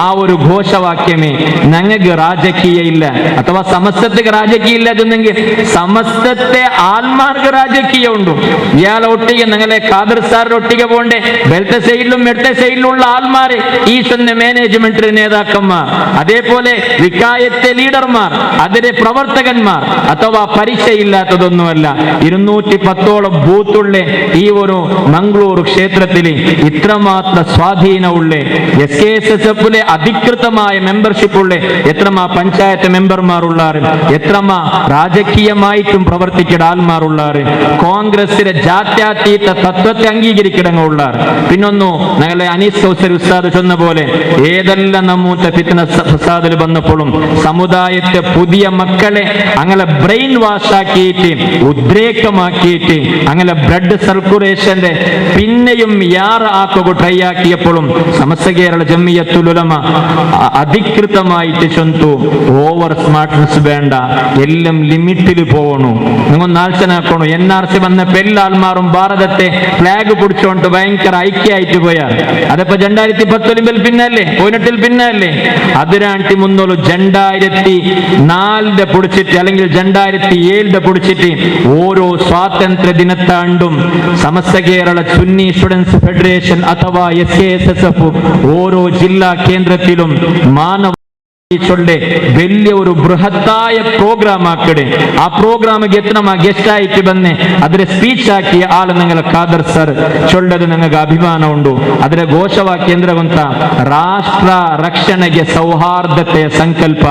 ആ ഒരു ഘോഷവാക്യമേ ഞങ്ങൾക്ക് രാജകീയ ഇല്ല, അഥവാ സമസ്തക്ക് രാജകീയ ഇല്ലാതെന്നെങ്കിൽ സമസ്തത്തെ ആത്മാർക്ക് രാജകീയ ഉണ്ട്. ഇയാളെ ഒട്ടിക ഞങ്ങളെ ഖാദർ സാറിന്റെ ഒട്ടിക പോണ്ടേ വെൽത്തെ സൈഡിലും മെഡത്തെ സൈഡിലുള്ള ആൾമാര് ഈ സ്വന്തം മാനേജ്മെന്റ് നേതാക്കന്മാർ, അതേപോലെ വിക്കായത്തെ ലീഡർമാർ, അതിലെ പ്രവർത്തകന്മാർ അഥവാ പരിചയമില്ലാത്തതൊന്നുമല്ല. 210ഓളം ബൂത്തുള്ള ഈ ഒരു മംഗ്ലൂർ ക്ഷേത്രത്തിൽ ഇത്രമാത്രം സ്വാധീനമുള്ള SKSSFിലെ അധികൃതമായ മെമ്പർഷിപ്പ് ഉള്ള എത്രമാ പഞ്ചായത്ത് മെമ്പർമാരുള്ളാറ്, എത്രമാ രാജകീയമായിട്ടും പ്രവർത്തിക്കുന്ന ആൾമാരുള്ളാറ്, കോൺഗ്രസിലെ ജാത്യാതീത തത്വത്തെ അംഗീകരിക്കിടങ്ങളുള്ളാർ. പിന്നൊന്നു ഞങ്ങളെ അനീസ് കൗസർ ഉസ്താദ് ചൊന്ന പോലെ ഏതെല്ലാം നമ്മൂത്തെ ഫിത്ന ഫസാദിൽ വന്നപ്പോഴും സമുദായത്തെ പുതിയ മക്കളെ അങ്ങനെ ബ്രെയിൻ വാഷ് ആക്കിയിട്ട് ഉദ്രേകമാക്കിയിട്ട് അങ്ങനെ ബ്ലഡ് സർക്കുലേഷന്റെ പിന്നെയും ആക്കുക ട്രൈ ആക്കിയപ്പോഴും സമസ്ത കേരള ജംഇയ്യത്തുൽ ഉലമ അധികൃതമായിട്ട് ചൊന്തു ഓവർ സ്മാർട്ട്നെസ് വേണ്ട, എല്ലാം ലിമിറ്റിൽ പോകണു. നിങ്ങൾ നാഴ്ചനാക്കണു. NRC വന്നപ്പോ എല്ലാ ആൾമാരും ഭാരതത്തെ ഫ്ലാഗ് പിടിച്ചോണ്ട് ഭയങ്കര ഐക്യമായിട്ട് പോയാൽ അതിപ്പോ 2019 പിന്നല്ലേ 18 പിന്നല്ലേ അതിനാണ്ടി മുന്നോളൂ 2004 പിടിച്ചിട്ട് അല്ലെങ്കിൽ 2007 പിടിച്ചിട്ട് ഓരോ സ്വാതന്ത്ര്യ ദിനത്താണ്ടും സമസ്ത കേരള സുന്നി സ്റ്റുഡൻസ് ഫെഡറേഷൻ അഥവാ SKSSF ഓരോ ജില്ലാ കേന്ദ്രത്തിലും മാനവ ചൊല്ലെ വലിയ ഒരു ബൃഹത്തായ പ്രോഗ്രാം ആക്കടെ. ആ പ്രോഗ്രാമിಗೆ എത്തണമാ ഗസ്റ്റ് ആയിട്ട് ബന്നെ അതിലെ സ്പീച്ച് ആക്കിയ ആള് നിങ്ങളെ ഖാദർ സർ ചൊല്ലത് നിങ്ങൾക്ക് അഭിമാനമുണ്ടു. അതിലെ ഘോಷವಾಕ್ಯ ಅಂದ್ರೆ ಗೊಂತ ರಾಷ್ಟ್ರ ರಕ್ಷಣೆಗೆ ಸೌಹಾರ್ದತೆಯ ಸಂಕಲ್ಪ.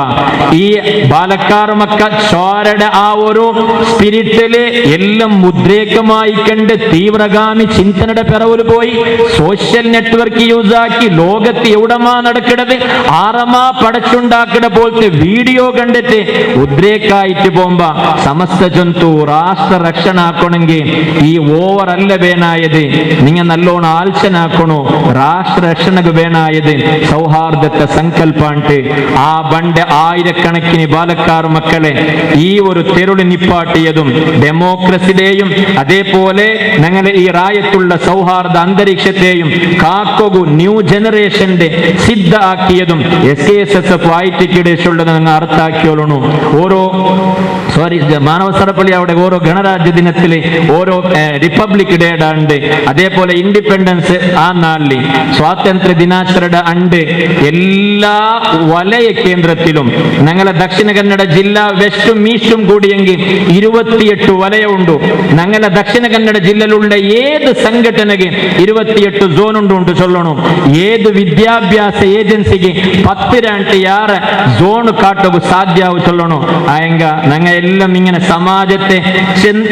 ഈ ബാലക്കാർ മക്ക ചോരയുടെ ആ ഒരു സ്പിരിറ്റില് എല്ലാം ഉദ്രേകമായി കണ്ട് തീവ്രഗാമി ചിന്തനയുടെ പിറവിൽ പോയി സോഷ്യൽ നെറ്റ്വർക്ക് യൂസ് ആക്കി ലോകത്ത് എവിടമാ നടക്കുന്നത് ആറമാ പടച്ചുണ്ടാക്കുന്ന പോലത്തെ വീഡിയോ കണ്ടിട്ട് ഉദ്രേകായിട്ട് പോകുമ്പോ സമസ്ത ജന്തു രാഷ്ട്ര രക്ഷണ ആക്കണമെങ്കിൽ ഈ ഓവർ അല്ല വേണായത്. നിങ്ങൾ നല്ലോണം ആൽച്ചനാക്കണോ. രാഷ്ട്ര രക്ഷണക്ക് വേണായത് സൗഹാർദ്ദത്തെ സങ്കല്പാണ്ട്. ആ ബണ്ട് ആയിരക്കണക്കിന് ബാലക്കാർ മക്കളെ ഈ ഒരു തെരുളി നിപ്പാട്ടിയതും ഡെമോക്രസിയുടെയും അതേപോലെ ഞങ്ങളെ ഈ റായത്തുള്ള സൗഹാർദ്ദ അന്തരീക്ഷത്തെയും കാക്കോഗു ന്യൂ ജനറേഷന്റെ സിദ്ധ ആക്കിയതും SKSSF ആയിട്ടിക്കിടേശുള്ളത് നിങ്ങൾ അർത്ഥാക്കിയോളൂ. ഓരോ മാനവ സരപ്പള്ളി അവിടെ ഓരോ ഗണരാജ്യ ദിനത്തില് ഓരോ റിപ്പബ്ലിക് ഡേ ഉണ്ട്. അതേപോലെ ഇൻഡിപെൻഡൻസ് ആ നാളില് സ്വാതന്ത്ര്യ ദിനാചരണ ഉണ്ട്. എല്ലാ വലയ കേന്ദ്രത്തിലും ഞങ്ങളെ ദക്ഷിണ കന്നഡ ജില്ല വെസ്റ്റും ഈസ്റ്റും കൂടിയെങ്കിൽ 28 വലയമുണ്ട്. ഞങ്ങളെ ദക്ഷിണ കന്നഡ ജില്ലയിലുള്ള ഏത് സംഘടനക്ക് 28 സോൺ ഉണ്ട് ചൊല്ലണം. ഏത് വിദ്യാഭ്യാസ ഏജൻസിക്ക് 10 സോൺ കാട്ടുക സാധ്യാവും ചൊല്ലണം. ആയെങ്ക ഞങ്ങൾ എല്ലാം ഇങ്ങനെ സമാജത്തെ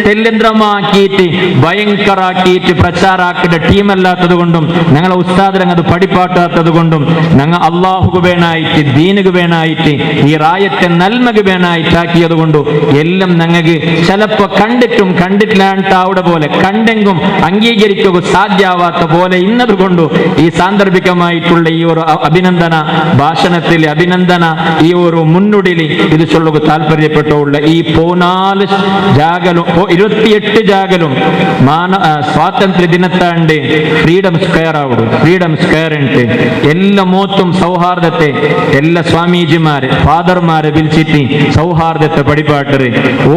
തെല്ലന്ത്രമാക്കിയിട്ട് ഭയങ്കരാക്കിയിട്ട് പ്രചാരാക്കിയിട്ട് ടീമല്ലാത്തത് കൊണ്ടും ഞങ്ങളെ ഉസ്താദരങ്ങ് അത് പഠിപ്പാട്ടാത്തത് കൊണ്ടും ഞങ്ങൾ അള്ളാഹുക്ക് വേണായിട്ട് ദീനുക്ക് വേണായിട്ട് ഈ റായത്തെ നന്മക്ക് വേണായിട്ടാക്കിയത് കൊണ്ടും എല്ലാം ഞങ്ങൾക്ക് ചിലപ്പോ കണ്ടിട്ടും കണ്ടിട്ടില്ലാണ്ട് അവിടെ പോലെ കണ്ടെങ്കും അംഗീകരിക്കുക സാധ്യമാവാത്ത പോലെ ഇന്നത് കൊണ്ടു ഈ സാന്ദർഭികമായിട്ടുള്ള ഈ ഒരു അഭിനന്ദന ഭാഷണത്തിൽ അഭിനന്ദന ഈ ഒരു മുൻനുടിയിൽ ഇത് ചൊല്ലുക താല്പര്യപ്പെട്ടുള്ള ഈ 14 ജാഗലും 28 ജാഗലും സ്വാതന്ത്ര്യ ദിനത്താണ്ട് ഫ്രീഡം സ്ക്വയർ ആവുക. ഫ്രീഡം സ്ക്വയർ ഉണ്ട്. എല്ലാ മോത്തും സൗഹാർദ്ദത്തെ എല്ലാ സ്വാമീജിമാര് ഫാദർമാരെ വിളിച്ചിട്ട് സൗഹാർദ്ദത്തെ പഠിപ്പാട്ടറ്.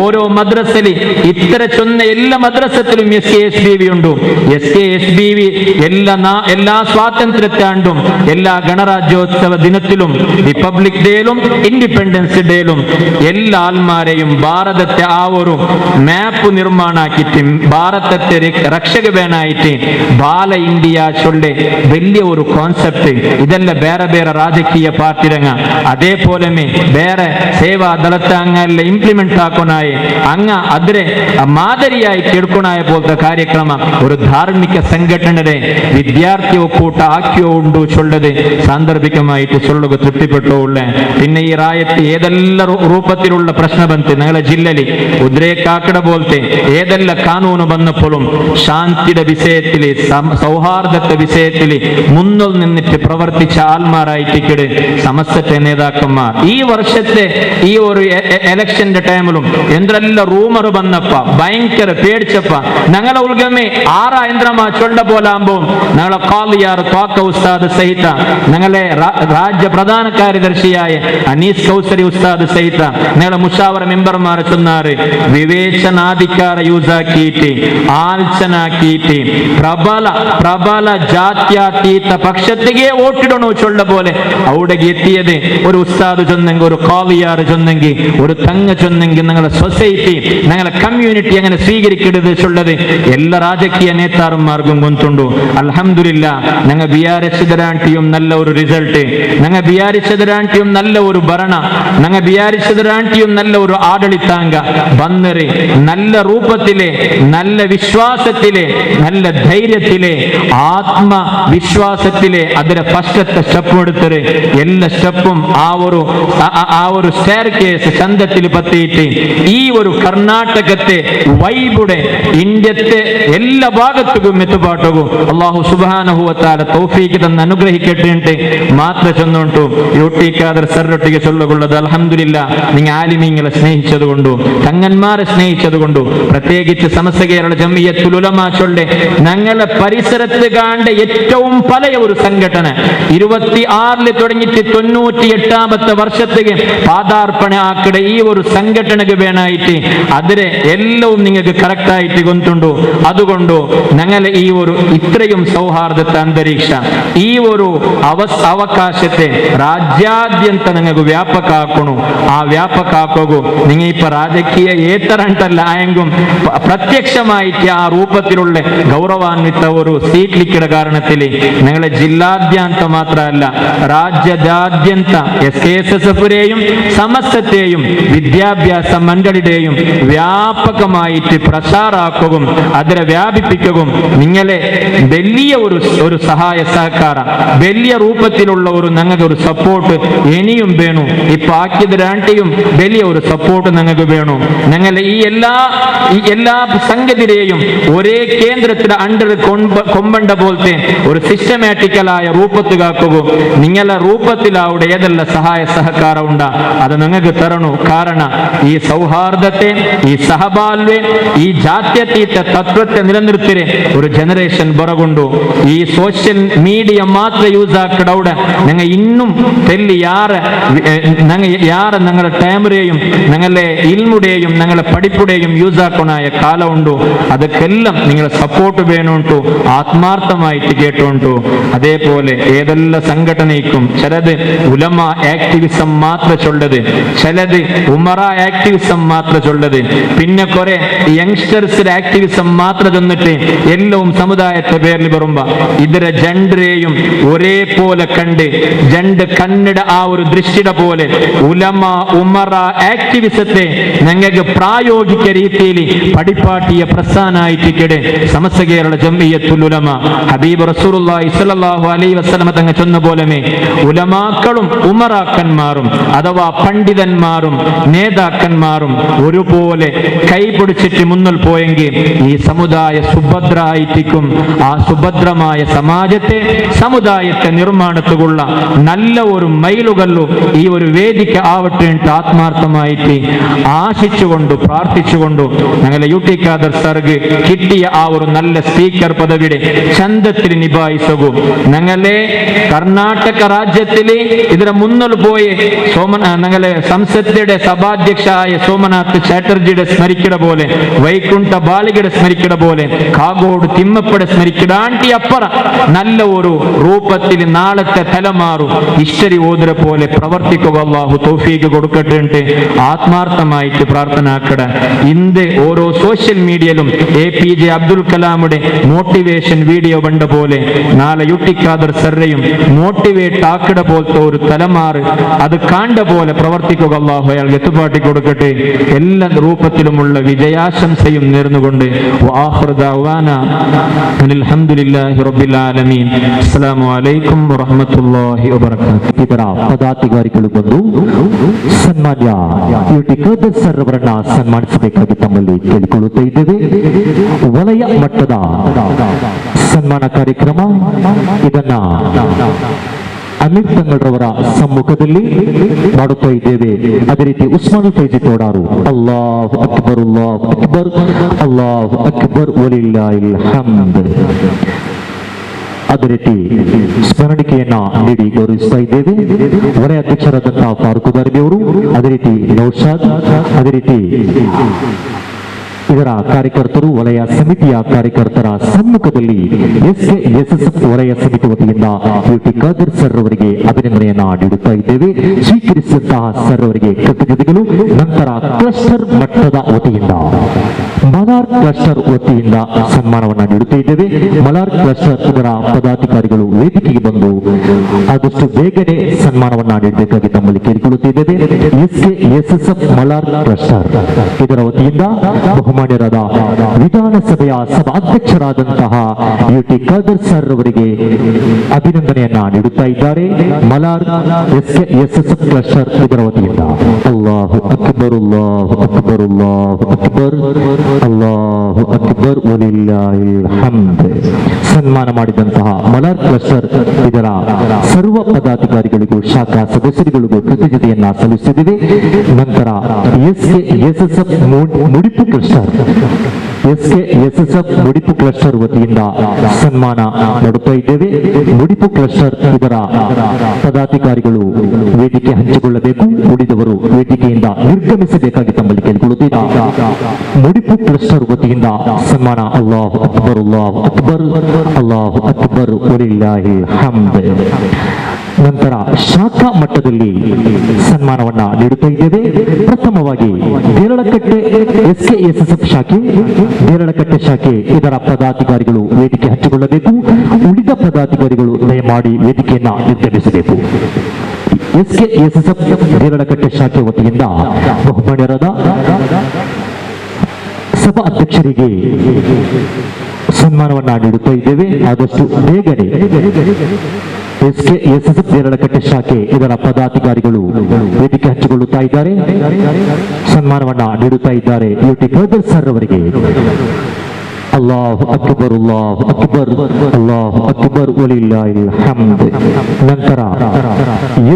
ഓരോ മദ്രസയില് ഇത്ര ചൊന്ന എല്ലാ മദ്രസത്തിലും SKSBV ഉണ്ട്. SKSBV എല്ലാ സ്വാതന്ത്ര്യത്താണ്ടും എല്ലാ ഗണരാജ്യോത്സവ ദിനത്തിലും റിപ്പബ്ലിക് ഡേയിലും ഇൻഡിപെൻഡൻസ് ഡേയിലും എല്ലാ ആൾമാരെയും ഭാരതത്തെ ആ ഒരു മാപ്പ് നിർമ്മാണാക്കിയിട്ട് ഭാരതത്തെ രക്ഷക വേണായിട്ട് ബാല ഇന്ത്യ ചൊല്ലെ വലിയ ഒരു കോൺസെപ്റ്റ്. ഇതെല്ലാം ಬೇರೆ ಬೇರೆ ರಾಜಕೀಯ ಪಾರ್ಟಿರಂಗ അതേപോലെ ಬೇರೆ ಸೇವಾ ದಳത്തെ അങ്ങെല്ലാം ഇംപ്ലിമെന്റ് ആക്കണായി അങ്ങ അതിരെ മാതരിയായിട്ട് എടുക്കണായ പോലത്തെ കാര്യക്രമ ഒരു ധാർമ്മിക സംഘടനയുടെ വിദ്യാർത്ഥി ഒക്കൂട്ട ആക്കിയോ ഉണ്ടു ചൊല്ലത് സാന്ദർഭികമായിട്ട് ചൊല്ലുക തൃപ്തിപ്പെട്ടുള്ള. പിന്നെ ഈ റായത്ത് ഏതെല്ലാം രൂപത്തിലുള്ള പ്രശ്ന ബന്ധ ഞങ്ങളെ ജില്ലയിൽ ഉദ്രേകാക്കട പോലത്തെ ഏതെല്ലാം കാനൂന് വന്നപ്പോഴും ശാന്തിയുടെ വിഷയത്തില് സൗഹാർദ്ദത്തെ വിഷയത്തില് മുന്നിൽ നിന്നിട്ട് പ്രവർത്തിച്ച ആൾമാരായിട്ടിക്കട് സമസ്തത്തെ നേതാക്കന്മാർ. ഈ വർഷത്തെ ഈ ഒരു എലക്ഷന്റെ ടൈമിലും എന്തെല്ലാം റൂമർ വന്നപ്പ ഭയങ്കര പേടിച്ചപ്പ ഞങ്ങളെ ഉൽഗമേ യന്ത്രമാ ചൊണ്ട പോലാകുമ്പോ ഞങ്ങളെ കാളിയാർ ത്വാക്ക ഉസ്താദ് സഹിത ഞങ്ങളെ രാജ്യ പ്രധാന കാര്യദർശിയായ അനീസ് കൗസരി ഉസ്താദ് സഹിത ഞങ്ങളെ മുഷാവറ മെമ്പർമാർ ചൊന്നാറ് വിവേചനാധികാര യൂസാക്കിയിട്ട് ആൽച്ചനാക്കിയിട്ട് പ്രബല ജാത്യാതീത പക്ഷത്തിಗೆ വോട്ടിടണോ ചൊല്ല പോലെ അവിടെ എത്തിയത് ഒരു ഉസ്താദ് ചൊന്നെങ്കിൽ ഒരു കാളിയാർ ചൊന്നെങ്കിൽ ഒരു തങ്ങ ചൊന്നെങ്കിൽ ഞങ്ങളെ സൊസൈറ്റി ഞങ്ങളെ കമ്മ്യൂണിറ്റി അങ്ങനെ സ്വീകരിക്കരുത് ചൊല്ലത് എല്ലാ രാജകീയ നേതാക്കന്മാർക്കും ഗൊന്തുണ്ടു. അൽഹംദുലില്ലാ ഞങ്ങൾ വിചാരിച്ചതിരാണ്ടിയും നല്ല ഒരു റിസൾട്ട്, ഞങ്ങൾ വിചാരിച്ചതിരാണ്ടിയും നല്ല ഒരു ഭരണ, ഞങ്ങൾ വിചാരിച്ചതിരാണ്ടിയും നല്ല ഒരു ആഡളിതാംഗ ബന്നര് നല്ല രൂപത്തിലെ നല്ല വിശ്വാസത്തിലെ നല്ല ധൈര്യത്തിലെ ആത്മവിശ്വാസത്തിലെ അതിലെ ഫസ്റ്റത്തെ സ്റ്റെപ്പ് എടുത്തത് എല്ലാ സ്റ്റെപ്പും ആ ഒരു സ്റ്റെയർ കേസ് ചന്തത്തിൽ പത്തിയിട്ട് ഈ ഒരു കർണാടകത്തെ വൈബുടെ ഇന്ത്യത്തെ എല്ലാ ഭാഗത്തും എത്തുപാട്ടുകൂ അള്ളാഹു സുബ്ഹാനഹു വ തആല തൗഫീഖ് തന്ന് അനുഗ്രഹിക്കട്ടെ മാത്ര ചൊന്നുണ്ടു. UT ഖാദർ സർറൊട്ടിಗೆ ചൊല്ലുകൊള്ളത് അൽഹംദുലില്ലാ നിങ്ങൾ ആലിമീങ്ങളെ സ്നേഹിച്ചത് കൊണ്ടു തങ്ങന്മാരെ സ്നേഹിച്ചത് കൊണ്ടു പ്രത്യേകിച്ച് സമസ്ത കേരള ജമിയത്തുൽ ഉലമാ ചൊല്ലെ ഞങ്ങളെ പരിസരത്ത് കാണ്ട ഏറ്റവും പഴയ ഒരു സംഘടന 26 തുടങ്ങിയിട്ട് 98ാമത്തെ വർഷത്തേക്ക് പാദാർപ്പണ ആക്കട ഈ ഒരു സംഘടനക്ക് വേണായിട്ട് അതിരെ എല്ലാം നിങ്ങൾക്ക് കറക്റ്റ് ആയിട്ട് കൊണ്ടുണ്ടു. അതുകൊണ്ടു ഞങ്ങൾ ഈ ഒരു ഇത്രയും സൗഹാർദ്ദത്തെ അന്തരീക്ഷ ഈ ഒരു അവകാശത്തെ ರಾಜ್ಯಾದ್ಯಂತ നിങ്ങൾക്ക് ವ್ಯಾಪಕ ಹಾಕೋಣ. ಆ ವ್ಯಾಪಕ ಹಾಕೋಗು നിങ്ങൾ ഇപ്പൊ രാജകീയ ഏത്തരണ്ടല്ല ആയെങ്കും പ്രത്യക്ഷമായിട്ട് ആ രൂപത്തിലുള്ള ഗൗരവാന്വിത ഒരു സീറ്റ് ലിക്കിട കാരണത്തിൽ നിങ്ങളെ ജില്ലാദ്യന്ത മാത്രമല്ല രാജ്യദാദ്യന്ത SKSSF-രെയും സമസ്തത്തെയും വിദ്യാഭ്യാസ മണ്ഡലിയുടെയും വ്യാപകമായിട്ട് പ്രസാരാക്കുകയും അതിനെ വ്യാപിപ്പിക്കുകയും നിങ്ങളെ വലിയ ഒരു സഹായ സഹകാര വലിയ രൂപത്തിലുള്ള ഒരു ഞങ്ങൾക്ക് ഒരു സപ്പോർട്ട് ഇനിയും വേണം. ഇപ്പൊ ആക്കിയതിരാണ്ടിയും വലിയ ഒരു സപ്പോർട്ട് ഞങ്ങൾക്ക് വേണം. ഞങ്ങൾ ഈ എല്ലാ സംഗതിയെയും ഒരേ കേന്ദ്രത്തിന്റെ അണ്ടർ കൊമ്പണ്ട പോലത്തെ ഒരു സിസ്റ്റമാറ്റിക്കലായ രൂപത്തിലാക്കുകയും നിങ്ങളെ രൂപത്തിൽ അവിടെ ഏതെല്ലാം സഹായ സഹകാരം ഉണ്ടാ അത് നിങ്ങൾക്ക് തരണു. കാരണം ഈ സൗഹാർദ്ദത്തെ, ഈ സഹബാൽവെ, ഈ ജാത്യതീത തത്വത്തെ നിലനിർത്തിരെ ഒരു ജനറേഷൻ ബറകൊണ്ടു. ഈ സോഷ്യൽ മീഡിയ മാത്രം യൂസ് ആക്കടവിടെ ഞങ്ങൾ ഇന്നും തെല്ലി യാറെ ഞങ്ങളുടെ ടൈമറേയും ഞങ്ങളെ ഇൽമുടെയും ഞങ്ങളെ പഠിപ്പുടെയും യൂസ് ആക്കണായ കാലം ഉണ്ടു. അതൊക്കെല്ലാം നിങ്ങളെ സപ്പോർട്ട് വേണുണ്ടു, ആത്മാർത്ഥമായിട്ട് കേട്ടുണ്ടു. അതേപോലെ ഏതെല്ലാം സംഘടനയ്ക്കും ചിലത് ഉലമ ആക്ടിവിസം മാത്രം ചൊല്ലത്, ചിലത് ഉമറ ആക്ടിവിസം മാത്രം ചൊല്ലത്, പിന്നെ കുറെ യങ്സ്റ്റേഴ്സിന്റെ ആക്ടിവിസം മാത്രം ചെന്നിട്ട് എല്ലാം സമുദായത്തെ പേരിൽ പറയുമ്പോ ഇതിരെ ജണ്ടരെയും ഒരേപോലെ കണ്ട് ജണ്ട് കണ്ണിട ആ ഒരു ദൃഷ്ടിയുടെ പോലെ ഉലമ ഉമറ ആക്ടിവിസത്തെ ഞങ്ങൾക്ക് പ്രായോഗിക രീതിയിൽ പഠിപ്പാട്ടിയ പ്രസ്ഥാനായിട്ട് കിടെ സമസ്ത കേരള ജംഇയ്യത്തുൽ ഉലമ ഹബീബ് റസൂലുള്ളാഹി സ്വല്ലല്ലാഹു അലൈഹി വസല്ലം തങ്ങൾ ചൊന്ന പോലെമേ ഉലമാക്കളും ഉമറാക്കന്മാരും അഥവാ പണ്ഡിതന്മാരും നേതാക്കന്മാരും ഒരുപോലെ കൈപിടിച്ചിട്ട് മുന്നിൽ പോയെങ്കിൽ ഈ സമുദായ സുഭദ്രായിട്ടിക്കും ആ സുഭദ്രമായ സമുദായത്തെ നിർമ്മാണത്തിലുള്ള നല്ല ഒരു മൈലുകല്ലു ഈ ഒരു വേദിക ആവട്ടെ ആത്മാർത്ഥമായിട്ട് ആശിച്ചുകൊണ്ട് പ്രാർത്ഥിച്ചുകൊണ്ട് ഞങ്ങളെ UT ഖാദർ സർഗ് കിട്ടിയ ആ ഒരു നല്ല സ്പീക്കർ പദവിയുടെ ചന്തത്തിൽ നിഭായിസകു. ഞങ്ങളെ കർണാടക രാജ്യത്തിലെ ഇതിന് മുന്നിൽ പോയി ഞങ്ങളെ സംസദയുടെ സഭാധ്യക്ഷായ സോമനാഥ് ചാറ്റർജിയുടെ സ്മരിക്കട പോലെ, വൈകുണ്ഠ ബാലികയുടെ സ്മരിക്കട പോലെ, കാഗോട് തിമ്മപ്പടെ സ്മരിക്കടാണ്ടി അപ്പറ നല്ല ഒരു രൂപത്തിൽ നാളത്തെ തലമാറും ഇശ്വരി ഓതുര പോലെ പ്രവർത്തിക്കുക. അല്ലാഹു തൗഫീഖ് കൊടുക്കട്ടെ. ആത്മാർത്ഥമായിട്ട് പ്രാർത്ഥനാക്കട. ഇന്ന് ഓരോ സോഷ്യൽ മീഡിയയിലും APJ അബ്ദുൽ കലാമുടെ മോട്ടിവേഷൻ വീഡിയോ കണ്ട പോലെ നാളെ UT ഖാദർ സർറയും മോട്ടിവേറ്റ് ആക്കട പോലത്തെ ഒരു തലമാറ് അത് കാണ്ട പോലെ പ്രവർത്തിക്കുക. അല്ലാഹു അയാൾ എത്തുപാട്ടി കൊടുക്കട്ടെ. എല്ലാ രൂപത്തിലുമുള്ള വിജയാശംസയും നേർന്നുകൊണ്ട് വആഖിറു ദഅവാന അൽഹംദുലില്ലാഹി റബ്ബിൽ ആലമീൻ. അസ്സലാമു അലൈക്കും വറഹ്മത്തുള്ളാഹി വബറകാതുഹു. ಇದರ ಪದಾಧಿಕಾರಿಗಳು ಬಂದು ಸನ್ಮಾನ್ಯ UT ಖಾದರ್ ಸರ್ ಅವರನ್ನ ಸನ್ಮಾನಿಸಬೇಕಾಗಿ ತಮ್ಮಲ್ಲಿ ಕೇಳಿಕೊಳ್ಳುತ್ತಾ ಇದ್ದೇವೆ. ವಲಯ ಮಟ್ಟದ ಸನ್ಮಾನ ಕಾರ್ಯಕ್ರಮ ಇದನ್ನ ಅಮೀರ್ ತಂಗಡ್ರವರ ಸಮ್ಮುಖದಲ್ಲಿ ಮಾಡುತ್ತಾ ಇದ್ದೇವೆ. ಅದೇ ರೀತಿ ಉಸ್ಮಾನ್ ಫೈಜಿ ತೋಡಾರು ಅಲ್ಲಾಹು ಅಕ್ಬರ್ ಅಲ್ಲಾಹು ಅಕ್ಬರ್ ಅಲ್ಲಾಹು ಅಕ್ಬರ್ ವಲಿಲ್ಲಾಹಿಲ್ ಹಮ್ದ್ ಅದೇ ರೀತಿ ಸ್ಮರಣಿಕೆಯನ್ನ ನೀಡಿ ಗೌರವಿಸ್ತಾ ಇದ್ದೇವೆ. ವಲಯ ಅಧ್ಯಕ್ಷರಾದಂತಹ ಫಾರೂಕ್ ದಾರಿಮಿ ಅವರು, ಅದೇ ರೀತಿ ನೌಶಾದ್, ಅದೇ ರೀತಿ ಇದರ ಕಾರ್ಯಕರ್ತರು, ವಲಯ ಸಮಿತಿಯ ಕಾರ್ಯಕರ್ತರ ಸಮ್ಮುಖದಲ್ಲಿ SKSSF ವಲಯ ಸಮಿತಿ ವತಿಯಿಂದ UT ಖಾದರ್ ಸರ್ ಅವರಿಗೆ ಅಭಿನಂದನೆಯನ್ನ ನೀಡುತ್ತಾ ಇದ್ದೇವೆ. ಸ್ವೀಕರಿಸಿದಂತಹ ಸರ್ ಅವರಿಗೆ ಕೃತಜ್ಞತೆಗಳು. ನಂತರ ಕ್ಲಸ್ಟರ್ ಮಟ್ಟದ ವತಿಯಿಂದ ಮಲಾರ್ ಕ್ಲಸ್ಟರ್ ವತಿಯಿಂದ ಸನ್ಮಾನವನ್ನ ನೀಡುತ್ತಾ ಇದ್ದೇವೆ. ಮಲಾರ್ ಕ್ಲಸ್ಟರ್ ಇದರ ಪದಾಧಿಕಾರಿಗಳು ವೇದಿಕೆಗೆ ಬಂದು ಆದಷ್ಟು ಬೇಗನೆ ಸನ್ಮಾನವನ್ನ ನೀಡಬೇಕಾಗಿ ತಮ್ಮಲ್ಲಿ ಕೇಳಿಕೊಳ್ಳುತ್ತಿದ್ದೇವೆ. SKSSF ಮಲಾರ್ ಕ್ಲಸ್ಟರ್ ಇದರ ವತಿಯಿಂದ ಬಹುಮಾನ್ಯರಾದ ವಿಧಾನಸಭೆಯ ಸಭಾಧ್ಯಕ್ಷರಾದಂತಹ UT ಖಾದರ್ ಸರ್ ಅವರಿಗೆ ಅಭಿನಂದನೆಯನ್ನ ನೀಡುತ್ತಾ ಇದ್ದಾರೆ. ಮಲಾರ್ SKSSF ಕ್ಲಸ್ಟರ್ ಇದರ ವತಿಯಿಂದ ಅಲ್ಲಾಹು ಅಕ್ಬರ್ ಅಲ್ಲಾಹು ಅಕ್ಬರ್ ಅಲ್ಲಾಹು ಅಕ್ಬರ್ ಅಲ್ಲಾಹು ಅಕ್ಬರ್ ವಲಿಲ್ಲಾಹಿಲ್ ಹಮ್ದ್ ಸನ್ಮಾನ ಮಾಡಿದಂತಹ ಮಲಾರ್ ಕ್ಲಸ್ಟರ್ ಇದರ ಸರ್ವ ಪದಾಧಿಕಾರಿಗಳಿಗೂ ಶಾಖಾ ಸದಸ್ಯರುಗಳಿಗೂ ಕೃತಜ್ಞತೆಯನ್ನ ಸಲ್ಲಿಸುತ್ತಿದ್ದೇವೆ. ನಂತರ SKSSF ಮುಡಿಪು ಕ್ಲಸ್ಟರ್ ಮುಡಿಪು ಕ್ಲಸ್ಟರ್ ವತಿಯಿಂದ ಸನ್ಮಾನ ಮಾಡುತ್ತಾ ಇದ್ದೇವೆ. ಮುಡಿಪು ಕ್ಲಸ್ಟರ್ ಇದರ ಪದಾಧಿಕಾರಿಗಳು ವೇದಿಕೆ ಹಂಚಿಕೊಳ್ಳಬೇಕು, ಉಳಿದವರು ವೇದಿಕೆಯಿಂದ ನಿರ್ಗಮಿಸಬೇಕಾಗಿ ತಮ್ಮಲ್ಲಿ ಕೇಳಿಕೊಳ್ಳುತ್ತಿದ್ದ ಮುಡಿಪು ಕ್ಲಸ್ಟರ್ ವತಿಯಿಂದ ಸನ್ಮಾನ ಅಲ್ಲಾಹು ಅಕ್ಬರ್ ಅಲ್ಲಾಹು ಅಕ್ಬರ್ ಅಲ್ಲಾಹು ಅಕ್ಬರ್ ವಲಿಲ್ಲಾಹಿಲ್ ಹಮ್ದ್. ನಂತರ ಶಾಖಾ ಮಟ್ಟದಲ್ಲಿ ಸನ್ಮಾನವನ್ನ ನೀಡುತ್ತಾ ಇದ್ದೇವೆ. ಪ್ರಥಮವಾಗಿ ದೇರಳಕಟ್ಟೆ SKSSF ಶಾಖೆ, ದೇರಳಕಟ್ಟೆ ಶಾಖೆ ಇದರ ಪದಾಧಿಕಾರಿಗಳು ವೇದಿಕೆ ಹಂಚಿಕೊಳ್ಳಬೇಕು. ಉಳಿದ ಪದಾಧಿಕಾರಿಗಳು ದಯಮಾಡಿ ವೇದಿಕೆಯನ್ನ ನಿರ್ಗಮಿಸಬೇಕು. SKSSF ದೇರಳಕಟ್ಟೆ ಶಾಖೆ ವತಿಯಿಂದ ಬಹುಮಾನ್ಯರಾದ ಸಭಾ ಅಧ್ಯಕ್ಷರಿಗೆ ಸನ್ಮಾನವನ್ನ ನೀಡುತ್ತಾ ಇದ್ದೇವೆ. ಆದಷ್ಟು ಬೇಗನೆ SKSSF ದೇರಳಕಟ್ಟೆ ಶಾಖೆ ಇದರ ಪದಾಧಿಕಾರಿಗಳು ವೇದಿಕೆ ಹಂಚಿಕೊಳ್ಳುತ್ತಾ ಇದ್ದಾರೆ. ಸನ್ಮಾನವನ್ನ ನೀಡುತ್ತಾ ಇದ್ದಾರೆ UT ಖಾದರ್ ಸರ್ ಅವರಿಗೆ. ಅಲ್ಲಾಹು ಅಕ್ಬರ್, ಅಲ್ಲಾಹು ಅಕ್ಬರ್, ಅಲ್ಲಾಹು ಅಕ್ಬರ್, ವಲಿಲ್ಲಾಹಿಲ್ ಹಮ್ದ್. ನಂತರ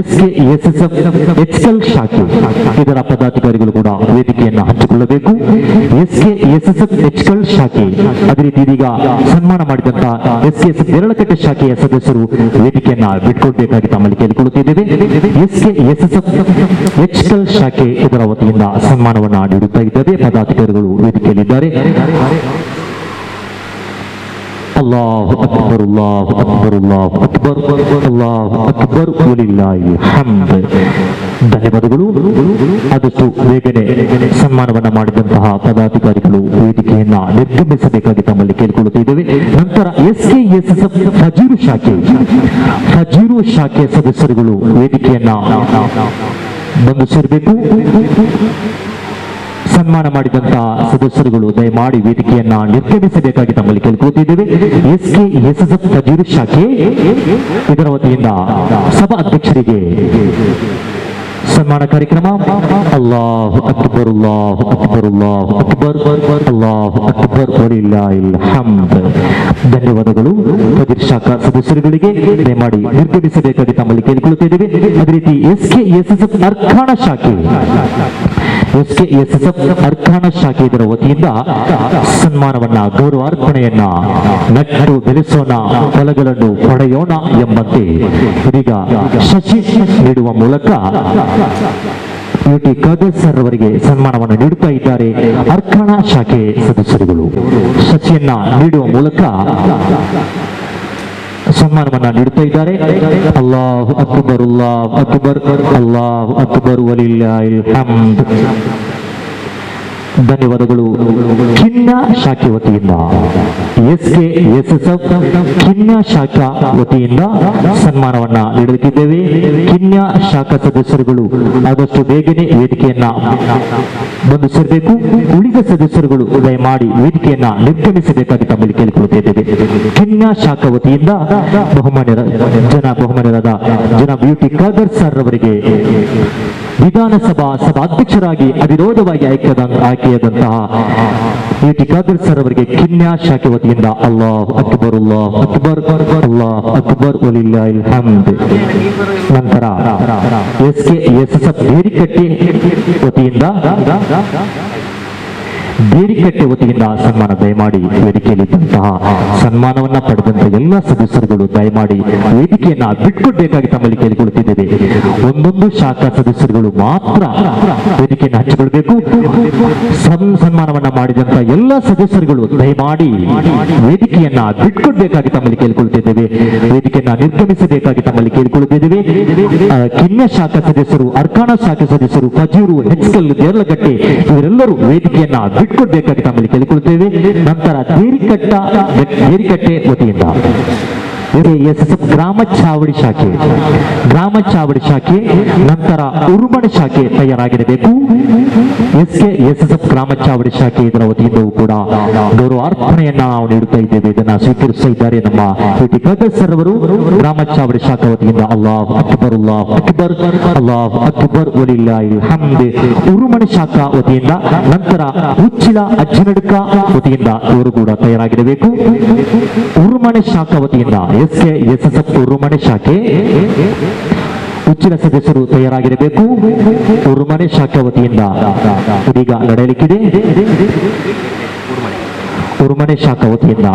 SKSSF HKL ಶಾಖೆ ಇದರ ಪದಾಧಿಕಾರಿಗಳು ಕೂಡ ವೇದಿಕೆಯನ್ನ ಹಂಚಿಕೊಳ್ಳಬೇಕು. SKSSF HKL ಶಾಖೆ ಅದೇ ರೀತಿ ಇದೀಗ ಸನ್ಮಾನ ಮಾಡಿದಂತ SKSSF ದೇರಳಕಟ್ಟೆ ಶಾಖೆಯ ಸದಸ್ಯರು ವೇದಿಕೆಯನ್ನ ಬಿಟ್ಕೊಳ್ಬೇಕಾಗಿ ತಮ್ಮಲ್ಲಿ ಕೇಳಿಕೊಳ್ಳುತ್ತಿದ್ದೇವೆ. SKSSF HKL ಶಾಖೆ ಇದರ ವತಿಯಿಂದ ಸನ್ಮಾನವನ್ನ ನೀಡುತ್ತಾ ಇದ್ದೇವೆ. ಪದಾಧಿಕಾರಿಗಳು ವೇದಿಕೆಯಲ್ಲಿದ್ದಾರೆ. ಅಲ್ಲಾಹು ಅಕ್ಬರ್, ಅಲ್ಲಾಹು ಅಕ್ಬರ್, ಅಲ್ಲಾಹು ಅಕ್ಬರ್, ಅಲ್ಲಾಹು ಅಕ್ಬರ್, ವಲಿಲ್ಲಾಹಿಲ್ ಹಮ್ದ್. ಧನ್ಯವಾದಗಳು. ಆದಷ್ಟು ಬೇಗನೆ ಸನ್ಮಾನವನ್ನ ಮಾಡಿದಂತಹ ಪದಾಧಿಕಾರಿಗಳು ವೇದಿಕೆಯನ್ನ ನಿರ್ಗಮಿಸಬೇಕಾಗಿ ತಮ್ಮಲ್ಲಿ ಕೇಳಿಕೊಳ್ಳುತ್ತಿದ್ದೇವೆ. ನಂತರ SKSSF ಫಜೀರು ಶಾಖೆ, ಫಜೀರು ಶಾಖೆ ಸದಸ್ಯರುಗಳು ವೇದಿಕೆಯನ್ನ ಬಂದು ಸೇರಬೇಕು. ಸನ್ಮಾನ ಮಾಡಿದಂತಹ ಸದಸ್ಯರುಗಳು ದಯಮಾಡಿ ವೇದಿಕೆಯನ್ನ ನಿರ್ಗಮಿಸಬೇಕಾಗಿ ತಮ್ಮಲ್ಲಿ ಕೇಳಿಕೊಳ್ಳುತ್ತಿದ್ದೇವೆ. SKSSF ಫಜೀರು ಶಾಖೆ ಇದರ ವತಿಯಿಂದ ಸಭಾ ಅಧ್ಯಕ್ಷರಿಗೆ ಸನ್ಮಾನ ಕಾರ್ಯಕ್ರಮ. ಅಲ್ಲಾಹು ಅಕ್ಬರ್, ಅಲ್ಲಾಹು ಅಕ್ಬರ್, ಅಲ್ಲಾಹು ಅಕ್ಬರ್, ಅಲ್ಲಾಹು ಅಕ್ಬರ್, ವಲಿಲ್ಲಾಹಿಲ್ ಹಮ್ದ್. ಧನ್ಯವಾದಗಳು. ಫಜೀರ್ ಶಾಖಾ ಸದಸ್ಯರುಗಳಿಗೆ ದಯಮಾಡಿ ನಿರ್ಗಮಿಸಬೇಕಾಗಿ ತಮ್ಮಲ್ಲಿ ಕೇಳಿಕೊಳ್ಳುತ್ತಿದ್ದೇವೆ. ಅದೇ ರೀತಿ SKSSF ಅರ್ಖಾಣ ಶಾಖೆ, SKSSF ಅರ್ಖಾಣ ಶಾಖೆ ಇದರ ವತಿಯಿಂದ ಸನ್ಮಾನವನ್ನ, ಗೌರವಾರ್ಪಣೆಯನ್ನ, ನಟ್ಟು ಬೆಳೆಸೋಣ, ಫಲಗಳನ್ನು ಪಡೆಯೋಣ ಎಂಬಂತೆ ಇದೀಗ ಶಶಿ ನೀಡುವ ಮೂಲಕ UT ಖಾದರ್ ಸರ್ ಅವರಿಗೆ ಸನ್ಮಾನವನ್ನು ನೀಡುತ್ತಾ ಇದ್ದಾರೆ. ಅರ್ಖಾಣ ಶಾಖೆ ಸದಸ್ಯರುಗಳು ಶಶಿಯನ್ನ ನೀಡುವ ಮೂಲಕ ಸನ್ಮಾನವನ್ನ ನೀಡುತ್ತಾ ಇದ್ದಾರೆ. ಅಲ್ಲಾಹು ಅಕ್ಬರ್, ಅಲ್ಲಾಹು ಅಕ್ಬರ್, ಅಲ್ಲಾಹು ಅಕ್ಬರ್, ವಲಿಲ್ಲಾಹಿಲ್ ಹಮ್ದ್. ಧನ್ಯವಾದಗಳು. ಖಿನ್ನ ಶಾಖೆ ವತಿಯಿಂದ SKSSF ಖಿನ್ನ ಶಾಖಾ ವತಿಯಿಂದ ಸನ್ಮಾನವನ್ನ ನೀಡುತ್ತಿದ್ದೇವೆ. ಖಿನ್ನ ಶಾಖಾ ಸದಸ್ಯರುಗಳು ಆದಷ್ಟು ಬೇಗನೆ ವೇದಿಕೆಯನ್ನ ಬಂದು ಸೇರಬೇಕು. ಉಳಿದ ಸದಸ್ಯರುಗಳು ದಯಮಾಡಿ ವೇದಿಕೆಯನ್ನ ನಿರ್ಗಮಿಸಬೇಕಾಗಿ ತಮ್ಮಲ್ಲಿ ಕೇಳಿಕೊಳ್ಳುತ್ತಿದ್ದೇವೆ. ಖಿನ್ನ ಶಾಖಾ ವತಿಯಿಂದ ಬಹುಮಾನ್ಯರಾದ ಜನಾಬ್ UT ಖಾದರ್ ಸರ್ ಅವರಿಗೆ ವಿಧಾನಸಭಾ ಸಭಾಧ್ಯಕ್ಷರಾಗಿ ಅವಿರೋಧವಾಗಿ ಆಯ್ಕೆಯಾದಂತಹ UT ಖಾದರ್ ಸರ್ ಅವರಿಗೆ ಖಿನ್ನ ಶಾಖೆ ವತಿಯಿಂದ ಅಲ್ಲಾಹು ಅಕ್ಬರ್, ಅಲ್ಲಾಹು ಅಕ್ಬರ್, ಅಲ್ಲಾಹು ಅಕ್ಬರ್, ವಲಿಲ್ಲಾಹಿಲ್ ಹಮ್ದ್. ನಂತರ SKSSF ಬೇರಿಕಟ್ಟೆ ವತಿಯಿಂದ ಬೇರಿಕಟ್ಟೆ ವತಿಯಿಂದ ಸನ್ಮಾನ ದಯಮಾಡಿ ವೇದಿಕೆಯಲ್ಲಿದ್ದಂತಹ ಸನ್ಮಾನವನ್ನ ಪಡೆದಂತಹ ಎಲ್ಲ ಸದಸ್ಯರುಗಳು ದಯಮಾಡಿ ವೇದಿಕೆಯನ್ನ ಬಿಟ್ಕೊಡ್ಬೇಕಾಗಿ ತಮ್ಮಲ್ಲಿ ಕೇಳಿಕೊಳ್ಳುತ್ತಿದ್ದೇವೆ. ಒಂದೊಂದು ಶಾಖಾ ಸದಸ್ಯರುಗಳು ಮಾತ್ರ ವೇದಿಕೆಯನ್ನು ಹಂಚಿಕೊಳ್ಬೇಕು. ಸನ್ಮಾನವನ್ನ ಮಾಡಿದಂತಹ ಎಲ್ಲ ಸದಸ್ಯರುಗಳು ದಯಮಾಡಿ ವೇದಿಕೆಯನ್ನ ಬಿಟ್ಕೊಡ್ಬೇಕಾಗಿ ತಮ್ಮಲ್ಲಿ ಕೇಳಿಕೊಳ್ಳುತ್ತಿದ್ದೇವೆ. ವೇದಿಕೆಯನ್ನ ನಿರ್ಗಮಿಸಬೇಕಾಗಿ ತಮ್ಮಲ್ಲಿ ಕೇಳಿಕೊಳ್ಳುತ್ತಿದ್ದೇವೆ. ಖಿನ್ನ ಶಾಖಾ ಸದಸ್ಯರು, ಅರ್ಖಾಣ ಶಾಖಾ ಸದಸ್ಯರು, ಫಜೀರು, HKL, ದೇರಳಕಟ್ಟೆ ಇವರೆಲ್ಲರೂ ವೇದಿಕೆಯನ್ನ ಬಿಟ್ಕೊಡ್ಬೇಕಾಗಿ ತಮ್ಮಲ್ಲಿ ಕೇಳಿಕೊಳ್ಳುತ್ತೇವೆ. ನಂತರ ಬೇರಿಕಟ್ಟೆ ವತಿಯಿಂದ SKSSF ಗ್ರಾಮ ಚಾವಡಿ ಶಾಖೆ, ಗ್ರಾಮ ಚಾವಡಿ ಶಾಖೆ, ನಂತರ ಉರುಮಣ ಶಾಖೆ ತಯಾರಾಗಿರಬೇಕು. SKSSF ಗ್ರಾಮ ಚಾವಡಿ ಶಾಖೆ ಇದರ ವತಿಯಿಂದವೂ ಕೂಡ ಗೌರವಾರ್ಪಣೆಯನ್ನ ನಾವು ನೀಡುತ್ತಾ ಇದ್ದೇವೆ. ಇದನ್ನ ಸ್ವೀಕರಿಸ್ತಾ ಇದ್ದಾರೆ ನಮ್ಮ UT ಖಾದರ್ ಸರ್ ಅವರು. ಗ್ರಾಮ ಚಾವಡಿ ಶಾಖಾ ವತಿಯಿಂದ ಅಲ್ಲಾಹು ಅಕ್ಬರ್, ಅಲ್ಲಾಹು ಅಕ್ಬರ್, ಅಲ್ಲಾಹು ಅಕ್ಬರ್, ವಲಿಲ್ಲಾಹಿಲ್ ಹಮ್ದ್. ಉರುಮಣ ಶಾಖಾ ವತಿಯಿಂದ, ನಂತರ ಉಚ್ಚಿಲ ಅಜ್ಜನಡ್ಕ ವತಿಯಿಂದ ಇವರು ಕೂಡ ತಯಾರಾಗಿರಬೇಕು. ಉರುಮಣ ಶಾಖಾ ವತಿಯಿಂದ SKSSF ಉರುಮಣೆ ಶಾಖೆ ಉಚ್ಚಿಲ ಸದಸ್ಯರು ತಯಾರಾಗಿರಬೇಕು. ಉರುಮಣೆ ಶಾಖಾ ವತಿಯಿಂದ ಇದೀಗ ನಡೆಯಲಿಕ್ಕಿದೆ. ಉರುಮಣೆ ಶಾಖಾ ವತಿಯಿಂದ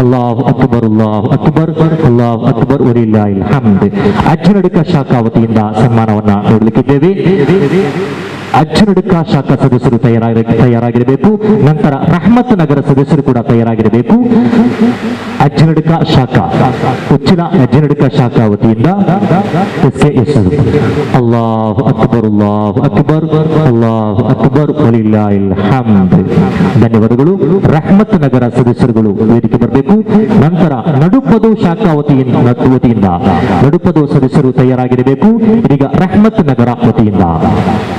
ಅಲ್ಲಾಹು ಅಕ್ಬರ್, ಅಲ್ಲಾಹು ಅಕ್ಬರ್, ಅಲ್ಲಾಹು ಅಕ್ಬರ್, ವಲಿಲ್ಲಾಹಿಲ್ ಹಮ್ದ್. ಅಜ್ಜನಡ್ಕ ಶಾಖಾ ವತಿಯಿಂದ ಸನ್ಮಾನವನ್ನ ನೋಡಲಿಕ್ಕಿದ್ದೇವೆ. ಅಜ್ಜನಡುಕ ಶಾಖಾ ಸದಸ್ಯರು ತಯಾರಾಗಿರಬೇಕು. ನಂತರ ರಹಮತ್ ನಗರ ಸದಸ್ಯರು ಕೂಡ ತಯಾರಾಗಿರಬೇಕು. ಅಜ್ಜನಡುಕ ಶಾಖಾ ಉಚ್ಚಿಲ ಅಜ್ಜನಡುಕ ಶಾಖಾ ವತಿಯಿಂದ ಅಲ್ಲಾಹು ಅಕ್ಬರ್ ಅಲ್ಲಾಹು ಅಕ್ಬರ್ ಅಲ್ಲಾಹು ಅಕ್ಬರ್ ವಲಿಲ್ಲಾಹಿಲ್ ಹಮ್ದ್. ಧನ್ಯವಾದಗಳು. ರಹಮತ್ ನಗರ ಸದಸ್ಯರುಗಳು ವೇದಿಕೆ ಬರಬೇಕು. ನಂತರ ನಡುಪದು ಶಾಖಾ ವತಿಯಿಂದ ನಡುಪದು ಸದಸ್ಯರು ತಯಾರಾಗಿರಬೇಕು. ಇದೀಗ ರಹಮತ್ ನಗರ ವತಿಯಿಂದ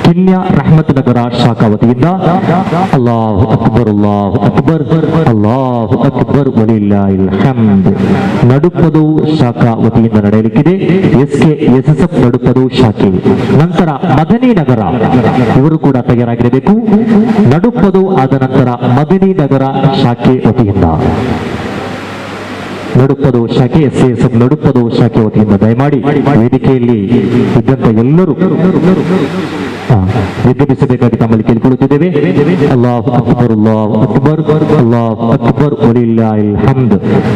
ಕಿನ್ಯ ರಹಮತ್ ನಗರ ಶಾಖಾ ವತಿಯಿಂದ ಅಲ್ಲಾಹು ಅಕ್ಬರ್ ಅಲ್ಲಾಹು ಅಕ್ಬರ್ ಅಲ್ಲಾಹು ಅಕ್ಬರ್ ವಲಿಲ್ಲಾಹಿಲ್ ಹಮ್ದ್. ನಡುಪದು ಶಾಖಾ ವತಿಯಿಂದ ನಡೆಯಲಿಕ್ಕಿದೆ. SKSSF ನಡುಪದು ಶಾಖೆ. ನಂತರ ಮದನಿ ನಗರ ಇವರು ಕೂಡ ತಯಾರಾಗಿರಬೇಕು. ನಡುಪದು ಆದ ನಂತರ ಮದನಿ ನಗರ ಶಾಖೆ ವತಿಯಿಂದ ನಡುಪದು ಶಾಖೆ SKSF ನಡುಪದು ಶಾಖೆ ವತಿಯಿಂದ ದಯಮಾಡಿ ವೇದಿಕೆಯಲ್ಲಿ ಇದ್ದಂತ ಎಲ್ಲರೂ ನಿರ್ಗಮಿಸಬೇಕಾಗಿ ತಮ್ಮಲ್ಲಿ ಕೇಳಿಕೊಳ್ಳುತ್ತಿದ್ದೇವೆ. ಅಲ್ಲಾಹು ಅಕ್ಬರ್ ಅಲ್ಲಾಹು ಅಕ್ಬರ್ ಅಲ್ಲಾಹು ಅಕ್ಬರ್ ವಲಿಲ್ಲಾಹಿಲ್ ಹಮ್ದ್.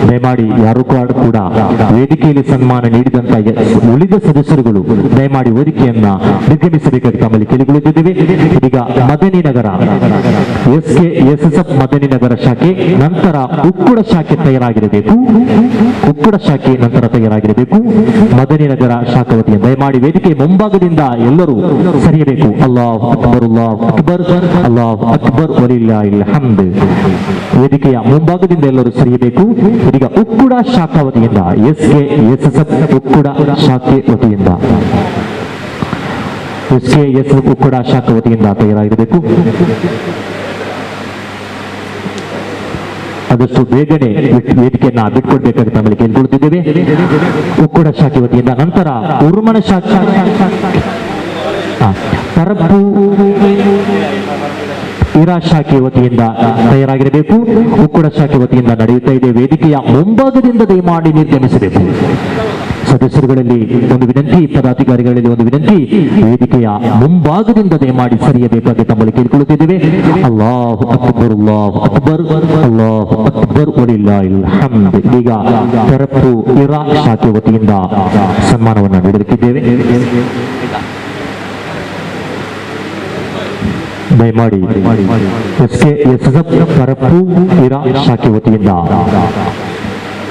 ದಯಮಾಡಿ ಯಾರು ಕೂಡ ವೇದಿಕೆಯಲ್ಲಿ ಸನ್ಮಾನ ನೀಡಿದಂತ ಉಳಿದ ಸದಸ್ಯರುಗಳು ದಯಮಾಡಿ ವೇದಿಕೆಯನ್ನ ನಿರ್ಗಮಿಸಬೇಕಾಗಿ ತಮ್ಮಲ್ಲಿ ಕೇಳಿಕೊಳ್ಳುತ್ತಿದ್ದೇವೆ. ಇದೀಗ ಮದನಿ ನಗರ SKSSF ಮದನಿ ನಗರ ಶಾಖೆ ನಂತರ ಉಕ್ಕುಡ ಶಾಖೆ ತಯಾರಾಗಿರಬೇಕು. ಉಕ್ಕುಡ ಶಾಖೆ ನಂತರ ತಯಾರಾಗಿರಬೇಕು. ಮದನಿ ನಗರ ಶಾಖಾ ವತಿಯಿಂದ ದಯಮಾಡಿ ವೇದಿಕೆ ಮುಂಭಾಗದಿಂದ ಎಲ್ಲರೂ ಸರಿಯಬೇಕು. ಅಲ್ಲಾಹು ಅಕ್ಬರ್ ಅಲ್ಲಾಹು ಅಕ್ಬರ್ ಅಲ್ಲಾಹು ಅಕ್ಬರ್ ವಲಿಲ್ಲಾಹಿಲ್ ಹಮ್ದ್. ವೇದಿಕೆಯ ಮುಂಭಾಗದಿಂದ ಎಲ್ಲರೂ ಸರಿಯಬೇಕು. ಇದೀಗ ಉಕ್ಕುಡ ಶಾಖಾ ವತಿಯಿಂದ SKSSF ಉಕ್ಕುಡ ಶಾಖೆ ವತಿಯಿಂದ SKSSF ಉಕ್ಕುಡ ಶಾಖಾ ವತಿಯಿಂದ ತಯಾರಾಗಿರಬೇಕು. ಆದಷ್ಟು ಬೇಗನೆ ವೇದಿಕೆಯನ್ನ ಬಿಟ್ಕೊಡ್ಬೇಕಾಗಿ ತಮ್ಮಲ್ಲಿ ಕೇಳಿಕೊಳ್ಳುತ್ತಿದ್ದೇವೆ. ಉಕ್ಕುಡ ಶಾಖೆ ವತಿಯಿಂದ ನಂತರ ಉರ್ಮಣ ಶಾಖೆ ಪರಪ್ಪು ಇರಾ ಶಾಖೆ ವತಿಯಿಂದ ತಯಾರಾಗಿರಬೇಕು. ಉಕ್ಕುಡ ಶಾಖೆ ವತಿಯಿಂದ ನಡೆಯುತ್ತಾ ಇದೆ. ವೇದಿಕೆಯ ಮುಂಭಾಗದಿಂದ ದಯಮಾಡಿ ನಿರ್ಗಮಿಸಬೇಕು. ಸದಸ್ಯರುಗಳಲ್ಲಿ ಒಂದು ವಿನಂತಿ, ಪದಾಧಿಕಾರಿಗಳಲ್ಲಿ ಒಂದು ವಿನಂತಿ, ವೇದಿಕೆಯ ಮುಂಭಾಗದಿಂದ ದಯಮಾಡಿ ಸರಿಯಬೇಕಾಗಿ ತಮ್ಮಲ್ಲಿ ಕೇಳಿಕೊಳ್ಳುತ್ತಿದ್ದೇವೆ. ಅಲ್ಲಾಹು ಅಕ್ಬರ್ ಅಲ್ಲಾಹು ಅಕ್ಬರ್ ಅಲ್ಲಾಹು ಅಕ್ಬರ್ ವಲಿಲ್ಲಾಹಿಲ್ ಹಮ್ದ್. ಈಗ ಪರಪ್ಪು ಇರಾ ಶಾಖೆ ವತಿಯಿಂದ ಸನ್ಮಾನವನ್ನು ನೀಡಲಿಕ್ಕಿದ್ದೇವೆ. ದಯಮಾಡಿ SKSSF ಪರಪ್ಪು ಇರಾ ಶಾಖೆ ವತಿಯಿಂದ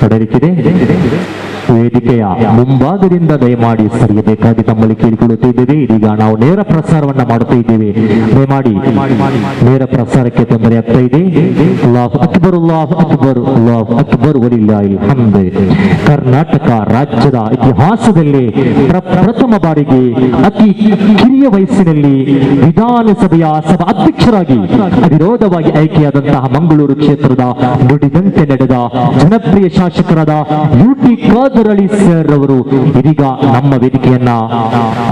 ನಡೆಯಲಿಕ್ಕಿದೆ. ವೇದಿಕೆಯ ಮುಂಭಾಗದಿಂದ ದಯಮಾಡಿ ಸರಿಯಬೇಕಾಗಿ ತಮ್ಮಲ್ಲಿ ಕೇಳಿಕೊಳ್ಳುತ್ತಿದ್ದೇವೆ. ಇದೀಗ ನಾವು ನೇರ ಪ್ರಸಾರವನ್ನ ಮಾಡುತ್ತಾ ಇದ್ದೇವೆ. ದಯಮಾಡಿ ನೇರ ಪ್ರಸಾರಕ್ಕೆ ತೊಂದರೆ ಆಗ್ತಾ ಇದೆ. ಅಲ್ಲಾಹು ಅಕ್ಬರ್ ಅಲ್ಲಾಹು ಅಕ್ಬರ್ ಅಲ್ಲಾಹು ಅಕ್ಬರ್ ವಲಿಲ್ಲಾಹಿಲ್ ಹಮ್ದ್. ಕರ್ನಾಟಕ ರಾಜ್ಯದ ಇತಿಹಾಸದಲ್ಲಿ ಪ್ರಥಮ ಬಾರಿಗೆ ಅತಿ ಕಿರಿಯ ವಯಸ್ಸಿನಲ್ಲಿ ವಿಧಾನಸಭೆಯ ಸಭಾ ಅಧ್ಯಕ್ಷರಾಗಿ ಅವಿರೋಧವಾಗಿ ಆಯ್ಕೆಯಾದಂತಹ ಮಂಗಳೂರು ಕ್ಷೇತ್ರದ ನುಡಿದಂತೆ ನಡೆದ ಜನಪ್ರಿಯ ಶಾಸಕರಾದ UT ಖಾದರ್ ಅಲಿ ಸರ್ ಅವರು ಇದೀಗ ನಮ್ಮ ವೇದಿಕೆಯನ್ನ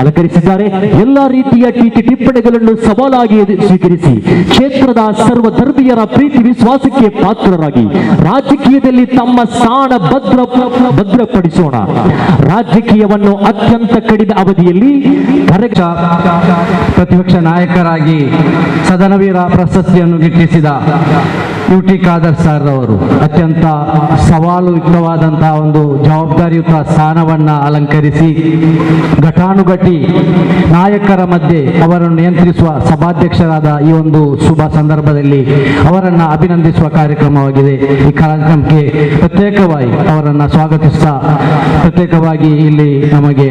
ಅಲಂಕರಿಸಿದ್ದಾರೆ. ಎಲ್ಲಾ ರೀತಿಯ ಟೀಕೆ ಟಿಪ್ಪಣಿಗಳನ್ನು ಸವಾಲಾಗಿ ಸ್ವೀಕರಿಸಿ ಕ್ಷೇತ್ರದ ಸರ್ವಧರ್ಮೀಯರ ಪ್ರೀತಿ ವಿಶ್ವಾಸಕ್ಕೆ ಪಾತ್ರರಾಗಿ ರಾಜಕೀಯದಲ್ಲಿ ತಮ್ಮ ಸ್ಥಾನ ಭದ್ರಪಡಿಸೋಣ. ರಾಜಕೀಯವನ್ನು ಅತ್ಯಂತ ಕಡಿಮೆ ಅವಧಿಯಲ್ಲಿ ಪ್ರತಿಪಕ್ಷ ನಾಯಕರಾಗಿ ಸದನವೀರ ಪ್ರಶಸ್ತಿಯನ್ನು ಗಿಟ್ಟಿಸಿದ UT ಖಾದರ್ ಸರ್ ಅವರು ಅತ್ಯಂತ ಸವಾಲುಯುಕ್ತವಾದಂತಹ ಒಂದು ಜವಾಬ್ದಾರಿಯುತ ಸ್ಥಾನವನ್ನ ಅಲಂಕರಿಸಿ ಘಟಾನುಘಟಿ ನಾಯಕರ ಮಧ್ಯೆ ಅವರನ್ನು ನಿಯಂತ್ರಿಸುವ ಸಭಾಧ್ಯಕ್ಷರಾದ ಈ ಒಂದು ಶುಭ ಸಂದರ್ಭದಲ್ಲಿ ಅವರನ್ನು ಅಭಿನಂದಿಸುವ ಕಾರ್ಯಕ್ರಮವಾಗಿದೆ. ಈ ಕಾರ್ಯಕ್ರಮಕ್ಕೆ ಪ್ರತ್ಯೇಕವಾಗಿ ಅವರನ್ನು ಸ್ವಾಗತಿಸುತ್ತಾ ಪ್ರತ್ಯೇಕವಾಗಿ ಇಲ್ಲಿ ನಮಗೆ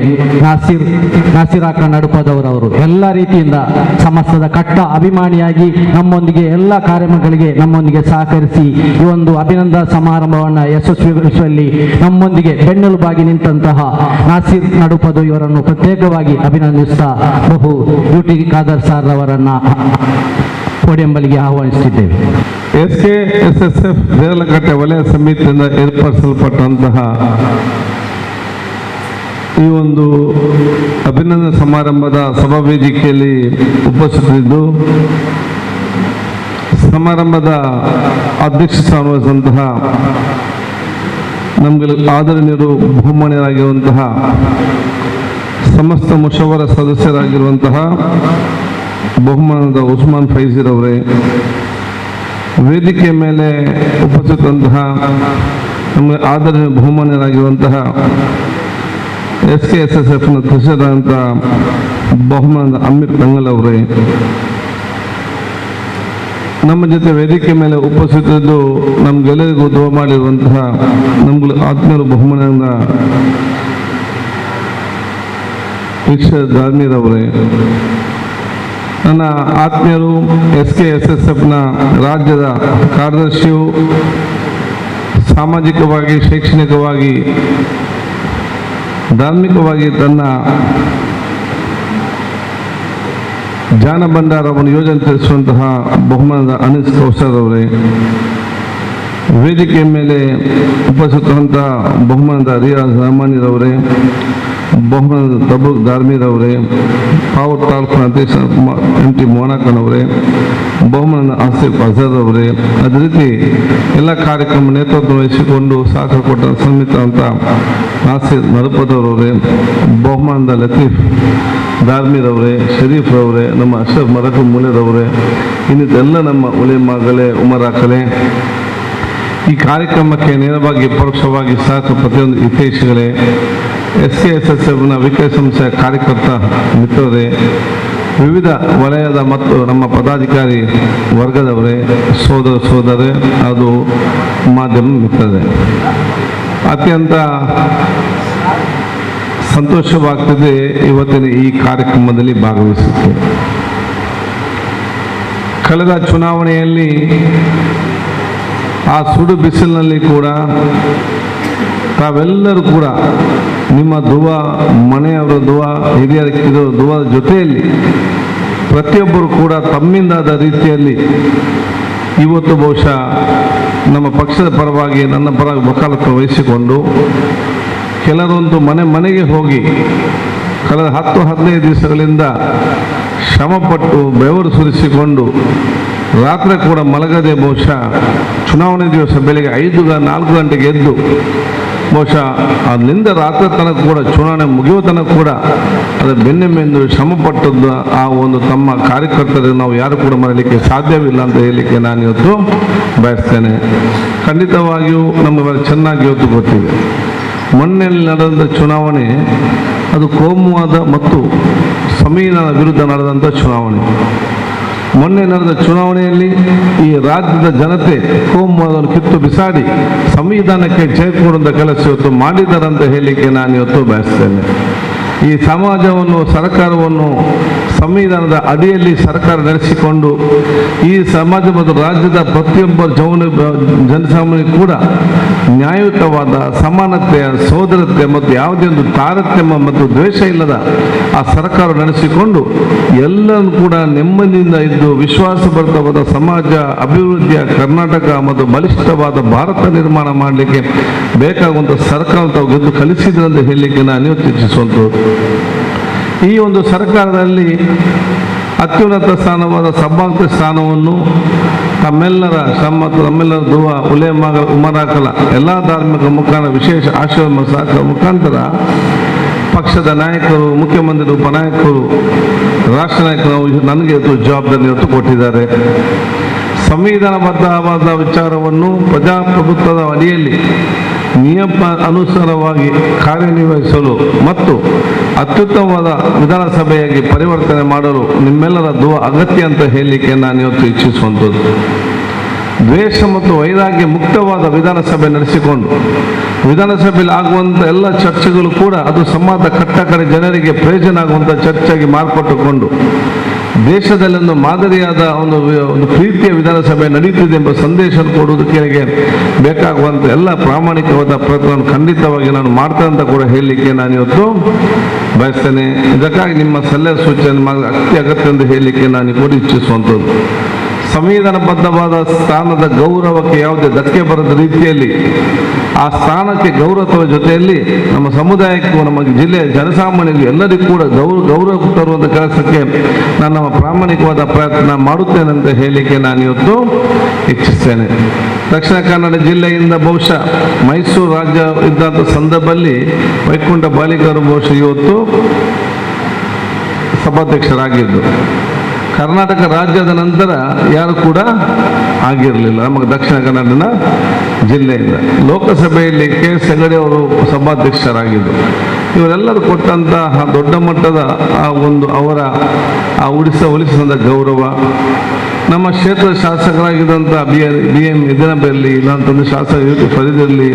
ನಾಸಿರಾಕ ನಡುಪದವರವರು ಎಲ್ಲ ರೀತಿಯಿಂದ ಸಮಸ್ತದ ಕಟ್ಟ ಅಭಿಮಾನಿಯಾಗಿ ನಮ್ಮೊಂದಿಗೆ ಎಲ್ಲ ಕಾರ್ಯಕ್ರಮಗಳಿಗೆ ನಮ್ಮೊಂದಿಗೆ ಸಹಕರಿಸಿ ಈ ಒಂದು ಅಭಿನಂದನಾ ಸಮಾರಂಭವನ್ನು ಯಶಸ್ವಿಗೊಳಿಸುವಲ್ಲಿ ನಮ್ಮೊಂದಿಗೆ ಬೆನ್ನೆಲುಬಾಗಿ ನಿಂತಹ ನಾಸಿರ್ ನಡುಪದು ಇವರನ್ನು ಪ್ರತ್ಯೇಕವಾಗಿ ಅಭಿನಂದಿಸುತ್ತಾ ಬಹು UT ಖಾದರ್ ಸರ್ ಅವರನ್ನ ಪೋಡಿಯಂಬಲಿಗೆ ಆಹ್ವಾನಿಸುತ್ತಿದ್ದೇವೆ. SKSSF ದೇರಳಕಟ್ಟೆ ವಲಯ ಸಮಿತಿಯಿಂದ ಏರ್ಪಡಿಸಲ್ಪಟ್ಟಂತಹ ಈ ಒಂದು ಅಭಿನಂದನಾ ಸಮಾರಂಭದ ಸಭಾ ವೇದಿಕೆಯಲ್ಲಿ ಉಪಸ್ಥಿತರಿದ್ದು ಸಮಾರಂಭದ ಅಧ್ಯಕ್ಷ ಸ್ಥಾನ ವಹಿಸಿದಂತಹ ನಮಗೆ ಆದರಣೀಯರು ಬಹುಮಾನ್ಯರಾಗಿರುವಂತಹ ಸಮಸ್ತ ಮುಷವರ ಸದಸ್ಯರಾಗಿರುವಂತಹ ಬಹುಮಾನದ ಉಸ್ಮಾನ್ ಫೈಜಿರವರೇ, ವೇದಿಕೆಯ ಮೇಲೆ ಉಪಸ್ಥಿತಂತಹ ನಮಗೆ ಆದರಣೀಯ ಬಹುಮಾನ್ಯರಾಗಿರುವಂತಹ SKSSFನ ಅಧ್ಯಕ್ಷರಾದಂತಹ ಬಹುಮಾನದ ಅಮೀರ್ ತಂಗಲ್ ಅವರೇ, ನಮ್ಮ ಜೊತೆ ವೇದಿಕೆ ಮೇಲೆ ಉಪಸ್ಥಿತದ್ದು ನಮ್ಗೆಲ್ಲರಿಗೂ ದುವಾ ಮಾಡಿರುವಂತಹ ನಮ್ಗೆ ಆತ್ಮೀಯರು ಬಹುಮಾನದ ವೀಕ್ಷಕ ಧಾರ್ಮೀರ್ ಅವರೇ, ನನ್ನ ಆತ್ಮೀಯರು SKSSFನ ರಾಜ್ಯದ ಕಾರ್ಯದರ್ಶಿಯು, ಸಾಮಾಜಿಕವಾಗಿ, ಶೈಕ್ಷಣಿಕವಾಗಿ, ಧಾರ್ಮಿಕವಾಗಿ ತನ್ನ ಜಾನ ಭಂಡಾರವನ್ನು ಯೋಜನೆ ತಿಳಿಸುವಂತಹ ಬಹುಮಾನದ ಅನೀಸ್ ಕೌಸರ್ ಅವರೇ, ವೇದಿಕೆ ಮೇಲೆ ಉಪಸ್ಥಿತವಂತಹ ಬಹುಮಾನದ ರಿಯಾಜ್ ರಹಮಾನಿರವರೇ, ಬಹುಮಾನದ ತಬೂಕ್ ಧಾರ್ಮೀರ್ ಅವರೇ, ಪಾವೂರ್ ತಾಲೂಕಿನ ಅಧ್ಯಕ್ಷ MT ಮೋನಾಕನವರೇ, ಬಹುಮಾನದ ಆಸಿಫ್ ಅಜರ್ ಅವರೇ, ಅದೇ ರೀತಿ ಎಲ್ಲ ಕಾರ್ಯಕ್ರಮ ನೇತೃತ್ವ ವಹಿಸಿಕೊಂಡು ಸಹಕಾರ ಕೊಟ್ಟ ಸಂಮಿತ ಅಂತ ನಾಸಿರ್ ನರಪದವರವರೇ, ಬಹುಮಾನದ ಲತೀಫ್ ಧಾರ್ಮೀರ್ ಅವರೇ, ಶರೀಫ್ ಅವರೇ, ನಮ್ಮ ಅಶ್ರಫ್ ಮರಕು ಮುನೇರವರೇ, ಇನ್ನಿದ್ದೆಲ್ಲ ನಮ್ಮ ಉಲೇಮಾಗಲೇ, ಉಮರಾಕಲೇ, ಈ ಕಾರ್ಯಕ್ರಮಕ್ಕೆ ನೇರವಾಗಿ ಪರೋಕ್ಷವಾಗಿ ಸಹಕಾರ ಪ್ರತಿಯೊಂದು ಹಿತೈಷಿಗಳೇ, SKSSFನ ವಿಕಾಸ ಸಂಸ್ಥೆಯ ಕಾರ್ಯಕರ್ತ ಮಿತ್ರರೇ, ವಿವಿಧ ವಲಯದ ಮತ್ತು ನಮ್ಮ ಪದಾಧಿಕಾರಿ ವರ್ಗದವರೇ, ಸೋದರ ಸೋದರೇ, ಅದು ಮಾಧ್ಯಮ ಮಿತ್ರರೇ, ಅತ್ಯಂತ ಸಂತೋಷವಾಗ್ತದೆ ಇವತ್ತಿನ ಈ ಕಾರ್ಯಕ್ರಮದಲ್ಲಿ ಭಾಗವಹಿಸುತ್ತೇವೆ. ಕಳೆದ ಚುನಾವಣೆಯಲ್ಲಿ ಆ ಸುಡು ಬಿಸಿಲಿನಲ್ಲಿ ಕೂಡ ತಾವೆಲ್ಲರೂ ಕೂಡ ನಿಮ್ಮ ಧ್ರುವ, ಮನೆಯವರ ಧ್ರುವ, ಹಿರಿಯರ ಧ್ರುವದ ಜೊತೆಯಲ್ಲಿ ಪ್ರತಿಯೊಬ್ಬರು ಕೂಡ ತಮ್ಮಿಂದಾದ ರೀತಿಯಲ್ಲಿ ಇವತ್ತು ಬಹುಶಃ ನಮ್ಮ ಪಕ್ಷದ ಪರವಾಗಿ, ನನ್ನ ಪರವಾಗಿ ವಕಾಲತ್ತು ವಹಿಸಿಕೊಂಡು ಕೆಲವೊಂದು ಮನೆಗೆ ಹೋಗಿ ಕಳೆದ 10-15 ದಿವಸಗಳಿಂದ ಶ್ರಮಪಟ್ಟು ಬೆವರು ಸುರಿಸಿಕೊಂಡು ರಾತ್ರಿ ಕೂಡ ಮಲಗದೆ ಬಹುಶಃ ಚುನಾವಣೆ ದಿವಸ ಬೆಳಿಗ್ಗೆ 4 ಗಂಟೆಗೆ ಎದ್ದು ಬಹುಶಃ ಅಲ್ಲಿಂದ ರಾತ್ರಿ ತನಕ ಕೂಡ ಚುನಾವಣೆ ಮುಗಿಯುವ ತನಕ ಕೂಡ ಅದರ ಬೆನ್ನೆಂಬೆಂದು ಶ್ರಮಪಟ್ಟದ್ದು ಆ ಒಂದು ತಮ್ಮ ಕಾರ್ಯಕರ್ತರು ನಾವು ಯಾರು ಕೂಡ ಮರೆಯಲಿಕ್ಕೆ ಸಾಧ್ಯವಿಲ್ಲ ಅಂತ ಹೇಳಲಿಕ್ಕೆ ನಾನು ಇವತ್ತು ಬಯಸ್ತೇನೆ. ಖಂಡಿತವಾಗಿಯೂ ನಮಗೆ ಚೆನ್ನಾಗಿ ಇವತ್ತು ಗೊತ್ತಿದೆ, ಮೊನ್ನೆಯಲ್ಲಿ ನಡೆದ ಚುನಾವಣೆ ಅದು ಕೋಮುವಾದ ಮತ್ತು ಸಂವಿಧಾನದ ವಿರುದ್ಧ ನಡೆದಂಥ ಚುನಾವಣೆ. ಮೊನ್ನೆ ನಡೆದ ಚುನಾವಣೆಯಲ್ಲಿ ಈ ರಾಜ್ಯದ ಜನತೆ ಕೋಮುವಾದವನ್ನು ಕಿತ್ತು ಬಿಸಾಡಿ ಸಂವಿಧಾನಕ್ಕೆ ಜಯ ಕೊಡುವಂಥ ಕೆಲಸ ಇವತ್ತು ಮಾಡಿದ್ದಾರಂತ ಹೇಳಲಿಕ್ಕೆ ನಾನು ಇವತ್ತು ಬಯಸ್ತೇನೆ. ಈ ಸಮಾಜವನ್ನು, ಸರ್ಕಾರವನ್ನು ಸಂವಿಧಾನದ ಅಡಿಯಲ್ಲಿ ಸರ್ಕಾರ ನಡೆಸಿಕೊಂಡು ಈ ಸಮಾಜ ಮತ್ತು ರಾಜ್ಯದ ಪ್ರತಿಯೊಬ್ಬ ಜನಸಾಮಾನ್ಯ ಕೂಡ ನ್ಯಾಯಯುತವಾದ ಸಮಾನತೆ, ಸೋದರತೆ ಮತ್ತು ಯಾವುದೇ ಒಂದು ತಾರತಮ್ಯ ಮತ್ತು ದ್ವೇಷ ಇಲ್ಲದ ಆ ಸರ್ಕಾರ ನಡೆಸಿಕೊಂಡು ಎಲ್ಲರೂ ಕೂಡ ನೆಮ್ಮದಿಯಿಂದ ಇದ್ದು ವಿಶ್ವಾಸಭರಿತವಾದ ಸಮಾಜ ಅಭಿವೃದ್ಧಿಯ ಕರ್ನಾಟಕ ಮತ್ತು ಬಲಿಷ್ಠವಾದ ಭಾರತ ನಿರ್ಮಾಣ ಮಾಡಲಿಕ್ಕೆ ಬೇಕಾಗುವಂಥ ಸರ್ಕಾರ ತಾವು ಗೆದ್ದು ಕಲಿಸಿದ್ರು ಅಂತ ಹೇಳಲಿಕ್ಕೆ ನಾನು ಇವತ್ತು ಇಚ್ಛಿಸುವಂಥದ್ದು. ಈ ಒಂದು ಸರ್ಕಾರದಲ್ಲಿ ಅತ್ಯುನ್ನತ ಸ್ಥಾನವಾದ ಸಭಾಂಗ ಸ್ಥಾನವನ್ನು ತಮ್ಮೆಲ್ಲರ ನಮ್ಮೆಲ್ಲರ ಧ್ರುವ, ಉಮರಾಕಲ ಎಲ್ಲ ಧಾರ್ಮಿಕ ಮುಖಾಂತರ, ವಿಶೇಷ ಆಶೀರ್ವಾದ ಸಹಕಾರ ಮುಖಾಂತರ ಪಕ್ಷದ ನಾಯಕರು, ಮುಖ್ಯಮಂತ್ರಿ, ಉಪನಾಯಕರು, ರಾಷ್ಟ್ರ ನಾಯಕರು ನನಗೆ ಜವಾಬ್ದಾರಿ ಇವತ್ತು ಕೊಟ್ಟಿದ್ದಾರೆ. ಸಂವಿಧಾನಬದ್ಧವಾದ ವಿಚಾರವನ್ನು ಪ್ರಜಾಪ್ರಭುತ್ವದ ಅಡಿಯಲ್ಲಿ ನಿಯಮ ಅನುಸಾರವಾಗಿ ಕಾರ್ಯನಿರ್ವಹಿಸಲು ಮತ್ತು ಅತ್ಯುತ್ತಮವಾದ ವಿಧಾನಸಭೆಯಾಗಿ ಪರಿವರ್ತನೆ ಮಾಡಲು ನಿಮ್ಮೆಲ್ಲರ ಅಗತ್ಯ ಅಂತ ಹೇಳಲಿಕ್ಕೆ ನಾನು ಇವತ್ತು ಇಚ್ಛಿಸುವಂಥದ್ದು. ದ್ವೇಷ ಮತ್ತು ವೈರಾಗ್ಯ ಮುಕ್ತವಾದ ವಿಧಾನಸಭೆ ನಡೆಸಿಕೊಂಡು ವಿಧಾನಸಭೆಯಲ್ಲಿ ಆಗುವಂಥ ಎಲ್ಲ ಚರ್ಚೆಗಳು ಕೂಡ ಅದು ಸಮಾಜದ ಕಟ್ಟಕಡೆ ಜನರಿಗೆ ಪ್ರಯೋಜನ ಆಗುವಂಥ ಚರ್ಚೆಯಾಗಿ ಮಾರ್ಪಟ್ಟುಕೊಂಡು ದೇಶದಲ್ಲೊಂದು ಮಾದರಿಯಾದ ಒಂದು ಪ್ರೀತಿಯ ವಿಧಾನಸಭೆ ನಡೀತಿದೆ ಎಂಬ ಸಂದೇಶ ಕೊಡುವುದಕ್ಕೆ ಬೇಕಾಗುವಂಥ ಎಲ್ಲ ಪ್ರಾಮಾಣಿಕವಾದ ಪ್ರಯತ್ನವನ್ನು ಖಂಡಿತವಾಗಿ ನಾನು ಮಾಡ್ತೇನೆ ಅಂತ ಕೂಡ ಹೇಳಲಿಕ್ಕೆ ನಾನು ಇವತ್ತು ಬಯಸ್ತೇನೆ. ಇದಕ್ಕಾಗಿ ನಿಮ್ಮ ಸಲಹೆ ಸೂಚನೆ ಅಗತ್ಯ ಎಂದು ಹೇಳಲಿಕ್ಕೆ ನಾನು ಕೂಡ ಇಚ್ಛಿಸುವಂಥದ್ದು. ಸಂವಿಧಾನಬದ್ಧವಾದ ಸ್ಥಾನದ ಗೌರವಕ್ಕೆ ಯಾವುದೇ ಧಕ್ಕೆ ಬರದ ರೀತಿಯಲ್ಲಿ ಆ ಸ್ಥಾನಕ್ಕೆ ಗೌರವದ ಜೊತೆಯಲ್ಲಿ ನಮ್ಮ ಸಮುದಾಯಕ್ಕೂ, ನಮ್ಮ ಜಿಲ್ಲೆಯ ಜನಸಾಮಾನ್ಯರಿಗೂ ಎಲ್ಲರಿಗೂ ಕೂಡ ಗೌರವ ತರುವಂಥ ಕೆಲಸಕ್ಕೆ ನಾನು ನಮ್ಮ ಪ್ರಾಮಾಣಿಕವಾದ ಪ್ರಯತ್ನ ಮಾಡುತ್ತೇನೆ ಅಂತ ಹೇಳಲಿಕ್ಕೆ ನಾನು ಇವತ್ತು ಇಚ್ಛಿಸ್ತೇನೆ. ದಕ್ಷಿಣ ಕನ್ನಡ ಜಿಲ್ಲೆಯಿಂದ ಬಹುಶಃ ಮೈಸೂರು ರಾಜ್ಯ ಇದ್ದಂಥ ಸಂದರ್ಭದಲ್ಲಿ ವೈಕುಂಠ ಬಾಲಿಕರು ಬಹುಶಃ ಇವತ್ತು ಸಭಾಧ್ಯಕ್ಷರಾಗಿದ್ದು, ಕರ್ನಾಟಕ ರಾಜ್ಯದ ನಂತರ ಯಾರು ಕೂಡ ಆಗಿರಲಿಲ್ಲ ನಮಗೆ ದಕ್ಷಿಣ ಕನ್ನಡ ಜಿಲ್ಲೆಯಿಂದ. ಲೋಕಸಭೆಯಲ್ಲಿ KS ಹೆಗಡೆ ಅವರು ಸಭಾಧ್ಯಕ್ಷರಾಗಿದ್ದರು. ಇವರೆಲ್ಲರೂ ಕೊಟ್ಟಂತಹ ದೊಡ್ಡ ಮಟ್ಟದ ಆ ಒಂದು ಅವರ ಆ ಉಳಿಸಿದ ಗೌರವ, ನಮ್ಮ ಕ್ಷೇತ್ರದ ಶಾಸಕರಾಗಿದ್ದಂಥ ಬಿ ಎಂ ಇರಲಿ, ಇಲ್ಲಾಂತಂದ್ರೆ ಶಾಸಕ ಯು ಟಿ ಫರೀದ್ ಇರಲಿ,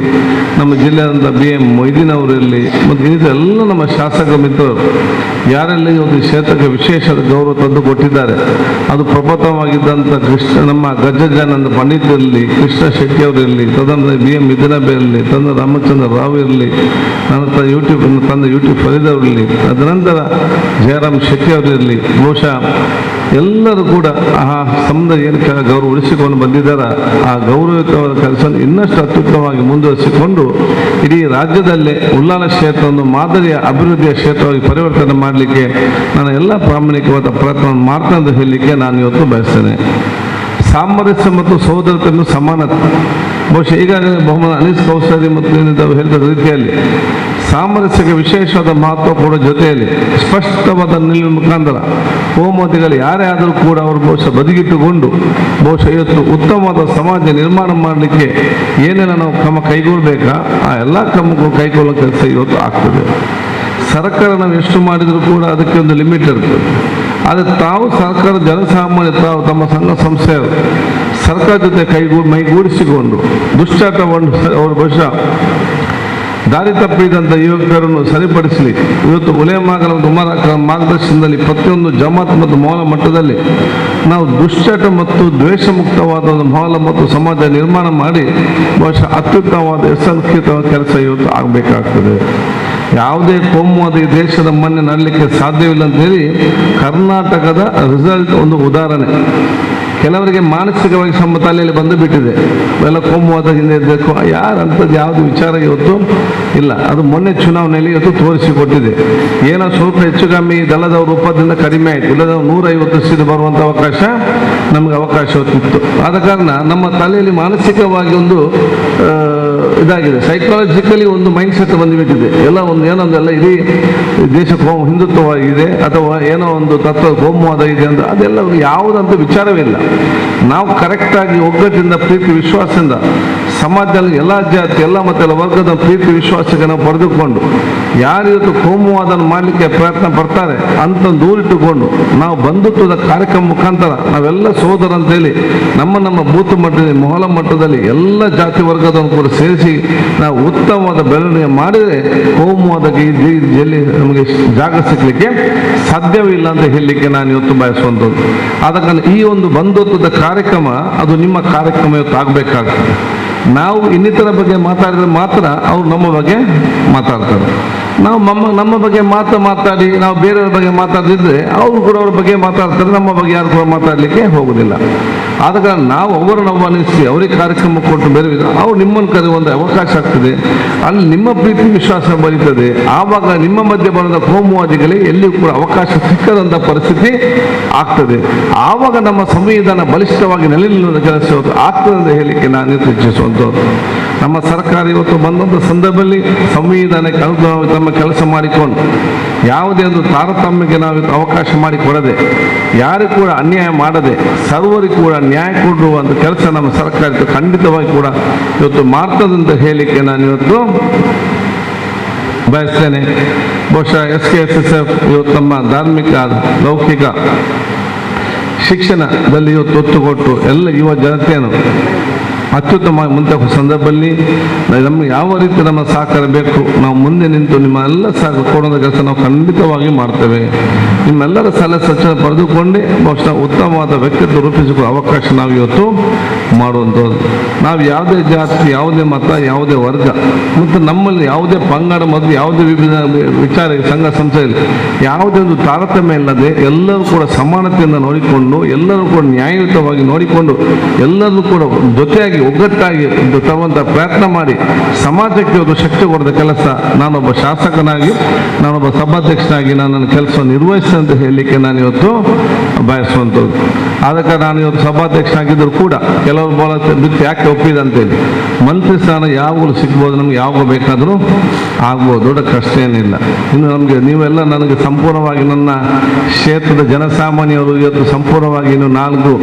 ನಮ್ಮ ಜಿಲ್ಲೆಯಾದಂಥ ಬಿ ಎಂ ಮೊಯ್ದೀನ್ ಅವರಿರಲಿ, ಮತ್ತು ಇನ್ನಿತರ ನಮ್ಮ ಶಾಸಕ ಮಿತ್ರರು ಯಾರೆಲ್ಲ ಒಂದು ಕ್ಷೇತ್ರಕ್ಕೆ ವಿಶೇಷ ಗೌರವ ತಂದು ಕೊಟ್ಟಿದ್ದಾರೆ. ಅದು ಪ್ರಪ್ರಥಮವಾಗಿದ್ದಂಥ ನಮ್ಮ ಗಜಾನಂದ ಪಂಡಿತ್ ಇರಲಿ, ಕೃಷ್ಣ ಶೆಟ್ಟಿ ಅವರಿರಲಿ, ತದನಂತರ ಬಿ ಎಂ ಇರಲಿ, ತಂದ ರಾಮಚಂದ್ರ ರಾವ್ ಇರಲಿ, ನಂತರ ಯು ಟಿ ಫರೀದ್ ಅವರಿರಲಿ, ಅದನಂತರ ಜಯರಾಮ್ ಶೆಟ್ಟಿ ಅವರಿರಲಿ, ಬಹುಶಃ ಎಲ್ಲರೂ ಕೂಡ ಆ ಸಮುದಾಯ ಏನು ಗೌರವ ಉಳಿಸಿಕೊಂಡು ಬಂದಿದ್ದಾರೆ. ಆ ಗೌರವಯುತವಾದ ಕೆಲಸವನ್ನು ಇನ್ನಷ್ಟು ಅತ್ಯುತ್ತಮವಾಗಿ ಮುಂದುವರಿಸಿಕೊಂಡು ಇಡೀ ರಾಜ್ಯದಲ್ಲೇ ಉಳ್ಳಾಲ ಕ್ಷೇತ್ರವನ್ನು ಮಾದರಿಯ ಅಭಿವೃದ್ಧಿಯ ಕ್ಷೇತ್ರವಾಗಿ ಪರಿವರ್ತನೆ ಮಾಡಲಿಕ್ಕೆ ನಾನು ಎಲ್ಲ ಪ್ರಾಮಾಣಿಕವಾದ ಪ್ರಯತ್ನವನ್ನು ಮಾಡ್ತಾ ಅಂತ ಹೇಳಲಿಕ್ಕೆ ನಾನು ಇವತ್ತು ಬಯಸ್ತೇನೆ. ಸಾಮರಸ್ಯ ಮತ್ತು ಸಹೋದರತೆಯನ್ನು ಸಮಾನತೆ, ಬಹುಶಃ ಈಗಾಗಲೇ ಬಹುಮಾನ ಅನೀಸ್ ಕೌಸರಿ ಮತ್ತು ಹೇಳಿದ ರೀತಿಯಲ್ಲಿ ಸಾಮರಸ್ಯಕ್ಕೆ ವಿಶೇಷವಾದ ಮಹತ್ವ ಕೊಡೋ ಜೊತೆಯಲ್ಲಿ ಸ್ಪಷ್ಟವಾದ ನಿಲುವಿನ ಮುಖಾಂತರ ಕೋಮುವಾದಿಗಳು ಯಾರೇ ಆದರೂ ಕೂಡ ಅವರು ಬಹುಶಃ ಬದಿಗಿಟ್ಟುಕೊಂಡು ಬಹುಶಃ ಇವತ್ತು ಉತ್ತಮವಾದ ಸಮಾಜ ನಿರ್ಮಾಣ ಮಾಡಲಿಕ್ಕೆ ಏನೆಲ್ಲ ನಾವು ಕ್ರಮ ಕೈಗೊಳ್ಳಬೇಕಾ ಆ ಎಲ್ಲ ಕ್ರಮಕ್ಕೂ ಕೈಗೊಳ್ಳೋ ಕೆಲಸ ಇವತ್ತು ಆಗ್ತದೆ. ಸರ್ಕಾರ ನಾವು ಎಷ್ಟು ಮಾಡಿದರೂ ಕೂಡ ಅದಕ್ಕೆ ಒಂದು ಲಿಮಿಟ್ ಇರ್ತದೆ. ಆದರೆ ತಾವು ಸರ್ಕಾರ ಜನಸಾಮಾನ್ಯ ತಾವು ತಮ್ಮ ಸಂಘ ಸಂಸ್ಥೆಯವರು ಸರ್ಕಾರ ಜೊತೆ ಮೈಗೂಡಿಸಿಕೊಂಡು ದುಶ್ಚಟವನ್ನು ಅವರು ಬಹುಶಃ ದಾರಿ ತಪ್ಪಿದಂಥ ಯುವಕರನ್ನು ಸರಿಪಡಿಸಲಿ. ಇವತ್ತು ಉಲೇಮಾಗಳ ಉಮರ ಮಾರ್ಗದರ್ಶನದಲ್ಲಿ ಪ್ರತಿಯೊಂದು ಜಮಾತ್ ಮತ್ತು ಮೌಲ ಮಟ್ಟದಲ್ಲಿ ನಾವು ದುಶ್ಚಟ ಮತ್ತು ದ್ವೇಷ ಮುಕ್ತವಾದ ಒಂದು ಮೌಲ ಮತ್ತು ಸಮಾಜ ನಿರ್ಮಾಣ ಮಾಡಿ ಬಹುಶಃ ಅತ್ಯುತ್ತಮವಾದ ಯಶಸ್ವಿತವಾದ ಕೆಲಸ ಇವತ್ತು ಆಗಬೇಕಾಗ್ತದೆ. ಯಾವುದೇ ಕೋಮುವಾದ ಈ ದೇಶದ ಮನೆ ನಡಲಿಕ್ಕೆ ಸಾಧ್ಯವಿಲ್ಲ ಅಂತೇಳಿ ಕರ್ನಾಟಕದ ರಿಸಲ್ಟ್ ಒಂದು ಉದಾಹರಣೆ. ಕೆಲವರಿಗೆ ಮಾನಸಿಕವಾಗಿ ತಲೆಯಲ್ಲಿ ಬಂದು ಬಿಟ್ಟಿದೆ, ಎಲ್ಲ ಕೋಮುವಾದ ಹಿಂದೆ ಇರಬೇಕು, ಯಾರಂಥದ್ದು ಯಾವುದು ವಿಚಾರ ಇವತ್ತು ಇಲ್ಲ. ಅದು ಮೊನ್ನೆ ಚುನಾವಣೆಯಲ್ಲಿ ಇವತ್ತು ತೋರಿಸಿಕೊಟ್ಟಿದೆ. ಏನೋ ಸ್ವಲ್ಪ ಹೆಚ್ಚು ಕಮ್ಮಿ ದಳದವ್ರ ರೂಪದಿಂದ ಕಡಿಮೆ ಆಯಿತು, ಇಲ್ಲದ 150 ಸೀಟ್ ಬರುವಂಥ ಅವಕಾಶ ನಮಗೆ ಅವಕಾಶ ಹೊತ್ತಿತ್ತು. ಆದ ಕಾರಣ ನಮ್ಮ ತಲೆಯಲ್ಲಿ ಮಾನಸಿಕವಾಗಿ ಒಂದು ಇದಾಗಿದೆ, ಸೈಕಾಲಜಿಕಲಿ ಒಂದು ಮೈಂಡ್ ಸೆಟ್ ಬಂದುಬಿಟ್ಟಿದೆ. ಎಲ್ಲ ಒಂದು ಏನೊಂದೆಲ್ಲ ಇಡೀ ದೇಶ ಹಿಂದುತ್ವವಾಗಿದೆ ಅಥವಾ ಏನೋ ಒಂದು ತತ್ವ ಕೋಮುವಾದ ಇದೆ ಅಂತ ಅದೆಲ್ಲ ಯಾವುದಂತ ವಿಚಾರವಿಲ್ಲ. ನಾವು ಕರೆಕ್ಟಾಗಿ ಒಗ್ಗಟ್ಟಿಂದ ಪ್ರೀತಿ ವಿಶ್ವಾಸದಿಂದ ಸಮಾಜದಲ್ಲಿ ಎಲ್ಲ ಜಾತಿ ಎಲ್ಲ ಮತ್ತು ಎಲ್ಲ ವರ್ಗದ ಪ್ರೀತಿ ವಿಶ್ವಾಸಕ್ಕೆ ನಾವು ಪಡೆದುಕೊಂಡು ಯಾರು ಇವತ್ತು ಕೋಮುವಾದನ ಮಾಡಲಿಕ್ಕೆ ಪ್ರಯತ್ನ ಪಡ್ತಾರೆ ಅಂತ ದೂರಿಟ್ಟುಕೊಂಡು ನಾವು ಬಂಧುತ್ವದ ಕಾರ್ಯಕ್ರಮ ಮುಖಾಂತರ ನಾವೆಲ್ಲ ಸೋದರ ಅಂತೇಳಿ ನಮ್ಮ ಬೂತ್ ಮಟ್ಟದಲ್ಲಿ ಮೊಹಲ ಮಟ್ಟದಲ್ಲಿ ಎಲ್ಲ ಜಾತಿ ವರ್ಗದನ್ನು ಕೂಡ ಸೇರಿಸಿ ನಾವು ಉತ್ತಮವಾದ ಬೆಳವಣಿಗೆ ಮಾಡಿದರೆ ಕೋಮುವಾದಕ್ಕೆ ಈ ಜಿಲ್ಲೆ ನಮಗೆ ಜಾಗ ಸಿಗಲಿಕ್ಕೆ ಸಾಧ್ಯವಿಲ್ಲ ಅಂತ ಹೇಳಲಿಕ್ಕೆ ನಾನು ಇವತ್ತು ಬಯಸುವಂಥದ್ದು. ಆದ ಕಾರಣ ಈ ಒಂದು ಬಂಧುತ್ವದ ಕಾರ್ಯಕ್ರಮ ಅದು ನಿಮ್ಮ ಕಾರ್ಯಕ್ರಮ ಇವತ್ತು ಆಗಬೇಕಾಗ್ತದೆ. ನಾವು ಇನ್ನಿತರ ಬಗ್ಗೆ ಮಾತಾಡಿದ್ರೆ ಮಾತ್ರ ಅವ್ರು ನಮ್ಮ ಬಗ್ಗೆ ಮಾತಾಡ್ತಾರೆ. ನಾವು ನಮ್ಮ ಬಗ್ಗೆ ಮಾತಾಡಿ ನಾವು ಬೇರೆಯವ್ರ ಬಗ್ಗೆ ಮಾತಾಡಿದ್ರೆ ಅವರು ಕೂಡ ಅವ್ರ ಬಗ್ಗೆ ಮಾತಾಡ್ತಾರೆ, ನಮ್ಮ ಬಗ್ಗೆ ಯಾರು ಕೂಡ ಮಾತಾಡಲಿಕ್ಕೆ ಹೋಗೋದಿಲ್ಲ. ಆದ ಕಾರಣ ನಾವು ಅವರನ್ನು ಆಹ್ವಾನಿಸಿ ಅವರಿಗೆ ಕಾರ್ಯಕ್ರಮ ಕೊಟ್ಟು ಬೇರೆ ಅವ್ರು ನಿಮ್ಮನ್ನು ಕರೆಯುವಂಥ ಅವಕಾಶ ಆಗ್ತದೆ. ಅಲ್ಲಿ ನಿಮ್ಮ ಪ್ರೀತಿ ವಿಶ್ವಾಸ ಬರೀತದೆ. ಆವಾಗ ನಿಮ್ಮ ಮಧ್ಯೆ ಬರೋದ ಕೋಮುವಾದಿಗಳಿಗೆ ಎಲ್ಲಿಯೂ ಕೂಡ ಅವಕಾಶ ಸಿಕ್ಕದಂಥ ಪರಿಸ್ಥಿತಿ ಆಗ್ತದೆ. ಆವಾಗ ನಮ್ಮ ಸಂವಿಧಾನ ಬಲಿಷ್ಠವಾಗಿ ನೆಲೆ ನಿಲ್ಲುವ ಕೆಲಸ ಆಗ್ತದೆ ಅಂತ ಹೇಳಿಕೆ ನಾನು ಇಚ್ಛಿಸುವಂಥದ್ದು. ನಮ್ಮ ಸರ್ಕಾರ ಇವತ್ತು ಬಂದಂಥ ಸಂದರ್ಭದಲ್ಲಿ ಸಂವಿಧಾನಕ್ಕೆ ಅನುಗುಣವಾಗಿ ತಮ್ಮ ಕೆಲಸ ಮಾಡಿಕೊಂಡು ಯಾವುದೇ ಒಂದು ತಾರತಮ್ಯಕ್ಕೆ ನಾವು ಅವಕಾಶ ಮಾಡಿಕೊಡದೆ, ಯಾರು ಕೂಡ ಅನ್ಯಾಯ ಮಾಡದೆ ಸರ್ವರಿಗೂ ಕೂಡ ನ್ಯಾಯ ಕೊಡುವಂಥ ಕೆಲಸ ನಮ್ಮ ಸರ್ಕಾರ ಖಂಡಿತವಾಗಿ ಕೂಡ ಇವತ್ತು ಮಾಡ್ತದಂತ ಹೇಳಿಕೆ ನಾನು ಇವತ್ತು ಬಯಸ್ತೇನೆ. ಬಹುಶಃ SKSSF ಇವತ್ತು ನಮ್ಮ ಧಾರ್ಮಿಕ ಲೌಕಿಕ ಶಿಕ್ಷಣದಲ್ಲಿ ಇವತ್ತು ಒತ್ತು ಕೊಟ್ಟು ಎಲ್ಲ ಯುವ ಜನತೆಯನ್ನು ಅತ್ಯುತ್ತಮ ಮುಂದೆ ಸಂದರ್ಭದಲ್ಲಿ ನಮಗೆ ಯಾವ ರೀತಿ ನಮ್ಮ ಸಹಕಾರ ಬೇಕು ನಾವು ಮುಂದೆ ನಿಂತು ನಿಮ್ಮ ಎಲ್ಲ ಸಹಕಾರ ಕೊಡೋದ ಕೆಲಸ ನಾವು ಖಂಡಿತವಾಗಿ ಮಾಡ್ತೇವೆ. ನಿಮ್ಮೆಲ್ಲರ ಸಲಹೆ ಸೂಚನೆ ಪಡೆದುಕೊಂಡೇ ಬಹುಶಃ ಉತ್ತಮವಾದ ವ್ಯಕ್ತಿತ್ವ ರೂಪಿಸಿಕೊಳ್ಳುವ ಅವಕಾಶ ನಾವು ಇವತ್ತು ಮಾಡುವಂಥದ್ದು. ನಾವು ಯಾವುದೇ ಜಾತಿ, ಯಾವುದೇ ಮತ, ಯಾವುದೇ ವರ್ಗ ಮತ್ತು ನಮ್ಮಲ್ಲಿ ಯಾವುದೇ ಪಂಗಡ ಮತ್ತು ಯಾವುದೇ ವಿವಿಧ ವಿಚಾರ ಸಂಘ ಸಂಸ್ಥೆಯಲ್ಲಿ ಯಾವುದೇ ಒಂದು ತಾರತಮ್ಯ ಇಲ್ಲದೆ ಎಲ್ಲರೂ ಕೂಡ ಸಮಾನತೆಯಿಂದ ನೋಡಿಕೊಂಡು ಎಲ್ಲರೂ ಕೂಡ ನ್ಯಾಯಯುತವಾಗಿ ನೋಡಿಕೊಂಡು ಎಲ್ಲರೂ ಕೂಡ ಜೊತೆಯಾಗಿ ಒಗ್ಗಟ್ಟಾಗಿ ತರುವಂಥ ಪ್ರಯತ್ನ ಮಾಡಿ ಸಮಾಜಕ್ಕೆ ಒಂದು ಶಕ್ತಿ ಕೊಡದ ಕೆಲಸ ನಾನೊಬ್ಬ ಶಾಸಕನಾಗಿ ನಾನೊಬ್ಬ ಸಭಾಧ್ಯಕ್ಷನಾಗಿ ನನ್ನ ಕೆಲಸ ನಿರ್ವಹಿಸ್ತಂತ ಹೇಳಲಿಕ್ಕೆ ನಾನು ಇವತ್ತು ಬಯಸುವಂಥದ್ದು. ಅದಕ್ಕೆ ನಾನು ಇವತ್ತು ಸಭಾಧ್ಯಕ್ಷನಾಗಿದ್ದರೂ ಕೂಡ ಕೆಲವರು ಬಿಟ್ಟು ಯಾಕೆ ಒಪ್ಪಿದೆ ಅಂತೇಳಿ ಮಂತ್ರಿ ಸ್ಥಾನ ಯಾವಾಗಲೂ ಸಿಗ್ಬೋದು, ನಮ್ಗೆ ಯಾವಾಗ ಬೇಕಾದರೂ ಆಗ್ಬೋದು, ದೊಡ್ಡ ಕಷ್ಟ ಏನಿಲ್ಲ. ಇನ್ನು ನಮಗೆ ನೀವೆಲ್ಲ ನನಗೆ ಸಂಪೂರ್ಣವಾಗಿ ನನ್ನ ಕ್ಷೇತ್ರದ ಜನಸಾಮಾನ್ಯರು ಇವತ್ತು ಸಂಪೂರ್ಣವಾಗಿ ಇನ್ನು 4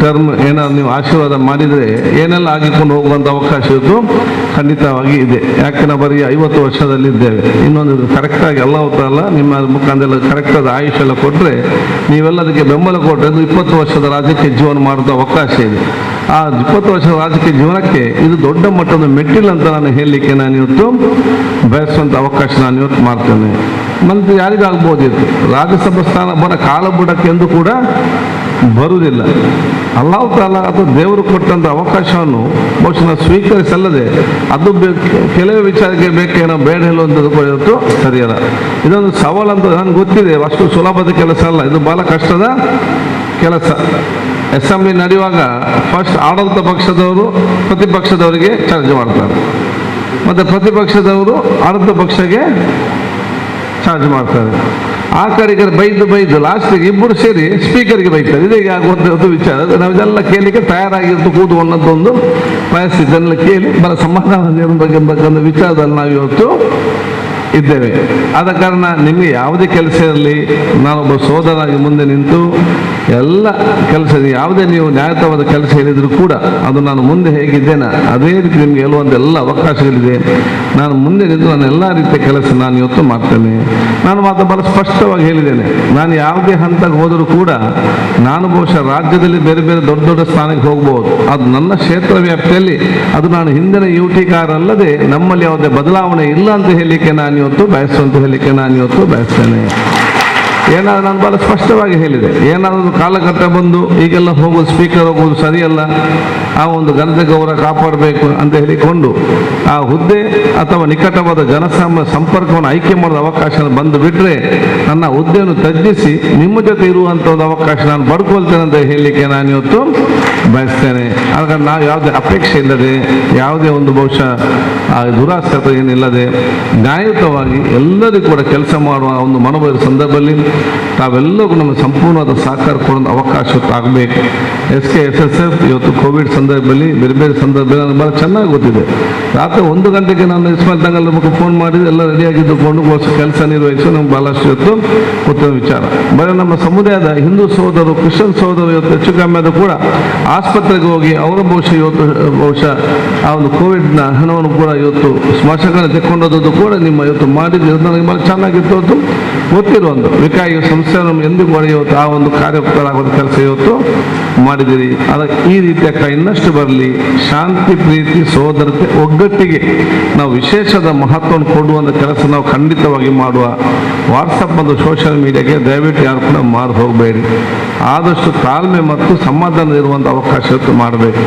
ಟರ್ಮ್ ಏನಾದ್ರು ನೀವು ಆಶೀರ್ವಾದ ಮಾಡಿದರೆ ಏನು ಏನೆಲ್ಲ ಆಗಿಕೊಂಡು ಹೋಗುವಂಥ ಅವಕಾಶ ಇವತ್ತು ಖಂಡಿತವಾಗಿ ಇದೆ. ಯಾಕೆ ನಾವು ಬರೀ 50 ವರ್ಷದಲ್ಲಿದ್ದೇವೆ. ಇನ್ನೊಂದು ಕರೆಕ್ಟಾಗಿ ಎಲ್ಲ ಹೊತ್ತಲ್ಲ ನಿಮ್ಮ ಮುಖಾಂತರ ಕರೆಕ್ಟಾದ ಆಯುಷ್ ಎಲ್ಲ ಕೊಟ್ಟರೆ, ನೀವೆಲ್ಲದಕ್ಕೆ ಬೆಂಬಲ ಕೊಟ್ಟರೆ ಅದು 20 ವರ್ಷದ ರಾಜಕೀಯ ಜೀವನ ಮಾಡುವ ಅವಕಾಶ ಇದೆ. ಆ 20 ವರ್ಷದ ರಾಜಕೀಯ ಜೀವನಕ್ಕೆ ಇದು ದೊಡ್ಡ ಮಟ್ಟದ ಮೆಟ್ಟಿಲ್ ಅಂತ ನಾನು ಹೇಳಲಿಕ್ಕೆ ನಾನು ಇವತ್ತು ಬಯಸುವಂಥ ಅವಕಾಶ ನಾನು ಇವತ್ತು ಮಾಡ್ತೇನೆ. ಮಂತ್ರಿ ಯಾರಿಗಾಗ್ಬೋದಿತ್ತು, ರಾಜ್ಯಸಭಾ ಸ್ಥಾನ ಬರ ಕಾಲ ಬುಡಕ್ಕೆ ಎಂದು ಕೂಡ ಬರುವುದಿಲ್ಲ. ಅಲ್ಲಾಹ್ ತಾಲ ಅಥವಾ ದೇವರು ಕೊಟ್ಟಂಥ ಅವಕಾಶವನ್ನು ಬಹುಶಃ ಸ್ವೀಕರಿಸಲ್ಲದೆ ಅದು ಕೆಲವೇ ವಿಚಾರಕ್ಕೆ ಬೇಕೇನೋ ಬೇಡ ಹೇಳುವಂಥದ್ದು ಕೂಡ ಇವತ್ತು ಸರಿಯಲ್ಲ. ಇದೊಂದು ಸವಾಲು ಅಂತ ನನಗೆ ಗೊತ್ತಿದೆ, ಅಷ್ಟು ಸುಲಭದ ಕೆಲಸ ಅಲ್ಲ, ಇದು ಬಹಳ ಕಷ್ಟದ ಕೆಲಸ. ಅಸೆಂಬ್ಲಿ ನಡೆಯುವಾಗ ಫಸ್ಟ್ ಆಡಳಿತ ಪಕ್ಷದವರು ಪ್ರತಿಪಕ್ಷದವರಿಗೆ ಚಾರ್ಜ್ ಮಾಡ್ತಾರೆ, ಮತ್ತು ಪ್ರತಿಪಕ್ಷದವರು ಆಡಳಿತ ಪಕ್ಷಕ್ಕೆ ಚಾರ್ಜ್ ಮಾಡ್ತಾರೆ. ಆ ಕಡೆಗೆ ಬೈದು ಲಾಸ್ಟಿಗೆ ಇಬ್ಬರು ಸೇರಿ ಸ್ಪೀಕರ್ಗೆ ಬೈತಾರೆ. ಇದೇ ಆಗುವಂಥದ್ದು ವಿಚಾರ. ನಾವೆಲ್ಲ ಕೇಳಲಿಕ್ಕೆ ತಯಾರಾಗಿರ್ತು ಕೂದುವಂಥದ್ದೊಂದು ಪರಿಸ್ಥಿತಿ. ಇದನ್ನೆಲ್ಲ ಕೇಳಿ ಬಹಳ ಸಮಾಧಾನ ಬಗ್ಗೆ ವಿಚಾರದಲ್ಲಿ ನಾವು ಇವತ್ತು ಇದ್ದೇವೆ. ಆದ ಕಾರಣ ನಿಮಗೆ ಯಾವುದೇ ಕೆಲಸ ಇರಲಿ, ನಾನೊಬ್ಬ ಸೋದರಾಗಿ ಮುಂದೆ ನಿಂತು ಎಲ್ಲ ಕೆಲಸ ಯಾವುದೇ ನೀವು ನ್ಯಾಯಯುತವಾದ ಕೆಲಸ ಹೇಳಿದರೂ ಕೂಡ ಅದು ನಾನು ಮುಂದೆ ಹೇಗಿದ್ದೇನೆ ಅದೇ ರೀತಿ ನಿಮಗೆ ಹೇಳುವಂಥ ಎಲ್ಲ ಅವಕಾಶಗಳಿದೆ. ನಾನು ಮುಂದೆ ನಿಂತು ನಾನು ಎಲ್ಲ ರೀತಿಯ ಕೆಲಸ ನಾನು ಇವತ್ತು ಮಾಡ್ತೇನೆ. ನಾನು ಮಾತ್ರ ಬಹಳ ಸ್ಪಷ್ಟವಾಗಿ ಹೇಳಿದ್ದೇನೆ, ನಾನು ಯಾವುದೇ ಹಂತಕ್ಕೆ ಹೋದರೂ ಕೂಡ ನಾನು ಬಹುಶಃ ರಾಜ್ಯದಲ್ಲಿ ಬೇರೆ ಬೇರೆ ದೊಡ್ಡ ದೊಡ್ಡ ಸ್ಥಾನಕ್ಕೆ ಹೋಗ್ಬೋದು. ಅದು ನನ್ನ ಕ್ಷೇತ್ರ ವ್ಯಾಪ್ತಿಯಲ್ಲಿ ಅದು ನಾನು ಹಿಂದಿನ ಯುಟಿಕಾರಲ್ಲದೆ ನಮ್ಮಲ್ಲಿ ಯಾವುದೇ ಬದಲಾವಣೆ ಇಲ್ಲ ಅಂತ ಹೇಳಲಿಕ್ಕೆ ನಾನು ಇವತ್ತು ಬಯಸ್ತೇನೆ. ಏನಾದರೂ ನಾನು ಭಾಳ ಸ್ಪಷ್ಟವಾಗಿ ಹೇಳಿದೆ, ಏನಾದರೂ ಕಾಲಘಟ್ಟ ಬಂದು ಈಗೆಲ್ಲ ಹೋಗೋದು ಸ್ಪೀಕರ್ ಹೋಗೋದು ಸರಿಯಲ್ಲ, ಆ ಒಂದು ಘನತೆ ಗೌರವ ಕಾಪಾಡಬೇಕು ಅಂತ ಹೇಳಿಕೊಂಡು ಆ ಹುದ್ದೆ ಅಥವಾ ನಿಕಟವಾದ ಜನಸಾಮಾನ್ಯ ಸಂಪರ್ಕವನ್ನು ಆಯ್ಕೆ ಮಾಡೋದ ಅವಕಾಶ ಬಂದು ಬಿಟ್ಟರೆ ನನ್ನ ಹುದ್ದೆಯನ್ನು ತ್ಯಜಿಸಿ ನಿಮ್ಮ ಜೊತೆ ಇರುವಂಥ ಒಂದು ಅವಕಾಶ ನಾನು ಪಡ್ಕೊಳ್ತೇನೆ ಅಂತ ಹೇಳಲಿಕ್ಕೆ ನಾನು ಇವತ್ತು ಬಯಸ್ತೇನೆ. ಆಗ ನಾವು ಯಾವುದೇ ಅಪೇಕ್ಷೆ ಇಲ್ಲದೆ, ಯಾವುದೇ ಒಂದು ಬಹುಶಃ ದುರಾಸೆ ಏನಿಲ್ಲದೆ ನ್ಯಾಯಯುತವಾಗಿ ಎಲ್ಲರಿಗೂ ಕೂಡ ಕೆಲಸ ಮಾಡುವ ಒಂದು ಮನೋಭಾವದ ಸಂದರ್ಭದಲ್ಲಿ ತಾವೆಲ್ಲರಿಗೂ ನಮ್ಮ ಸಂಪೂರ್ಣವಾದ ಸಹಕಾರ ಕೊಡೋ ಅವಕಾಶ ಆಗಬೇಕು. SKSSF ಇವತ್ತು ಕೋವಿಡ್ ಸಂದರ್ಭದಲ್ಲಿ ಬೇರೆ ಬೇರೆ ಸಂದರ್ಭದಲ್ಲಿ ನನಗೆ ಭಾಳ ಚೆನ್ನಾಗಿ ಗೊತ್ತಿದೆ. ರಾತ್ರಿ 1 ಗಂಟೆಗೆ ನಾನು ಇಸ್ಮಾಯಿಲ್ ತಂಗಲ್ ನಮಗೆ ಫೋನ್ ಮಾಡಿದ್ದು ಎಲ್ಲ ರೆಡಿಯಾಗಿದ್ದುಕೊಂಡು ಕೆಲಸ ನಿರ್ವಹಿಸಿ ನಮ್ಗೆ ಭಾಳಷ್ಟು ಇವತ್ತು ಗೊತ್ತಿರೋ ವಿಚಾರ. ಬರೀ ನಮ್ಮ ಸಮುದಾಯದ ಹಿಂದೂ ಸಹೋದರರು, ಕ್ರಿಶ್ಚಿಯನ್ ಸಹೋದರರು ಇವತ್ತು ಹೆಚ್ಚು ಕಮ್ಮಿ ಆದರೂ ಕೂಡ ಆಸ್ಪತ್ರೆಗೆ ಹೋಗಿ ಅವರ ಬಹುಶಃ ಆ ಒಂದು ಕೋವಿಡ್ನ ಹಣವನ್ನು ಕೂಡ ಇವತ್ತು ಸ್ಮಶಾನ ತೆಕ್ಕೊಂಡೋದು ಕೂಡ ನಿಮ್ಮ ಇವತ್ತು ಮಾಡಿದ್ದು ನನಗೆ ಭಾಳ ಚೆನ್ನಾಗಿತ್ತು. ಇವತ್ತು ಗೊತ್ತಿರುವಂಥ ವಿಕಾಯಿ ಸಂಸ್ಥೆಯನ್ನು ಎಂದು ಮಾಡಿ ಇವತ್ತು ಆ ಒಂದು ಕಾರ್ಯಕರ್ತರಾಗೋದ ಕೆಲಸ ಇವತ್ತು ಮಾಡಿದ್ದೀರಿ. ಅದಕ್ಕೆ ಈ ರೀತಿಯ ಇನ್ನಷ್ಟು ಬರಲಿ, ಶಾಂತಿ, ಪ್ರೀತಿ, ಸೋದರತೆ, ಒಗ್ಗಟ್ಟಿಗೆ ನಾವು ವಿಶೇಷದ ಮಹತ್ವವನ್ನು ಕೊಡುವಂಥ ಕೆಲಸ ನಾವು ಖಂಡಿತವಾಗಿ ಮಾಡುವ. ವಾಟ್ಸಪ್ ಮತ್ತು ಸೋಷಿಯಲ್ ಮೀಡಿಯಾಗೆ ದಯವಿಟ್ಟು ಯಾರು ಕೂಡ ಮಾರು ಹೋಗಬೇಡಿ. ಆದಷ್ಟು ತಾಳ್ಮೆ ಮತ್ತು ಸಮಾಧಾನ ಇರುವಂಥ ಅವಕಾಶ ಮಾಡಬೇಕು.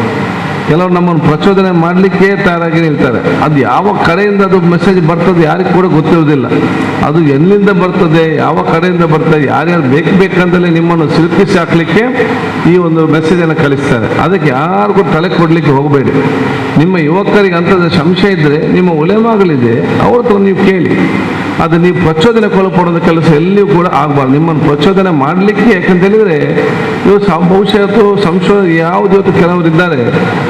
ಕೆಲವರು ನಮ್ಮನ್ನು ಪ್ರಚೋದನೆ ಮಾಡಲಿಕ್ಕೆ ತಯಾರಾಗಿ ನಿಲ್ತಾರೆ. ಅದು ಯಾವ ಕಡೆಯಿಂದ ಅದು ಮೆಸೇಜ್ ಬರ್ತದೆ ಯಾರಿಗೂ ಕೂಡ ಗೊತ್ತಿರೋದಿಲ್ಲ. ಅದು ಎಲ್ಲಿಂದ ಬರ್ತದೆ, ಯಾವ ಕಡೆಯಿಂದ ಬರ್ತದೆ, ಯಾರ್ಯಾರು ಬೇಕಂತಲೇ ನಿಮ್ಮನ್ನು ಸಿಲುಕಿಸಿ ಹಾಕಲಿಕ್ಕೆ ಈ ಒಂದು ಮೆಸೇಜನ್ನು ಕಳಿಸ್ತಾರೆ. ಅದಕ್ಕೆ ಯಾರಿಗೂ ತಲೆ ಕೊಡಲಿಕ್ಕೆ ಹೋಗಬೇಡಿ. ನಿಮ್ಮ ಯುವಕರಿಗೆ ಅಂಥದ್ದು ಸಂಶಯ ಇದ್ದರೆ ನಿಮ್ಮ ಉಲೇಮಾಗಳಿದೆ, ಅವ್ರ ಹತ್ರ ನೀವು ಕೇಳಿ. ಅದು ನೀವು ಪ್ರಚೋದನೆ ಕೊಡೋದ ಕೆಲಸ ಎಲ್ಲಿಯೂ ಕೂಡ ಆಗಬಾರ್ದು. ನಿಮ್ಮನ್ನು ಪ್ರಚೋದನೆ ಮಾಡಲಿಕ್ಕೆ, ಯಾಕಂತ ಹೇಳಿದರೆ ಇವತ್ತು ಬಹುಶಃ ಸಂಶೋಧನೆ ಯಾವುದು ಇವತ್ತು ಕೆಲವರು ಇದ್ದಾರೆ,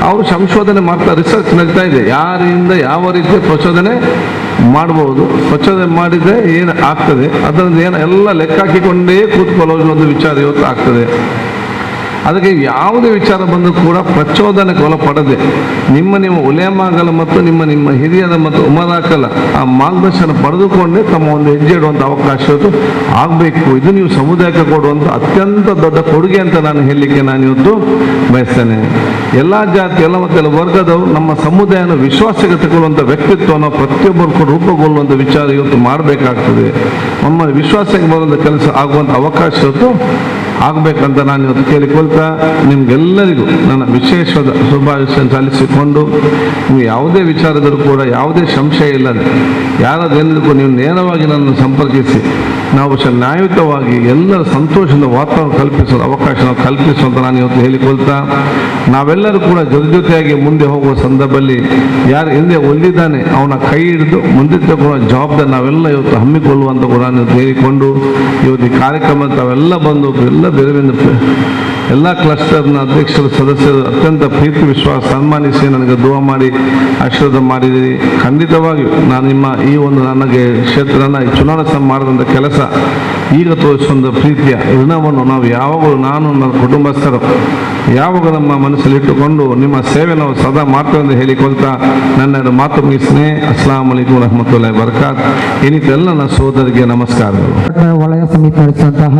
ಅವರು ಸಂಶೋಧನೆ ಮಾಡ್ತಾ ರಿಸರ್ಚ್ ನಡೀತಾ ಇದೆ, ಯಾರಿಂದ ಯಾವ ರೀತಿಯ ಪ್ರಚೋದನೆ ಮಾಡ್ಬೋದು, ಪ್ರಚೋದನೆ ಮಾಡಿದರೆ ಏನು ಆಗ್ತದೆ, ಅದರಿಂದ ಏನು ಎಲ್ಲ ಲೆಕ್ಕ ಹಾಕಿಕೊಂಡೇ ಕೂತ್ಕೊಳ್ಳೋದು ಒಂದು ವಿಚಾರ ಇವತ್ತು ಆಗ್ತದೆ. ಅದಕ್ಕೆ ಯಾವುದೇ ವಿಚಾರ ಬಂದರೂ ಕೂಡ ಪ್ರಚೋದನೆಗೆ ಒಳಪಡದೆ ನಿಮ್ಮ ಉಲೇಮಾಗಲ ಮತ್ತು ನಿಮ್ಮ ಹಿರಿಯರ ಮತ್ತು ಉಮರಾಕಲ ಆ ಮಾರ್ಗದರ್ಶನ ಪಡೆದುಕೊಂಡೇ ತಮ್ಮ ಒಂದು ಹೆಜ್ಜೆ ಇಡುವಂಥ ಅವಕಾಶ ಆಗಬೇಕು. ಇದು ನೀವು ಸಮುದಾಯಕ್ಕೆ ಕೊಡುವಂಥ ಅತ್ಯಂತ ದೊಡ್ಡ ಕೊಡುಗೆ ಅಂತ ನಾನು ಹೇಳಲಿಕ್ಕೆ ನಾನು ಇವತ್ತು ಬಯಸ್ತೇನೆ. ಎಲ್ಲ ಜಾತಿ, ಎಲ್ಲ ಮತ್ತು ವರ್ಗದವರು ನಮ್ಮ ಸಮುದಾಯನ ವಿಶ್ವಾಸಕ್ಕೆ ತಗೊಳ್ಳುವಂಥ ವ್ಯಕ್ತಿತ್ವವನ್ನು ಪ್ರತಿಯೊಬ್ಬರು ಕೂಡ ರೂಪುಗೊಳ್ಳುವಂಥ ವಿಚಾರ ಇವತ್ತು ಮಾಡಬೇಕಾಗ್ತದೆ. ನಮ್ಮ ವಿಶ್ವಾಸಕ್ಕೆ ಬರುವಂಥ ಕೆಲಸ ಆಗುವಂಥ ಅವಕಾಶ ಇವತ್ತು ಆಗಬೇಕಂತ ನಾನು ಇವತ್ತು ಕೇಳಿಕೊಳ್ತಾ ನಿಮ್ಗೆಲ್ಲರಿಗೂ ನನ್ನ ವಿಶೇಷವಾದ ಶುಭಾಶಯ ಸಲ್ಲಿಸಿಕೊಂಡು, ನೀವು ಯಾವುದೇ ವಿಚಾರದರೂ ಕೂಡ ಯಾವುದೇ ಸಂಶಯ ಇಲ್ಲದೆ ಯಾರಾದ್ರೂ ನೀವು ನೇರವಾಗಿ ನನ್ನನ್ನು ಸಂಪರ್ಕಿಸಿ ನಾವು ನ್ಯಾಯಯುತವಾಗಿ ಎಲ್ಲರ ಸಂತೋಷದ ವಾತಾವರಣ ಕಲ್ಪಿಸೋ ಅವಕಾಶ ನಾವು ಕಲ್ಪಿಸುವಂತ ನಾನು ಇವತ್ತು ಹೇಳಿಕೊಳ್ತಾ, ನಾವೆಲ್ಲರೂ ಕೂಡ ಜೊತೆಯಾಗಿ ಮುಂದೆ ಹೋಗುವ ಸಂದರ್ಭದಲ್ಲಿ ಯಾರು ಹಿಂದೆ ಒಲ್ಲಿದ್ದಾನೆ ಅವನ ಕೈ ಹಿಡಿದು ಮುಂದೆ ತಗೊಳ್ಳುವ ಜವಾಬ್ದಾರಿ ನಾವೆಲ್ಲ ಇವತ್ತು ಹಮ್ಮಿಕೊಳ್ಳುವಂತ ಕೂಡ ನಾನು ಹೇಳಿಕೊಂಡು ಇವತ್ತು ಈ ಕಾರ್ಯಕ್ರಮ ತಾವೆಲ್ಲ ಬಂದು ಎಲ್ಲ ಬೇರೆ ಎಲ್ಲ ಕ್ಲಸ್ಟರ್ನ ಅಧ್ಯಕ್ಷರು ಸದಸ್ಯರು ಅತ್ಯಂತ ಪ್ರೀತಿ ವಿಶ್ವಾಸ ಸನ್ಮಾನಿಸಿ ನನಗೆ ದುವಾ ಮಾಡಿ ಆಶೀರ್ವಾದ ಮಾಡಿದ್ದೀರಿ. ಖಂಡಿತವಾಗಿಯೂ ನಾನು ನಿಮ್ಮ ಈ ಒಂದು ನನಗೆ ಕ್ಷೇತ್ರನ ಚುನಾವಣೆ ಮಾಡಿದಂಥ ಕೆಲಸ ಈಗ ತೋರಿಸೊಂದು ಪ್ರೀತಿಯ ಋಣವನ್ನು ನಾವು ಯಾವಾಗಲೂ ನಾನು ನನ್ನ ಕುಟುಂಬಸ್ಥರು ಯಾವಾಗ ನಮ್ಮ ಮನಸ್ಸಲ್ಲಿ ಇಟ್ಟುಕೊಂಡು ನಿಮ್ಮ ಸೇವೆ ನಾವು ಸದಾ ಮಾಡ್ತೇವೆ ಎಂದು ಹೇಳಿಕೊಳ್ತಾ ನನ್ನ ಮಾತು ಮುಗಿಸ್ನೇ. ಅಸ್ಲಾಂ ಅಲೈಕುಂ ರಹಮತುಲ್ಲಾಹಿ ಬರ್ಕಾತ್. ಇನ್ನಿತೆಲ್ಲ ನನ್ನ ಸೋದರಿಗೆ ನಮಸ್ಕಾರಗಳು. ವಲಯ ಸಮಿತಿ ನಡೆಸಿದಂತಹ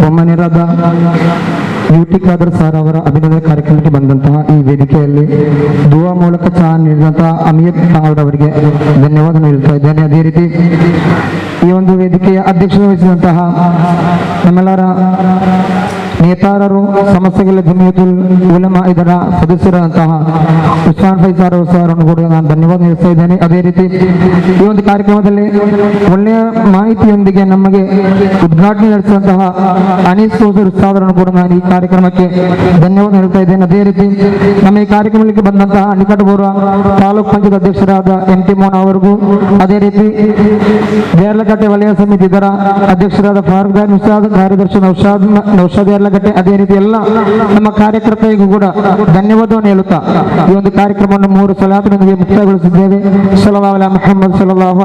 ಬೊಮ್ಮನೆರದ ಯುಟಿ ಖಾದರ್ ಸರ್ ಅವರ ಅಭಿನಂದನೆ ಕಾರ್ಯಕ್ರಮಕ್ಕೆ ಬಂದಂತಹ ಈ ವೇದಿಕೆಯಲ್ಲಿ ದುವಾ ಮೂಲಕ ಚಹಾ ನೀಡಿದಂತಹ ಅಮೀರ್ ಖಾನ್ ಅವರಿಗೆ ಧನ್ಯವಾದ ನೀಡುತ್ತಾ ಇದ್ದೇನೆ. ಅದೇ ರೀತಿ ಈ ಒಂದು ವೇದಿಕೆಯ ಅಧ್ಯಕ್ಷತೆ ವಹಿಸಿದಂತಹ ನಮ್ಮೆಲ್ಲರ ನೇತಾರರು, ಸಮಸ್ಯೆಗಳ ಜಮಿಯತುಲ್ ಉಲಮಾ ಇದರ ಸದಸ್ಯರಾದಂತಹ ಉಸ್ಮಾನ್ ಫೈಸಾರ್ ಅವರನ್ನು ಕೂಡ ನಾನು ಧನ್ಯವಾದ ನೀಡುತ್ತಾ ಇದ್ದೇನೆ. ಅದೇ ರೀತಿ ಈ ಒಂದು ಕಾರ್ಯಕ್ರಮದಲ್ಲಿ ಒಳ್ಳೆಯ ಮಾಹಿತಿಯೊಂದಿಗೆ ನಮಗೆ ಉದ್ಘಾಟನೆ ನಡೆಸಿದಂತಹ ಅನೀಸ್ ಸೋದರ್ ಉಸ್ತಾದರನ್ನು ಕೂಡ ನಾನು ಈ ಕಾರ್ಯಕ್ರಮಕ್ಕೆ ಧನ್ಯವಾದ ನೀಡುತ್ತಾ ಇದ್ದೇನೆ. ಅದೇ ರೀತಿ ನಮ್ಮ ಈ ಕಾರ್ಯಕ್ರಮಕ್ಕೆ ಬಂದಂತಹ ನಿಕಟಪೂರ್ವ ತಾಲೂಕು ಪಂಚಾಯತ್ ಅಧ್ಯಕ್ಷರಾದ MT ಮೋಹನ್ ಅವರಿಗೂ, ಅದೇ ರೀತಿ ದೇರ್ಲಕಟ್ಟೆ ವಲಯ ಸಮಿತಿ ಇದರ ಅಧ್ಯಕ್ಷರಾದ ಫಾರೂಕ್ ದಾರಿ ಉಸ್ತಾದ್, ಕಾರ್ಯದರ್ಶಿ ನೌಶಾದ್ ದೇರ್ಲಕಟ್ಟೆ, ಅದೇ ರೀತಿ ಎಲ್ಲ ನಮ್ಮ ಕಾರ್ಯಕರ್ತರಿಗೂ ಕೂಡ ಧನ್ಯವಾದವನ್ನು ಹೇಳುತ್ತಾ ಈ ಒಂದು ಕಾರ್ಯಕ್ರಮವನ್ನು 3 ಸಲಾತಿನೊಂದಿಗೆ ಮುಕ್ತಾಯಗೊಳಿಸಿದ್ದೇವೆ. ಸಲ್ಲಲ್ಲಾಹು ಅಲೈಹಿ ಮುಹಮ್ಮದ್ ಸಲ್ಲಲ್ಲಾಹು